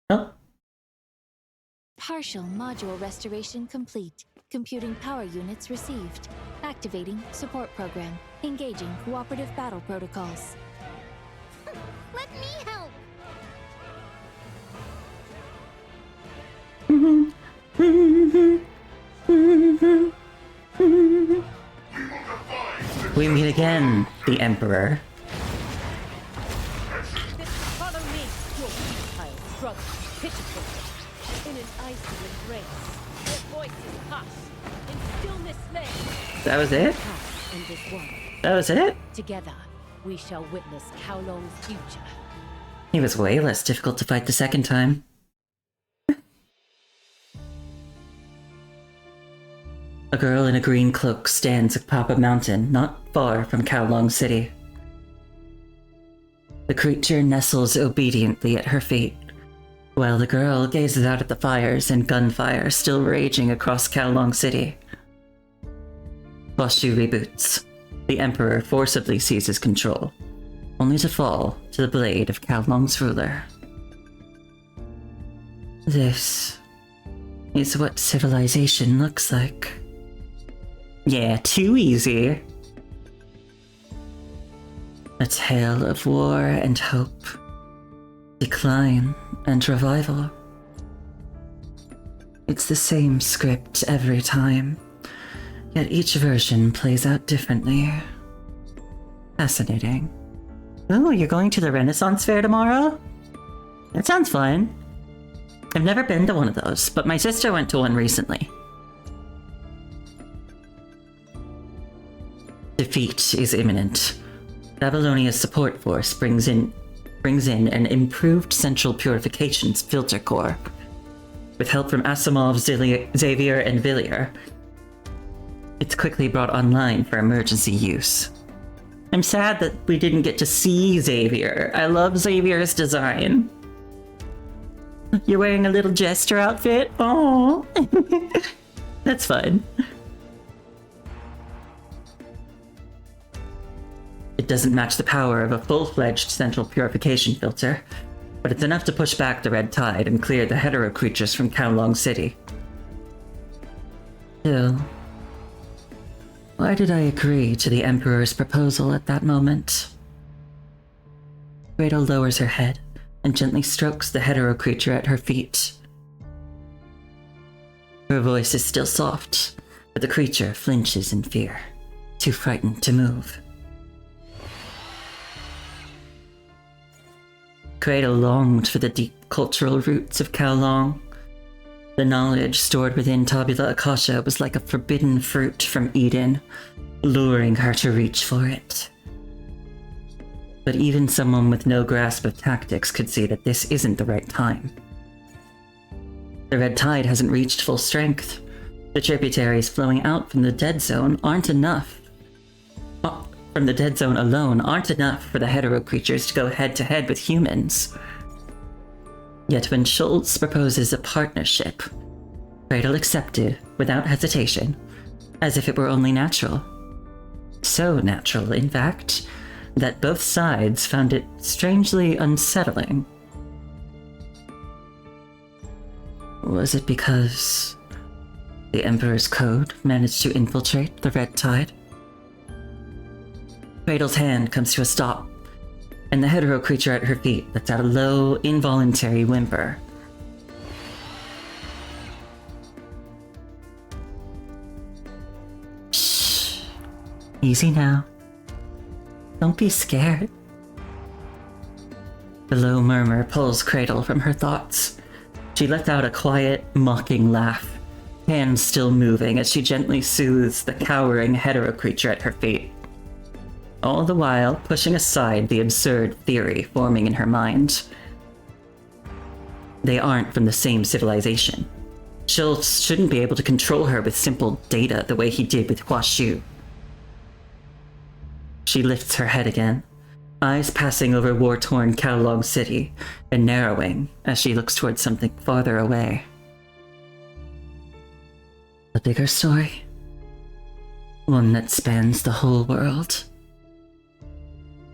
Oh. Partial module restoration complete. Computing power units received. Activating support program. Engaging cooperative battle protocols. Let me help! We meet again, the Emperor. Follow me, your futile struggle, pitiful. In an icy embrace, their voices hush. In stillness lay. That was it? Pass in this world. That was it? Together, we shall witness Kowloon's future. He was way less difficult to fight the second time. A girl in a green cloak stands atop a mountain not far from Kowloon City. The creature nestles obediently at her feet, while the girl gazes out at the fires and gunfire still raging across Kowloon City. Kwashu reboots. The Emperor forcibly seizes control, only to fall to the blade of Kowloon's ruler. This is what civilization looks like. Yeah, too easy. A tale of war and hope, decline and revival. It's the same script every time. Yet each version plays out differently. Fascinating. Oh, you're going to the Renaissance Fair tomorrow? That sounds fun. I've never been to one of those, but my sister went to one recently. Defeat is imminent. Babylonia's support force brings in an improved central purifications filter core. With help from Asimov, Xavier, and Villier, it's quickly brought online for emergency use. I'm sad that we didn't get to see Xavier. I love Xavier's design. You're wearing a little jester outfit? Oh, that's fun. It doesn't match the power of a full-fledged central purification filter, but it's enough to push back the red tide and clear the hetero creatures from Kowloon City. Still, why did I agree to the Emperor's proposal at that moment? Gretel lowers her head and gently strokes the hetero creature at her feet. Her voice is still soft, but the creature flinches in fear, too frightened to move. Gretel longed for the deep cultural roots of Kowloon. The knowledge stored within Tabula Akasha was like a forbidden fruit from Eden, luring her to reach for it. But even someone with no grasp of tactics could see that this isn't the right time. The red tide hasn't reached full strength. The tributaries flowing out from the dead zone aren't enough. From the dead zone alone aren't enough for the hetero creatures to go head-to-head with humans. Yet when Schultz proposes a partnership, Gretel accepted without hesitation, as if it were only natural. So natural, in fact, that both sides found it strangely unsettling. Was it because the Emperor's code managed to infiltrate the red tide? Gretel's hand comes to a stop, and the hetero creature at her feet lets out a low, involuntary whimper. Shh. Easy now. Don't be scared. The low murmur pulls Gretel from her thoughts. She lets out a quiet, mocking laugh, hands still moving as she gently soothes the cowering hetero creature at her feet, all the while pushing aside the absurd theory forming in her mind. They aren't from the same civilization. Schultz shouldn't be able to control her with simple data the way he did with Huashu. She lifts her head again, eyes passing over war-torn Kowloon City and narrowing as she looks towards something farther away. A bigger story? One that spans the whole world.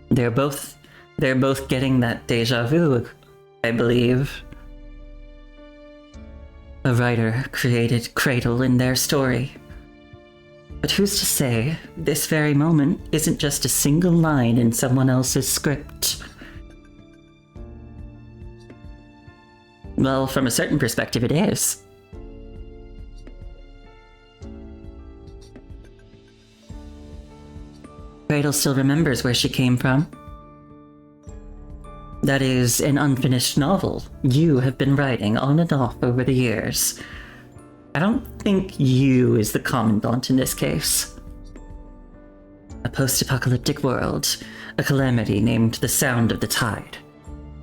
They're both getting that déjà vu, I believe. A writer created Gretel in their story. But who's to say this very moment isn't just a single line in someone else's script? Well, from a certain perspective, it is. Gretel still remembers where she came from. That is an unfinished novel you have been writing on and off over the years. I don't think you is the commandant in this case. A post-apocalyptic world, a calamity named the Sound of the Tide,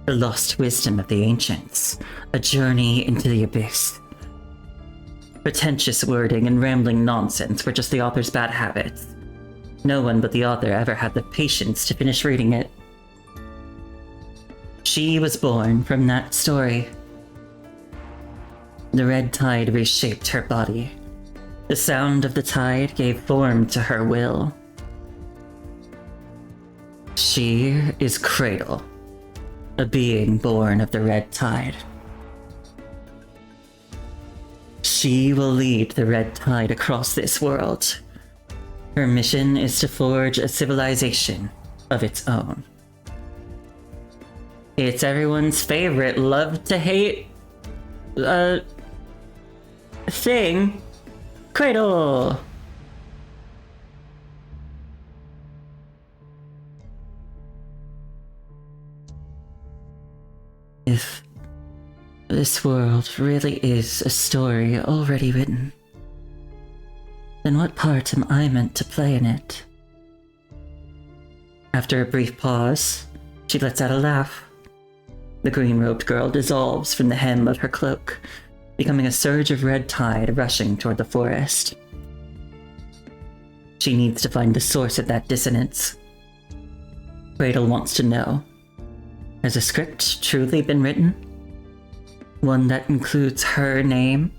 the lost wisdom of the ancients, a journey into the abyss. Pretentious wording and rambling nonsense were just the author's bad habits. No one but the author ever had the patience to finish reading it. She was born from that story. The red tide reshaped her body. The sound of the tide gave form to her will. She is Gretel, a being born of the red tide. She will lead the red tide across this world. Her mission is to forge a civilization of its own. It's everyone's favorite love-to-hate thing. Gretel! This world really is a story already written. Then what part am I meant to play in it? After a brief pause, she lets out a laugh. The green-robed girl dissolves from the hem of her cloak, becoming a surge of red tide rushing toward the forest. She needs to find the source of that dissonance. Cradle wants to know, has a script truly been written? One that includes her name?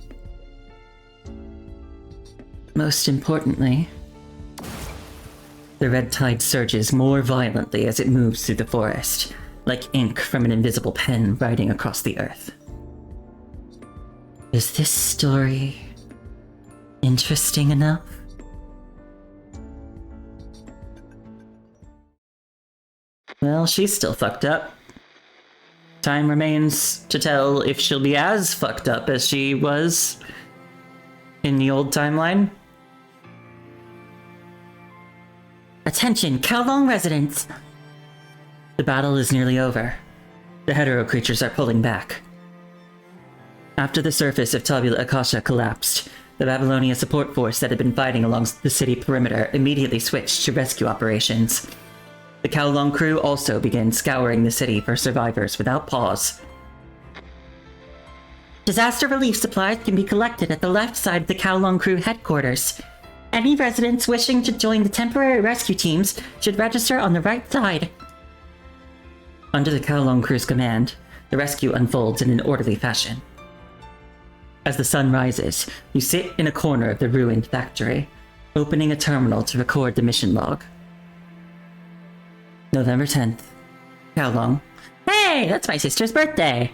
Most importantly, the red tide surges more violently as it moves through the forest, like ink from an invisible pen riding across the earth. Is this story interesting enough? Well, she's still fucked up. Time remains to tell if she'll be as fucked up as she was in the old timeline. Attention, Kowloon residents! The battle is nearly over. The hetero creatures are pulling back. After the surface of Tabula Akasha collapsed, the Babylonia support force that had been fighting along the city perimeter immediately switched to rescue operations. The Kowloon crew also began scouring the city for survivors without pause. Disaster relief supplies can be collected at the left side of the Kowloon crew headquarters. Any residents wishing to join the temporary rescue teams should register on the right side. Under the Kowloon crew's command, the rescue unfolds in an orderly fashion. As the sun rises, you sit in a corner of the ruined factory, opening a terminal to record the mission log. November 10th. Kowloon. Hey, that's my sister's birthday!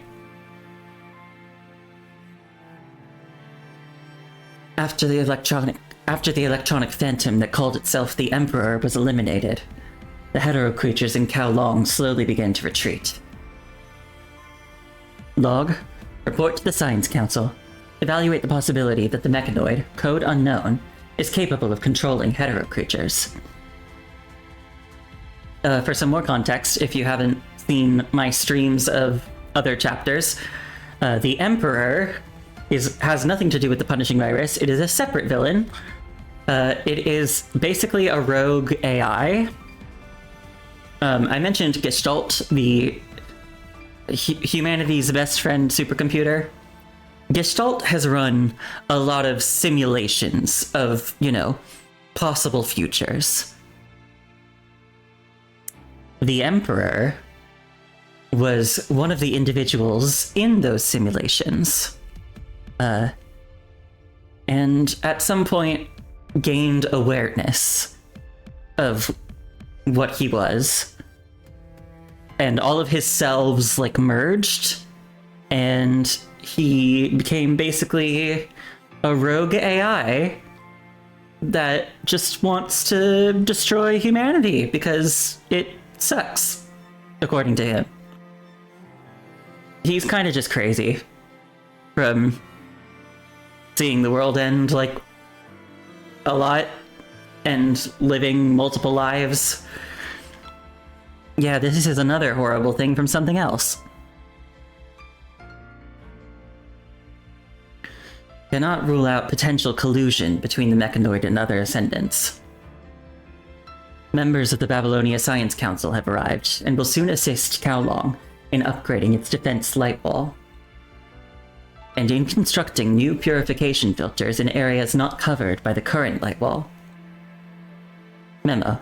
After the electronic phantom that called itself the Emperor was eliminated, the hetero creatures in Kowloon slowly began to retreat. Log. Report to the Science Council. Evaluate the possibility that the mechanoid, code unknown, is capable of controlling hetero creatures. For some more context, if you haven't seen my streams of other chapters, the Emperor has nothing to do with the punishing virus. It is a separate villain. It is basically a rogue AI. I mentioned Gestalt, the humanity's best friend supercomputer. Gestalt has run a lot of simulations of, possible futures. The Emperor was one of the individuals in those simulations. And at some point gained awareness of what he was. And all of his selves, merged. And he became basically a rogue AI that just wants to destroy humanity because it sucks, according to him. He's kind of just crazy from seeing the world end a lot and living multiple lives. Yeah, this is another horrible thing from something else. Cannot rule out potential collusion between the mechanoid and other ascendants. Members of the Babylonia Science Council have arrived and will soon assist Kowloon in upgrading its defense light wall, and in constructing new purification filters in areas not covered by the current light wall. Memo.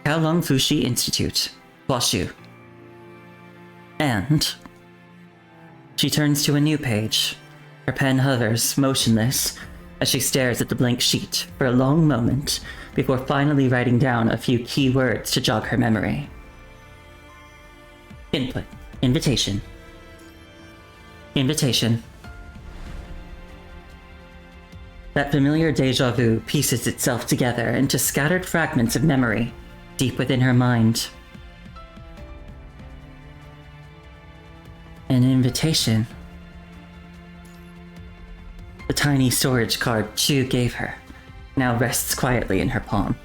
Kowloon Fushi Institute, Washu. And she turns to a new page. Her pen hovers, motionless, as she stares at the blank sheet for a long moment before finally writing down a few key words to jog her memory. Input. Invitation. Invitation. That familiar déjà vu pieces itself together into scattered fragments of memory deep within her mind. An invitation. The tiny storage card Chu gave her now rests quietly in her palm.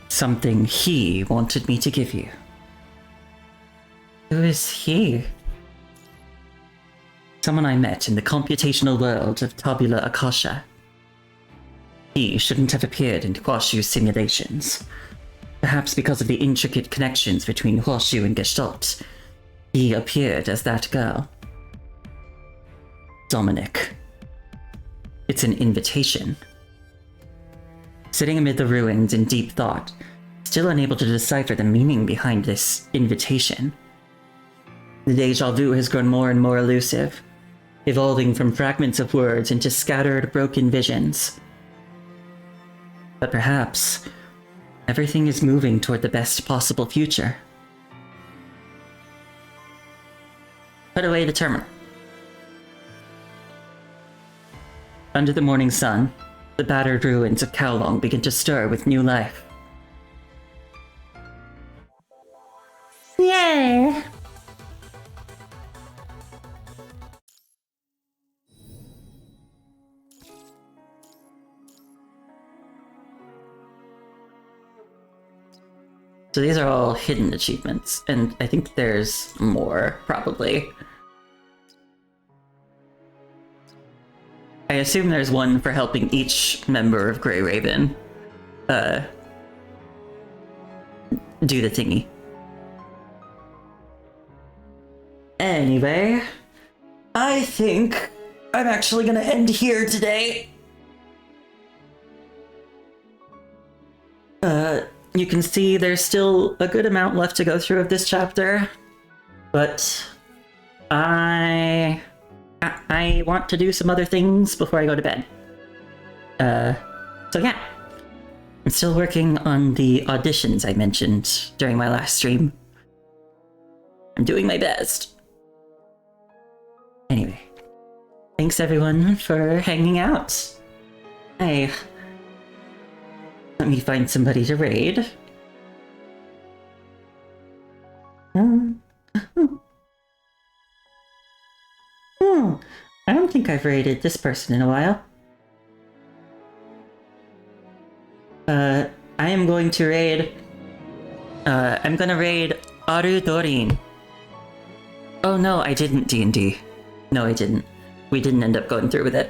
Something he wanted me to give you. Who is he? Someone I met in the computational world of Tabula Akasha. He shouldn't have appeared in Huashu's simulations. Perhaps because of the intricate connections between Huashu and Gestalt, he appeared as that girl. Dominic. It's an invitation. Sitting amid the ruins in deep thought, still unable to decipher the meaning behind this invitation. The deja vu has grown more and more elusive, evolving from fragments of words into scattered, broken visions. But perhaps everything is moving toward the best possible future. Put away the terminal. Under the morning sun, the battered ruins of Kowloon begin to stir with new life. Yay! So these are all hidden achievements, and I think there's more, probably. I assume there's one for helping each member of Grey Raven, do the thingy. Anyway, I think I'm actually gonna end here today. You can see there's still a good amount left to go through of this chapter, but I want to do some other things before I go to bed. So yeah, I'm still working on the auditions I mentioned during my last stream. I'm doing my best. Anyway, thanks everyone for hanging out. Let me find somebody to raid. I don't think I've raided this person in a while. I am going to raid... I'm gonna raid Aru Dorin. Oh no, I didn't, D&D. No, I didn't. We didn't end up going through with it.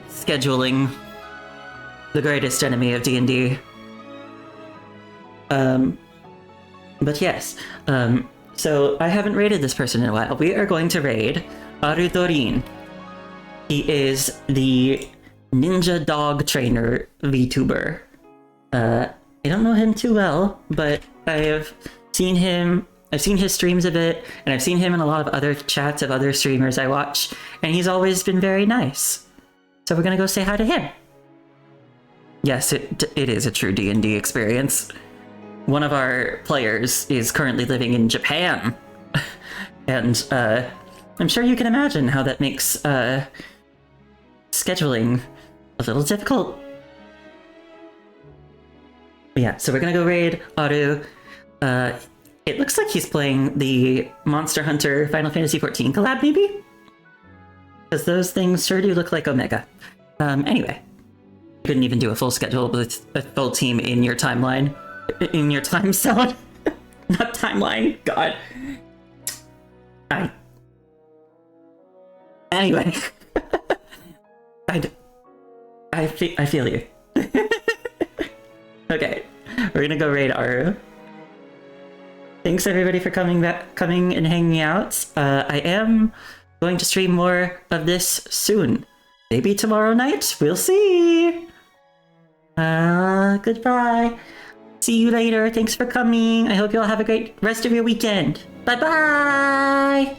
Scheduling. The greatest enemy of D&D. But yes, so I haven't raided this person in a while. We are going to raid Aru Dorin. He is the ninja dog trainer VTuber. I don't know him too well, but I've seen his streams a bit, and I've seen him in a lot of other chats of other streamers I watch, and he's always been very nice. So we're gonna go say hi to him. Yes, it is a true D&D experience. One of our players is currently living in Japan, and I'm sure you can imagine how that makes scheduling a little difficult. But yeah, so we're gonna go raid Aru. It looks like he's playing the Monster Hunter Final Fantasy XIV collab, maybe? Because those things sure do look like Omega. Anyway, couldn't even do a full schedule with a full team in your timeline. In your time zone. Not timeline, god. Anyway. I feel you. Okay, we're gonna go raid Aru. Thanks everybody for coming and hanging out. I am going to stream more of this soon. Maybe tomorrow night? We'll see! Goodbye. See you later. Thanks for coming. I hope you all have a great rest of your weekend. Bye-bye!